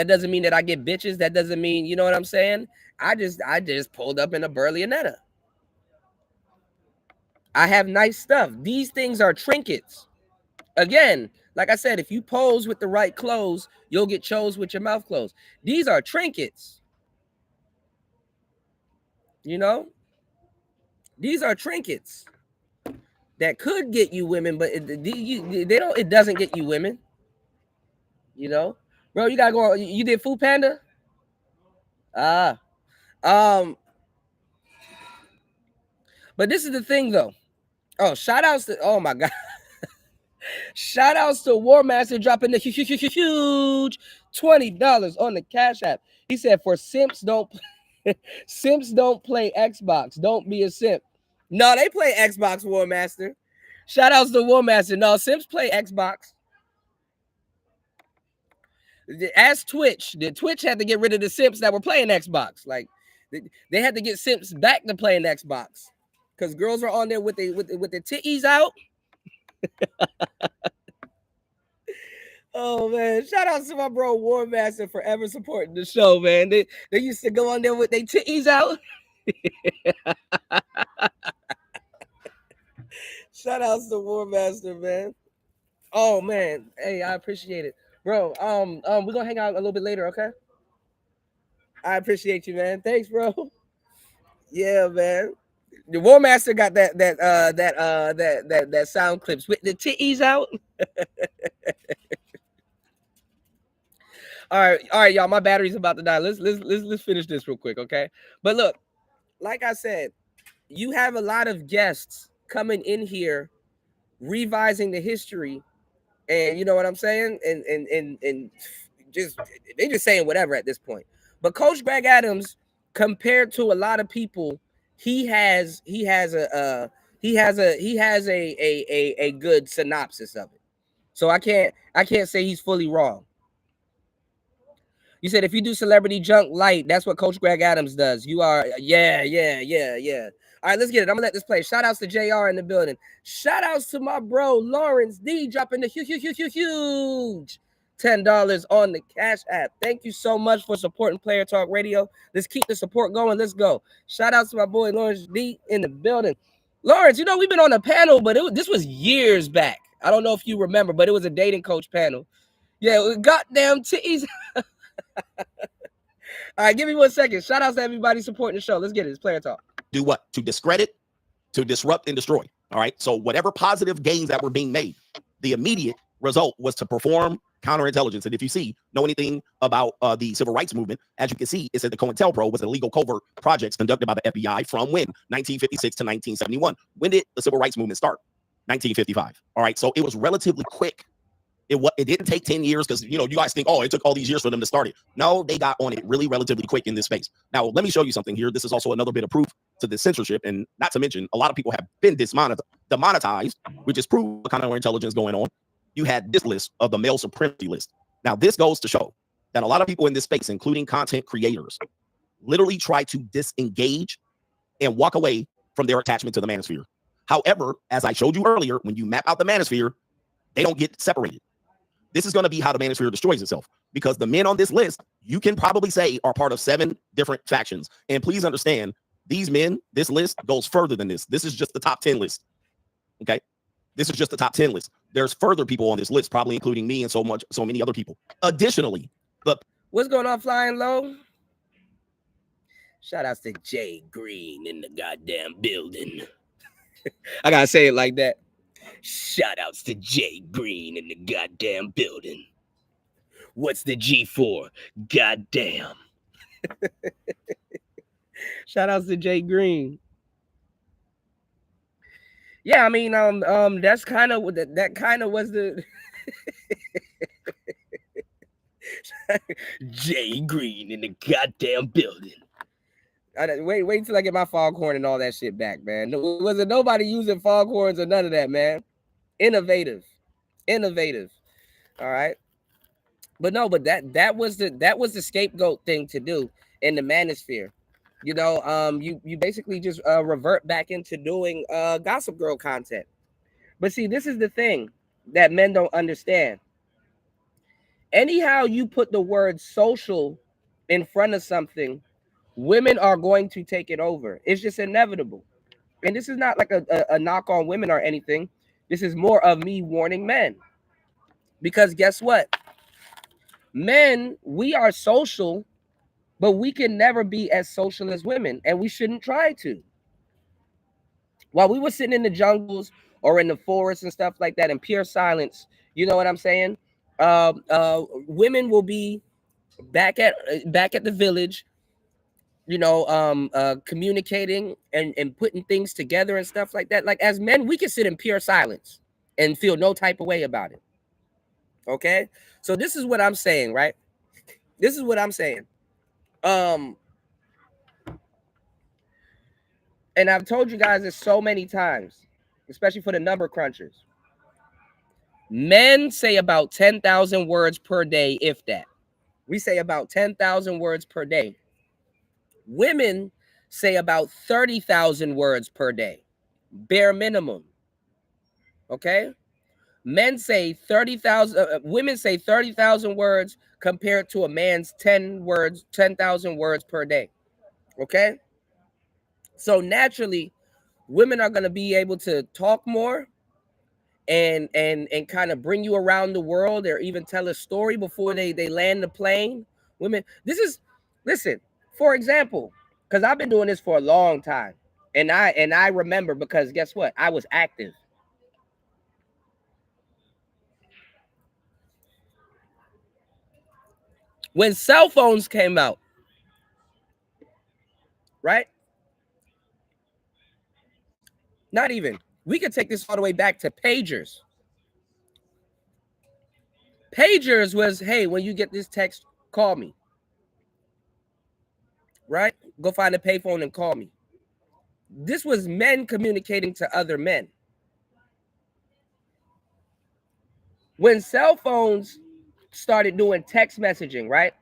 doesn't mean that I get bitches. That doesn't mean, you know what I'm saying? I just pulled up in a Berlinetta. I have nice stuff. These things are trinkets. Again, like I said, if you pose with the right clothes, you'll get chose with your mouth closed. These are trinkets. You know? These are trinkets. that could get you women, but it doesn't get you women. You know, bro, you gotta go. You did Food Panda? Ah, um, but this is the thing though. Oh, shout outs to, oh my god. Shout outs to War Master dropping the huge $20 on the Cash App. He said, for simps don't simps don't play Xbox. Don't be a simp. No, they play Xbox, War Master. Shout outs to War Master. No, simps play Xbox. As Twitch, the Twitch had to get rid of the simps that were playing Xbox. Like they had to get simps back to playing Xbox. Because girls were on there with their titties out. Oh man, shout out to my bro War Master for ever supporting the show, man. They used to go on there with their titties out. Shout outs to War Master, man. Oh man, hey, I appreciate it, bro. We're gonna hang out a little bit later, okay? I appreciate you, man. Thanks, bro. Yeah, man. The War Master got that sound clips with the titties out. All right, y'all. My battery's about to die. Let's finish this real quick, okay? But look, like I said, you have a lot of guests coming in here, revising the history, and you know what I'm saying, and just they just saying whatever at this point. But Coach Greg Adams, compared to a lot of people, he has a good synopsis of it. So I can't say he's fully wrong. You said if you do celebrity junk light, that's what Coach Greg Adams does. You are, yeah. All right, let's get it. I'm gonna let this play. Shout outs to JR in the building. Shout outs to my bro Lawrence D dropping the huge $10 on the Cash App. Thank you so much for supporting Player Talk Radio. Let's keep the support going. Let's go. Shout outs to my boy Lawrence D in the building. Lawrence, you know we've been on a panel, but this was years back. I don't know if you remember, but it was a dating coach panel. Yeah, goddamn titties. All right, give me 1 second. Shout out to everybody supporting the show. Let's get it. It's Player Talk. Do what? To discredit, to disrupt, and destroy. All right. So whatever positive gains that were being made, the immediate result was to perform counterintelligence. And if you know anything about the civil rights movement, as you can see, it said the COINTELPRO was illegal covert projects conducted by the FBI from when? 1956 to 1971. When did the civil rights movement start? 1955. All right. So it was relatively quick. It didn't take 10 years because, you guys think, oh, it took all these years for them to start it. No, they got on it relatively quick in this space. Now, let me show you something here. This is also another bit of proof to the censorship. And not to mention, a lot of people have been demonetized, which is proof of counterintelligence going on. You had this list of the male supremacy list. Now, this goes to show that a lot of people in this space, including content creators, literally try to disengage and walk away from their attachment to the manosphere. However, as I showed you earlier, when you map out the manosphere, they don't get separated. This is going to be how the manosphere destroys itself, because the men on this list, you can probably say, are part of 7 different factions. And please understand, these men, this list goes further than this. This is just the top 10 list. Okay. This is just the top 10 list. There's further people on this list, probably including me and so many other people. Additionally, what's going on, Flying Low? Shout outs to Jay Green in the goddamn building. I gotta say it like that. Shout outs to Jay Green in the goddamn building. What's the G for? Goddamn. Shout outs to Jay Green. Yeah, I mean, that's kind of that kind of was the Jay Green in the goddamn building. Wait till I get my foghorn and all that shit back, man. Wasn't nobody using foghorns or none of that, man. Innovative. All right. But that was the scapegoat thing to do in the manosphere. You basically just revert back into doing Gossip Girl content. But see, this is the thing that men don't understand. Anyhow you put the word social in front of something, women are going to take it over. It's just inevitable. And this is not like a knock on women or anything. This is more of me warning men. Because guess what? Men, we are social, but we can never be as social as women, and we shouldn't try to. while we were sitting in the jungles or in the forest and stuff like that in pure silence, you know what I'm saying? Women will be back at the village, you know, communicating and putting things together and stuff like that. Like as men, we can sit in pure silence and feel no type of way about it. Okay, so this is what I'm saying, right? This is what I'm saying. And I've told you guys this so many times, especially for the number crunchers. Men say about 10,000 words per day, if that. We say about 10,000 words per day. Women say about 30,000 words per day, bare minimum. Okay? Men say 30,000, women say 30,000 words compared to a man's 10,000 words per day. Okay? So naturally, women are going to be able to talk more and kind of bring you around the world or even tell a story before they land the plane. Women, listen, for example, because I've been doing this for a long time, and I remember, because guess what? I was active. When cell phones came out, right? Not even. We could take this all the way back to pagers. Pagers was, hey, when you get this text, call me. Right? Go find a payphone and call me. This was men communicating to other men. When cell phones started doing text messaging, right?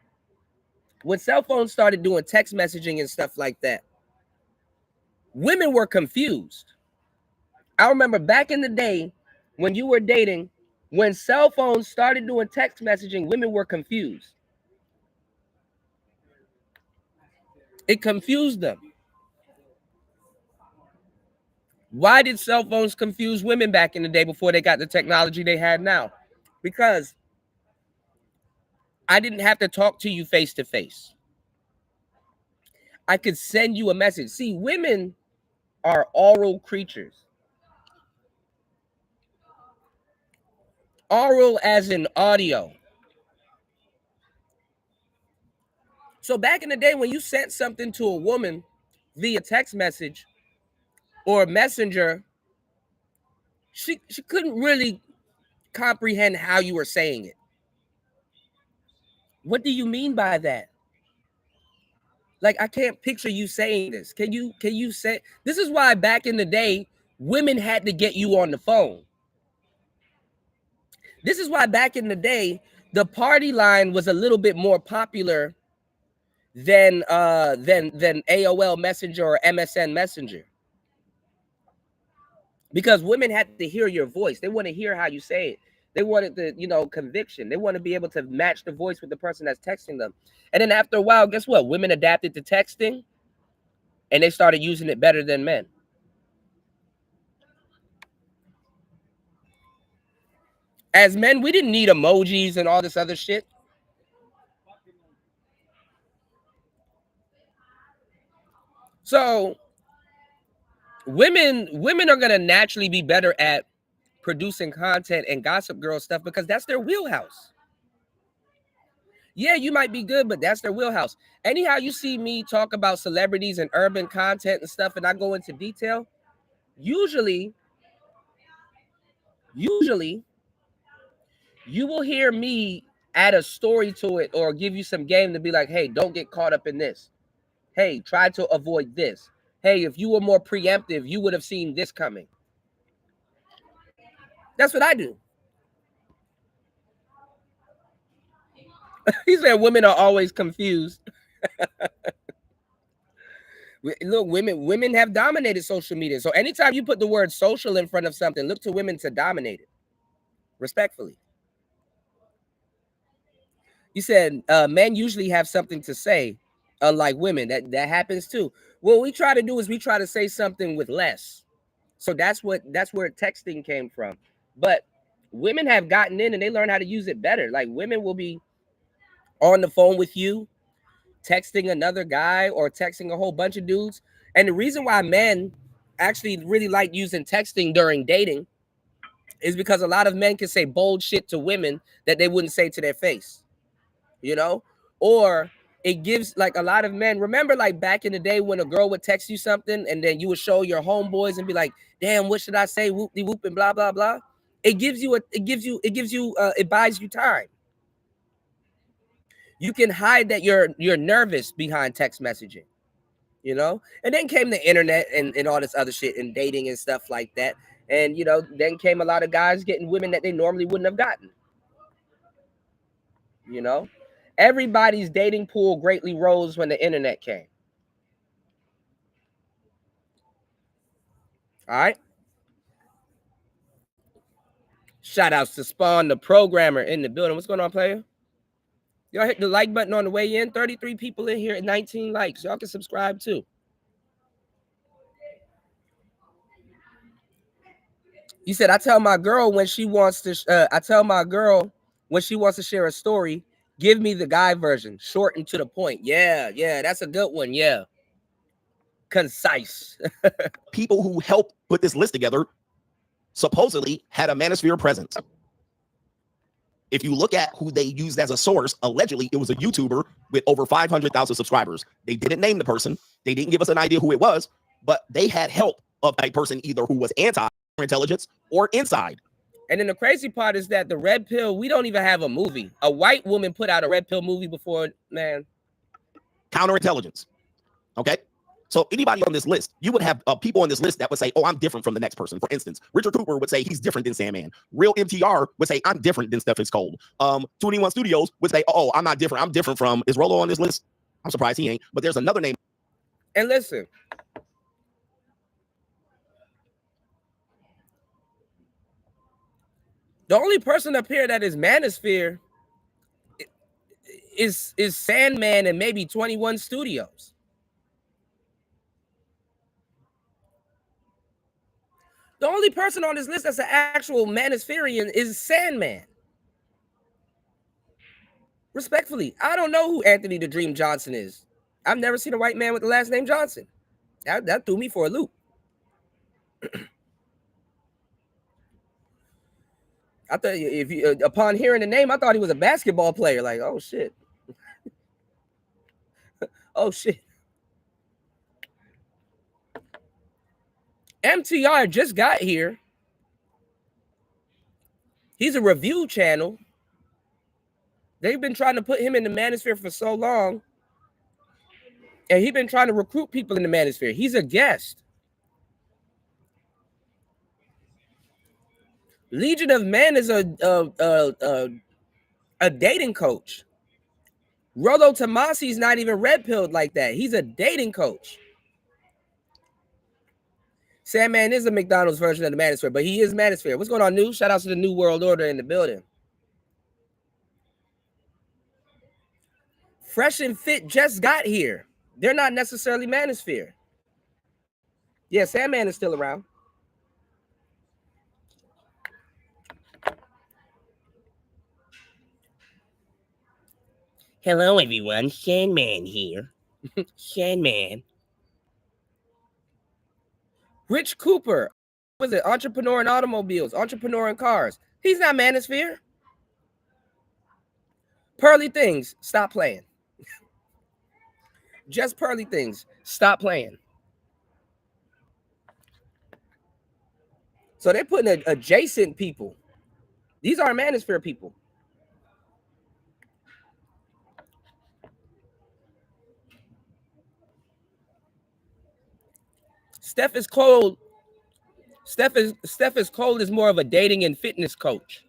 When cell phones started doing text messaging and stuff like that, women were confused. I remember back in the day when you were dating, when cell phones started doing text messaging, women were confused. It confused them. Why did cell phones confuse women back in the day before they got the technology they had now? Because I didn't have to talk to you face to face. I could send you a message. See, women are oral creatures. Oral as in audio. So back in the day when you sent something to a woman via text message or messenger, she couldn't really comprehend how you were saying it. What do you mean by that? Like, I can't picture you saying this. Can you say this? Is why back in the day women had to get you on the phone. This is why back in the day the party line was a little bit more popular than AOL Messenger or MSN Messenger. Because women had to hear your voice. They want to hear how you say it. They wanted the, conviction. They want to be able to match the voice with the person that's texting them. And then after a while, guess what? Women adapted to texting and they started using it better than men. As men, we didn't need emojis and all this other shit. So women are gonna naturally be better at producing content and Gossip Girl stuff because that's their wheelhouse. Yeah, you might be good, but that's their wheelhouse. Anyhow, you see me talk about celebrities and urban content and stuff, and I go into detail. Usually, you will hear me add a story to it or give you some game to be like, hey, don't get caught up in this. Hey, try to avoid this. Hey, if you were more preemptive, you would have seen this coming. That's what I do. He said women are always confused. Look, women have dominated social media. So anytime you put the word social in front of something, look to women to dominate it. Respectfully. You said men usually have something to say, unlike women. That happens too. What we try to do is we try to say something with less. So that's where texting came from. But women have gotten in and they learn how to use it better. Like women will be on the phone with you, texting another guy or texting a whole bunch of dudes. And the reason why men actually really like using texting during dating is because a lot of men can say bold shit to women that they wouldn't say to their face, you know? Or it gives like a lot of men, remember like back in the day when a girl would text you something and then you would show your homeboys and be like, damn, what should I say? Whoop de whoop and blah, blah, blah. It buys you time. You can hide that you're nervous behind text messaging, you know? And then came the internet and all this other shit and dating and stuff like that. And, you know, then came a lot of guys getting women that they normally wouldn't have gotten. You know, everybody's dating pool greatly rose when the internet came. All right. Shout outs to Spawn, the programmer in the building. What's going on, player? Y'all hit the like button on the way in. 33 people in here at 19 likes. Y'all can subscribe too. You said, I tell my girl when she wants to share a story, give me the guy version, short and to the point. Yeah, that's a good one. Yeah. Concise. People who helped put this list together supposedly had a manosphere presence. If you look at who they used as a source, allegedly it was a YouTuber with over 500,000 subscribers. They didn't name the person. They didn't give us an idea who it was, but they had help of a person either who was anti-intelligence or inside. And then the crazy part is that the red pill, we don't even have a movie. A white woman put out a red pill movie before, man. Counterintelligence. Okay. So anybody on this list, you would have people on this list that would say, oh, I'm different from the next person. For instance, Richard Cooper would say he's different than Sandman. Real MTR would say, I'm different than Steph is Cold. 21 Studios would say, oh, I'm not different. I'm different from, is Rolo on this list? I'm surprised he ain't, but there's another name. And listen, the only person up here that is manosphere is Sandman and maybe 21 Studios. The only person on this list that's an actual manospherian is Sandman. Respectfully, I don't know who Anthony the Dream Johnson is. I've never seen a white man with the last name Johnson. That threw me for a loop. I thought if you, upon hearing the name, I thought he was a basketball player. Like, oh shit. Oh shit. MTR just got here. He's a review channel. They've been trying to put him in the manosphere for so long. And he's been trying to recruit people in the manosphere. He's a guest. Legion of Men is a dating coach. Rollo Tomasi's not even red-pilled like that. He's a dating coach. Sandman is a McDonald's version of the manosphere, but he is manosphere. What's going on, New? Shout out to the New World Order in the building. Fresh and Fit just got here. They're not necessarily manosphere. Yeah, Sandman is still around. Hello, everyone. Sandman here. Sandman. Rich Cooper. What was it? Entrepreneur in automobiles. Entrepreneur in cars. He's not manosphere. Pearly Things. Stop playing. Just Pearly Things. Stop playing. So they're putting adjacent people. These are manosphere people. Steph is Cold. Steph is Cold is more of a dating and fitness coach.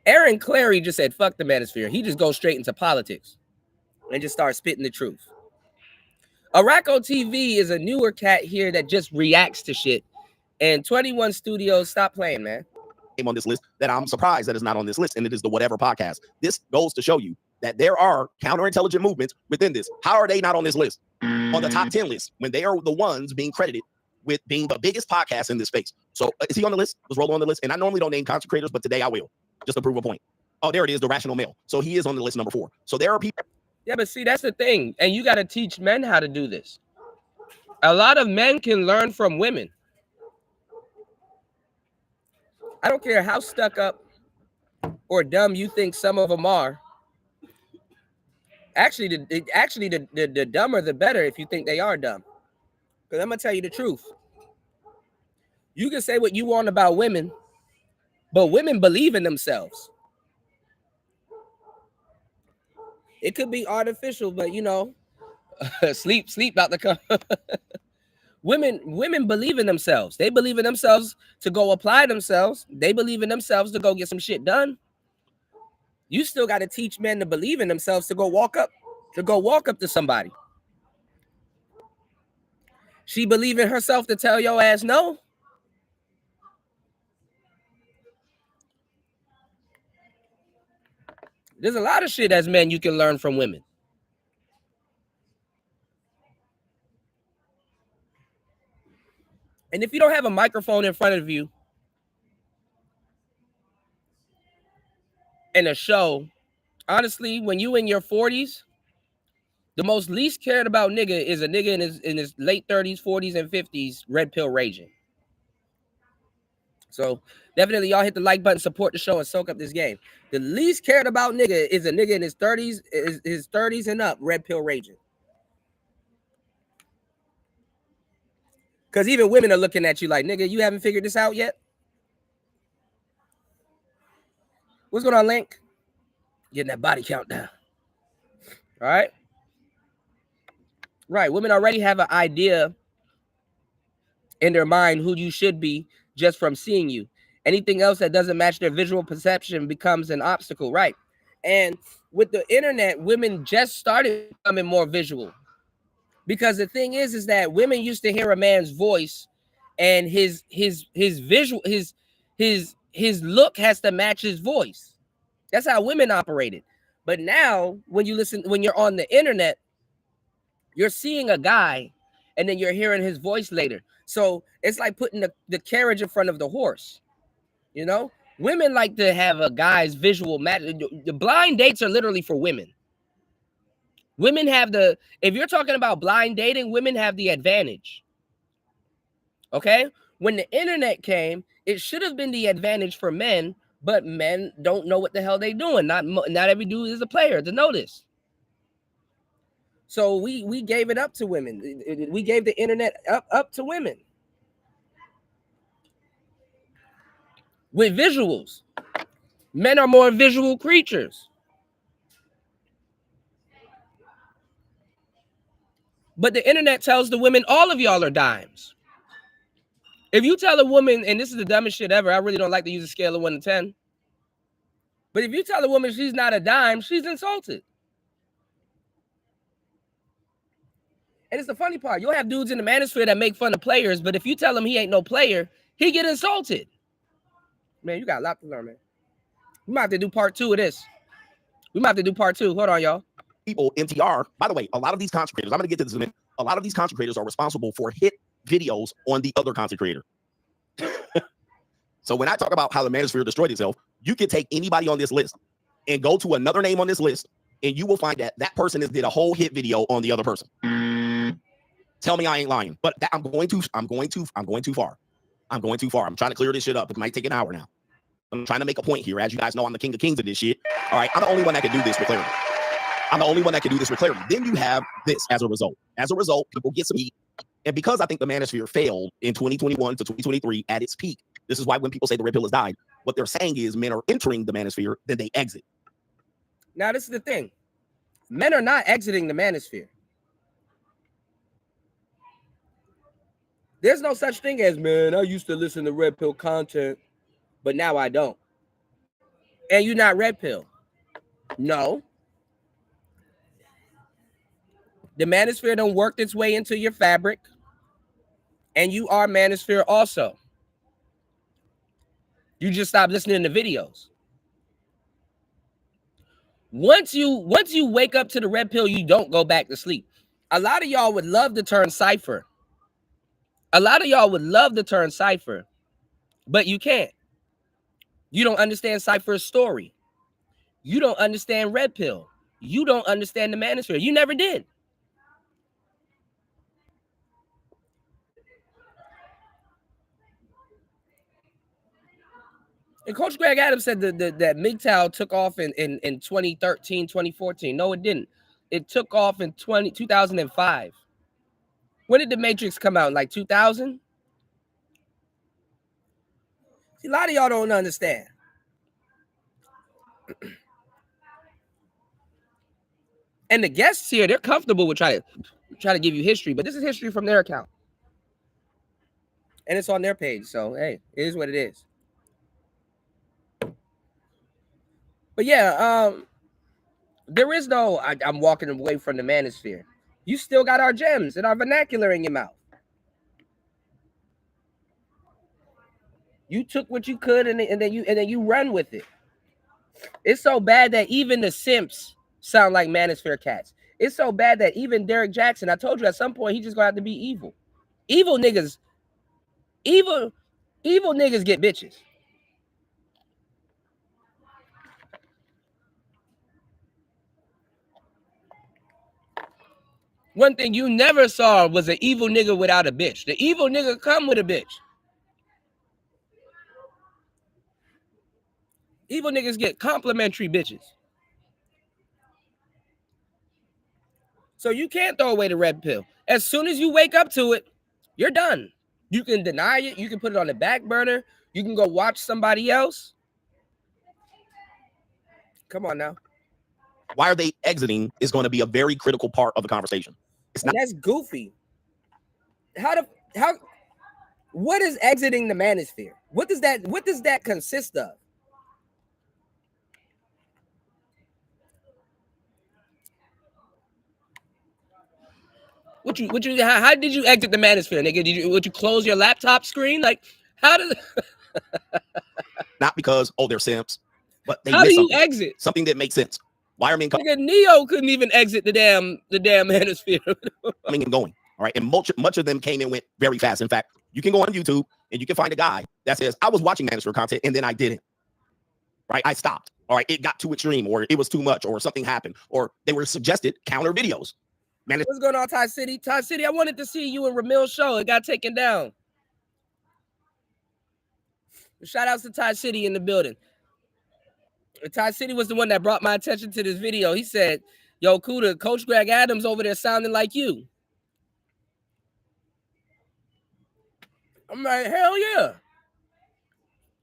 Aaron Clary just said, fuck the manosphere. He just goes straight into politics and just starts spitting the truth. Araco TV is a newer cat here that just reacts to shit. And 21 Studios, stop playing, man. On this list that I'm surprised that it's not on this list, and it is the Whatever Podcast. This goes to show you that there are counterintelligent movements within this. How are they not on this list? On the top 10 list, when they are the ones being credited with being the biggest podcast in this space. So is he on the list? Was Rolo on the list? And I normally don't name content creators, but today I will, just to prove a point. Oh, there it is, the Rational Male. So he is on the list number 4. So there are people. Yeah, but see, that's the thing. And you got to teach men how to do this. A lot of men can learn from women. I don't care how stuck up or dumb you think some of them are. Actually, the dumber the better if you think they are dumb. Because I'm gonna tell you the truth. You can say what you want about women, but women believe in themselves. It could be artificial, but you know, sleep about to come. Women believe in themselves. They believe in themselves to go apply themselves. They believe in themselves to go get some shit done. You still got to teach men to believe in themselves to go walk up to somebody. She believe in herself to tell your ass no. There's a lot of shit as men you can learn from women. And if you don't have a microphone in front of you and a show, honestly, when you in your 40s, the most least cared about nigga is a nigga in his late 30s, 40s, and 50s, red pill raging. So definitely y'all hit the like button, support the show, and soak up this game. The least cared about nigga is a nigga in his 30s, his 30s and up, red pill raging. Because even women are looking at you like, nigga, you haven't figured this out yet? What's going on, Link? Getting that body count down. All right? Right. Women already have an idea in their mind who you should be just from seeing you. Anything else that doesn't match their visual perception becomes an obstacle, right? And with the internet, women just started becoming more visual. Because the thing is that women used to hear a man's voice and his visual, his look has to match his voice. That's how women operated. But now when you're on the internet, you're seeing a guy and then you're hearing his voice later. So it's like putting the carriage in front of the horse. You know, women like to have a guy's visual match. The blind dates are literally for women. Women have if you're talking about blind dating, women have the advantage. Okay? When the internet came, it should have been the advantage for men, but men don't know what the hell they're doing. Not every dude is a player to know this. So we gave it up to women. We gave the internet up to women. With visuals. Men are more visual creatures. But the internet tells the women all of y'all are dimes. If you tell a woman, and this is the dumbest shit ever, I really don't like to use a scale of 1 to 10. But if you tell a woman she's not a dime, she's insulted. And it's the funny part. You'll have dudes in the manosphere that make fun of players, but if you tell him he ain't no player, he get insulted. Man, you got a lot to learn, man. We might have to do part 2 of this. We might have to do part 2. Hold on, y'all. People, MTR, by the way, a lot of these content creators, I'm going to get to this in a minute. A lot of these content creators are responsible for hit videos on the other content creator. So when I talk about how the manosphere destroyed itself, you can take anybody on this list and go to another name on this list, and you will find that person did a whole hit video on the other person. Tell me I ain't lying, but I'm going too far. I'm trying to clear this shit up. It might take an hour now. I'm trying to make a point here. As you guys know, I'm the king of kings of this shit. All right, I'm the only one that can do this with clarity. Then you have this as a result. As a result, people get some heat. And because I think the manosphere failed in 2021 to 2023 at its peak, this is why when people say the red pill has died, what they're saying is men are entering the manosphere, then they exit. Now, this is the thing. Men are not exiting the manosphere. There's no such thing as, man, I used to listen to red pill content, but now I don't. And you're not red pill. No. The manosphere done worked its way into your fabric, and you are manosphere also. You just stop listening to videos. Once you wake up to the red pill, you don't go back to sleep. A lot of y'all would love to turn cipher. But you can't. You don't understand Cypher's story. You don't understand red pill. You don't understand the manosphere. You never did. And Coach Greg Adams said that MGTOW took off in 2013, 2014. No, it didn't. It took off in 2005. When did The Matrix come out? Like 2000? See, a lot of y'all don't understand. And the guests here, they're comfortable with trying to give you history, but this is history from their account. And it's on their page. So, hey, it is what it is. But yeah, there is no, I'm walking away from the manosphere. You still got our gems and our vernacular in your mouth. You took what you could and then you run with it. It's so bad that even the simps sound like manosphere cats. It's so bad that even Derek Jackson, I told you at some point, he's just gonna have to be evil. Evil niggas get bitches. One thing you never saw was an evil nigga without a bitch. The evil nigga come with a bitch. Evil niggas get complimentary bitches. So you can't throw away the red pill. As soon as you wake up to it, you're done. You can deny it. You can put it on the back burner. You can go watch somebody else. Come on now. Why are they exiting is going to be a very critical part of the conversation. It's not. That's goofy. What is exiting the manosphere? What does that consist of? How did you exit the manosphere, nigga? Would you close your laptop screen? Like, how did Not because they're simps, but they how miss do you something. exit? Something that makes sense. Why are men Nigga, Neo couldn't even exit the damn manosphere. coming and going? All right, and much of them came and went very fast. In fact, you can go on YouTube and you can find a guy that says, I was watching manosphere content and then I didn't. Right, I stopped. All right, it got too extreme, or it was too much, or something happened, or they were suggested counter videos. Man, What's going on, Ty City? Ty City, I wanted to see you in Ramil's show. It got taken down. Shout outs to Ty City in the building. Ty City was the one that brought my attention to this video. He said, yo, Cuda, Coach Greg Adams over there sounding like you. I'm like, hell yeah.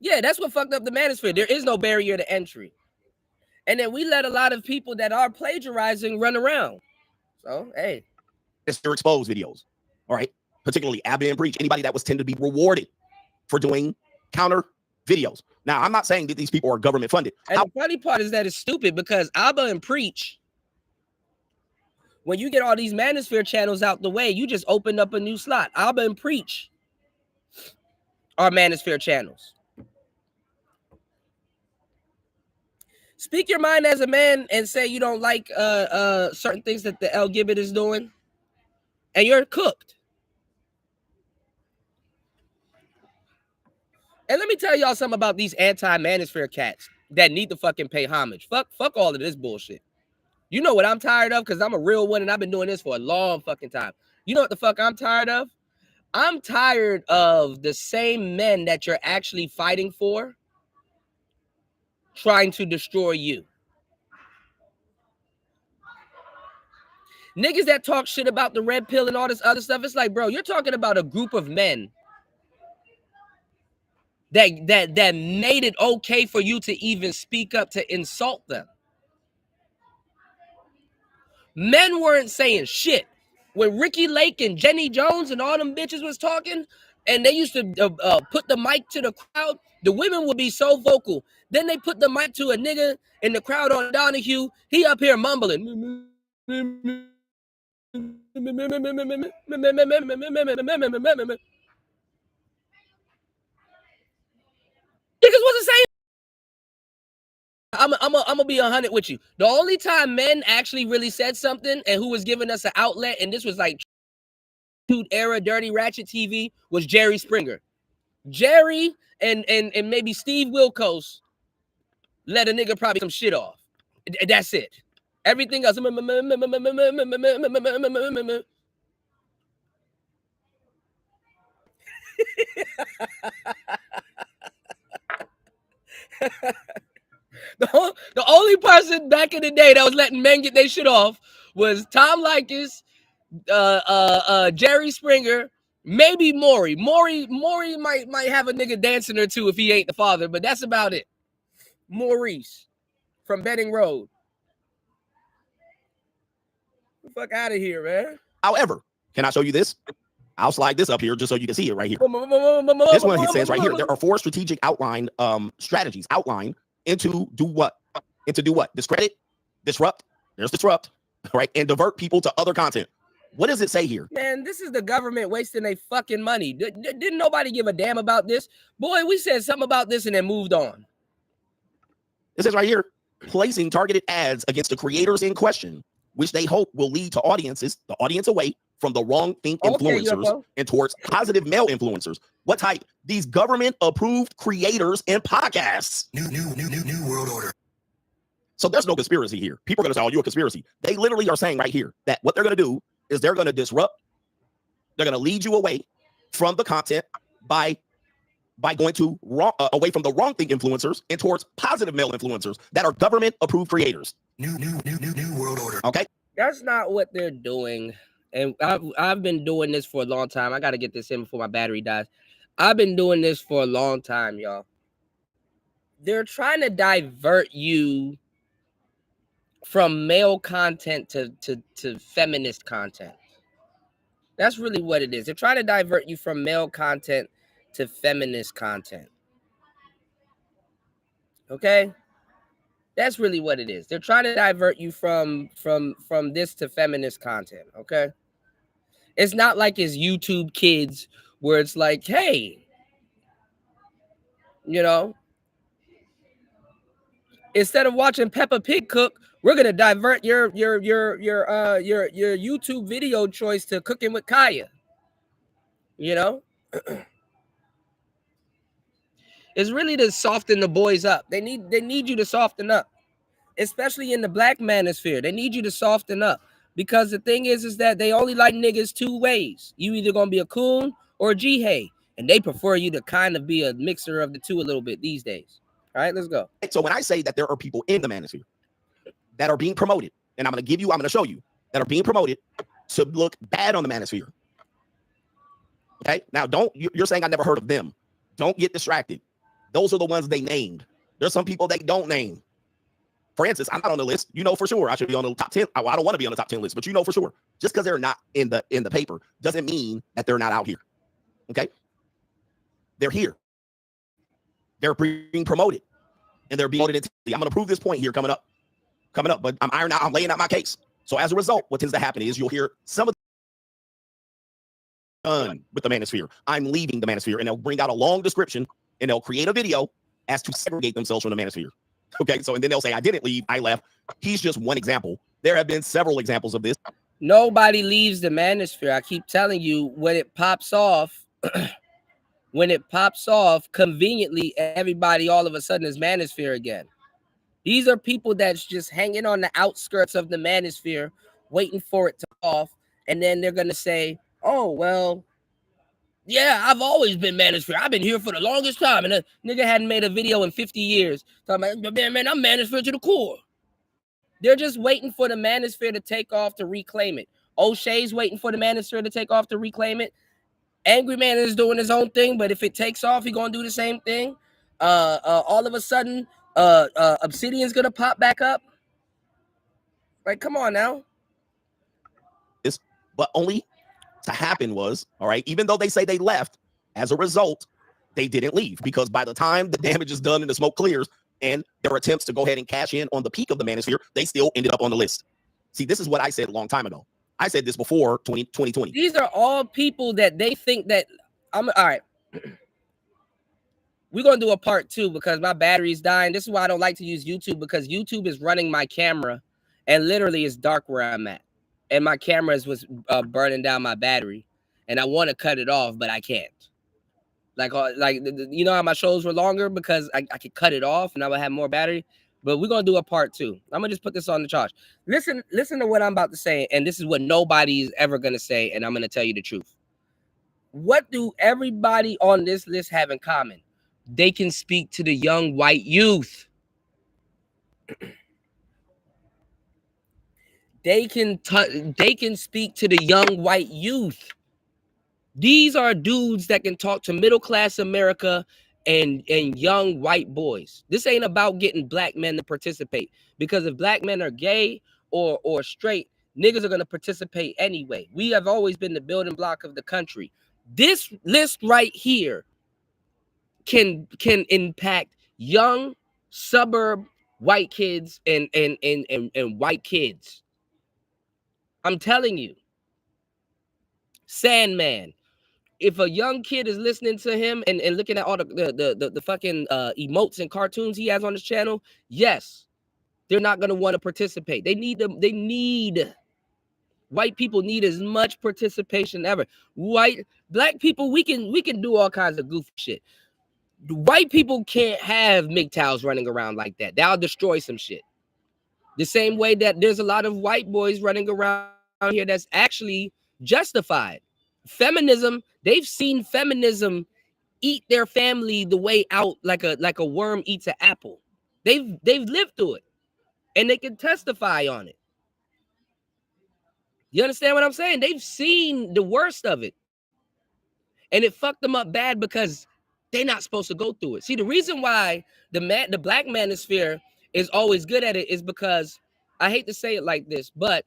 Yeah, that's what fucked up the manosphere. There is no barrier to entry. And then we let a lot of people that are plagiarizing run around. So, hey. It's your exposed videos. All right, particularly Abby and Breach, anybody that was tended to be rewarded for doing counter videos. Now, I'm not saying that these people are government funded. And the funny part is that it's stupid because Abba and Preach, when you get all these manosphere channels out the way, you just open up a new slot. Abba and Preach are manosphere channels. Speak your mind as a man and say you don't like certain things that the L Gibbet is doing, and you're cooked. And let me tell y'all something about these anti-manosphere cats that need to fucking pay homage. Fuck all of this bullshit. You know what I'm tired of? Because I'm a real one and I've been doing this for a long fucking time. You know what the fuck I'm tired of? I'm tired of the same men that you're actually fighting for trying to destroy you. Niggas that talk shit about the red pill and all this other stuff, it's like, bro, you're talking about a group of men that made it okay for you to even speak up to insult them. Men weren't saying shit. When Ricky Lake and Jenny Jones and all them bitches was talking, and they used to put the mic to the crowd, the women would be so vocal. Then they put the mic to a nigga in the crowd on Donahue. He up here mumbling. Niggas wasn't saying. I'm gonna be 100 with you. The only time men actually really said something and who was giving us an outlet, and this was like era Dirty Ratchet TV, was Jerry Springer. Jerry and maybe Steve Wilkos let a nigga probably some shit off. That's it. Everything else. The only person back in the day that was letting men get their shit off was Tom Likas, Jerry Springer, maybe Maury. Maury might have a nigga dancing or two if he ain't the father, but that's about it. Maurice from Benning Road. The fuck out of here, man. However, can I show you this? I'll slide this up here just so you can see it right here. This one, it says right here, there are 4 strategic outline strategies outlined into do what? Discredit, disrupt, there's disrupt, right? And divert people to other content. What does it say here? Man, this is the government wasting their fucking money. Didn't nobody give a damn about this? Boy, we said something about this and then moved on. It says right here, placing targeted ads against the creators in question, which they hope will lead to the audience away from the wrong think influencers and towards positive male influencers. What type? These government-approved creators and podcasts. New world order. So there's no conspiracy here. People are going to say, oh, you're a conspiracy. They literally are saying right here that what they're going to do is they're going to disrupt. They're going to lead you away from the content by going to away from the wrong think influencers and towards positive male influencers that are government-approved creators. New world order. Okay? That's not what they're doing. And I've been doing this for a long time. I got to get this in before my battery dies. I've been doing this for a long time, y'all. They're trying to divert you from male content to feminist content. That's really what it is. They're trying to divert you from male content to feminist content. Okay? That's really what it is. They're trying to divert you from this to feminist content, okay? It's not like it's YouTube Kids where it's like, hey, you know, instead of watching Peppa Pig cook, we're gonna divert your YouTube video choice to Cooking with Kaya. You know, it's really to soften the boys up. They need you to soften up, especially in the black manosphere. They need you to soften up because the thing is that they only like niggas 2 ways. You either gonna be a coon or a G-hay, and they prefer you to kind of be a mixer of the two a little bit these days. All right, let's go. So when I say that there are people in the manosphere that are being promoted, and I'm going to show you that are being promoted to look bad on the manosphere. Okay. Now you're saying I never heard of them. Don't get distracted. Those are the ones they named. There's some people they don't name. For instance, I'm not on the list. You know for sure I should be on the top 10. I don't want to be on the top 10 list, but you know for sure. Just because they're not in the paper doesn't mean that they're not out here. Okay. They're here. They're being promoted. And they're being promoted. I'm going to prove this point here coming up. But I'm laying out my case. So as a result, what tends to happen is you'll hear some of done with the manosphere. I'm leaving the manosphere, and they'll bring out a long description, and they'll create a video as to segregate themselves from the manosphere. Okay, so and then they'll say, I didn't leave, I left. He's just one example. There have been several examples of this. Nobody leaves the manosphere. I keep telling you, when it pops off, conveniently, everybody all of a sudden is manosphere again. These are people that's just hanging on the outskirts of the manosphere, waiting for it to off, and then they're gonna say, oh, well, yeah, I've always been manosphere. I've been here for the longest time. And a nigga hadn't made a video in 50 years. Talking about, man, I'm manosphere to the core. They're just waiting for the manosphere to take off to reclaim it. O'Shea's waiting for the manosphere to take off to reclaim it. Angry Man is doing his own thing, but if it takes off, he's gonna do the same thing. All of a sudden, Obsidian's gonna pop back up. Like, come on now. But only to happen was, all right, even though they say they left, as a result, they didn't leave, because by the time the damage is done and the smoke clears and their attempts to go ahead and cash in on the peak of the manosphere, they still ended up on the list. See, this is what I said a long time ago. I said this before 2020. These are all people that they think that all right. We're going to do a part 2 because my battery's dying. This is why I don't like to use YouTube, because YouTube is running my camera and literally it's dark where I'm at. And my camera was burning down my battery, and I want to cut it off, but I can't. Like you know how my shows were longer because I could cut it off and I would have more battery. But we're gonna do a part 2. I'm gonna just put this on the charge. Listen to what I'm about to say, and this is what nobody's ever gonna say, and I'm gonna tell you the truth. What do everybody on this list have in common? they can speak to the young white youth. They can speak to the young white youth. These are dudes that can talk to middle class America and young white boys. This ain't about getting black men to participate, because if black men are gay or straight, niggas are gonna participate anyway. We have always been the building block of the country. This list right here can impact young suburb white kids and white kids. I'm telling you. Sandman. If a young kid is listening to him and looking at all the fucking emotes and cartoons he has on his channel, yes, they're not gonna want to participate. They need them. They need, white people need as much participation ever. Black people, we can do all kinds of goofy shit. White people can't have MGTOWs running around like that. That'll destroy some shit. The same way that there's a lot of white boys running around here that's actually justified. Feminism, they've seen feminism eat their family the way out like a worm eats an apple. They've lived through it, and they can testify on it. You understand what I'm saying? They've seen the worst of it, and it fucked them up bad because they're not supposed to go through it. See, the reason why the black manosphere is always good at it is because, I hate to say it like this, but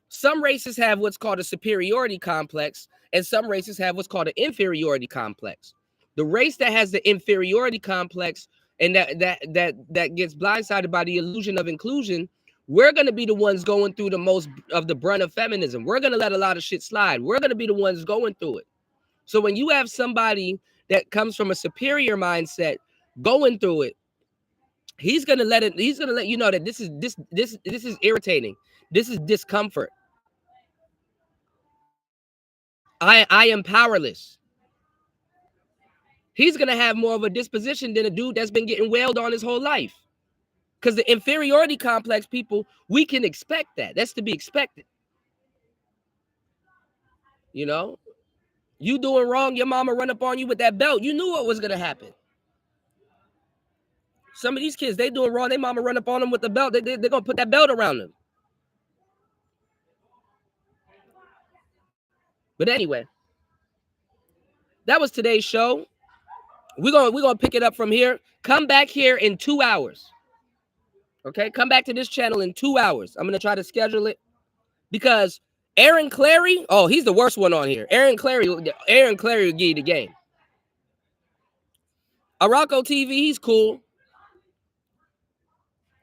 some races have what's called a superiority complex, and some races have what's called an inferiority complex. The race that has the inferiority complex and that gets blindsided by the illusion of inclusion, we're going to be the ones going through the most of the brunt of feminism. We're going to let a lot of shit slide. We're going to be the ones going through it. So when you have somebody that comes from a superior mindset going through it, he's going to let you know that this is irritating. This is discomfort. I am powerless. He's going to have more of a disposition than a dude that's been getting wailed on his whole life. Because the inferiority complex people, we can expect that. That's to be expected. You know, you doing wrong, your mama run up on you with that belt. You knew what was going to happen. Some of these kids, they doing wrong, their mama run up on them with the belt. They're going to put that belt around them. But anyway, that was today's show. We're gonna pick it up from here. Come back here in 2 hours. Okay, come back to this channel in 2 hours. I'm gonna try to schedule it because Aaron Clary, oh, he's the worst one on here. Aaron Clary will give you the game. Araco TV, he's cool.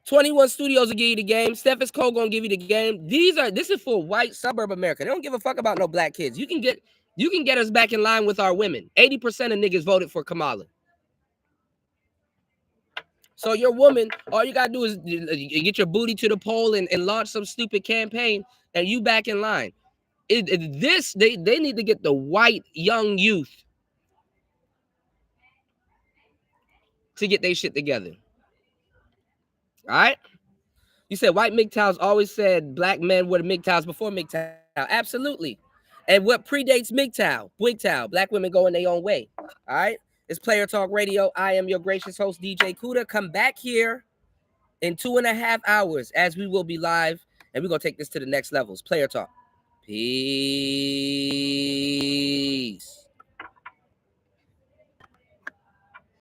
21 Studios will give you the game. Steph is Cole gonna give you the game. This is for white suburb America. They don't give a fuck about no black kids. You can get us back in line with our women. 80% of niggas voted for Kamala. So your woman, all you gotta do is get your booty to the poll and launch some stupid campaign, and you back in line. They need to get the white young youth to get their shit together. All right? You said white MGTOWs always said black men were the MGTOWs before MGTOW. Absolutely. And what predates MGTOW? WGTOW. Black women going their own way. All right? It's Player Talk Radio. I am your gracious host, DJ Cuda. Come back here in 2.5 hours as we will be live, and we're going to take this to the next levels. Player Talk. Peace.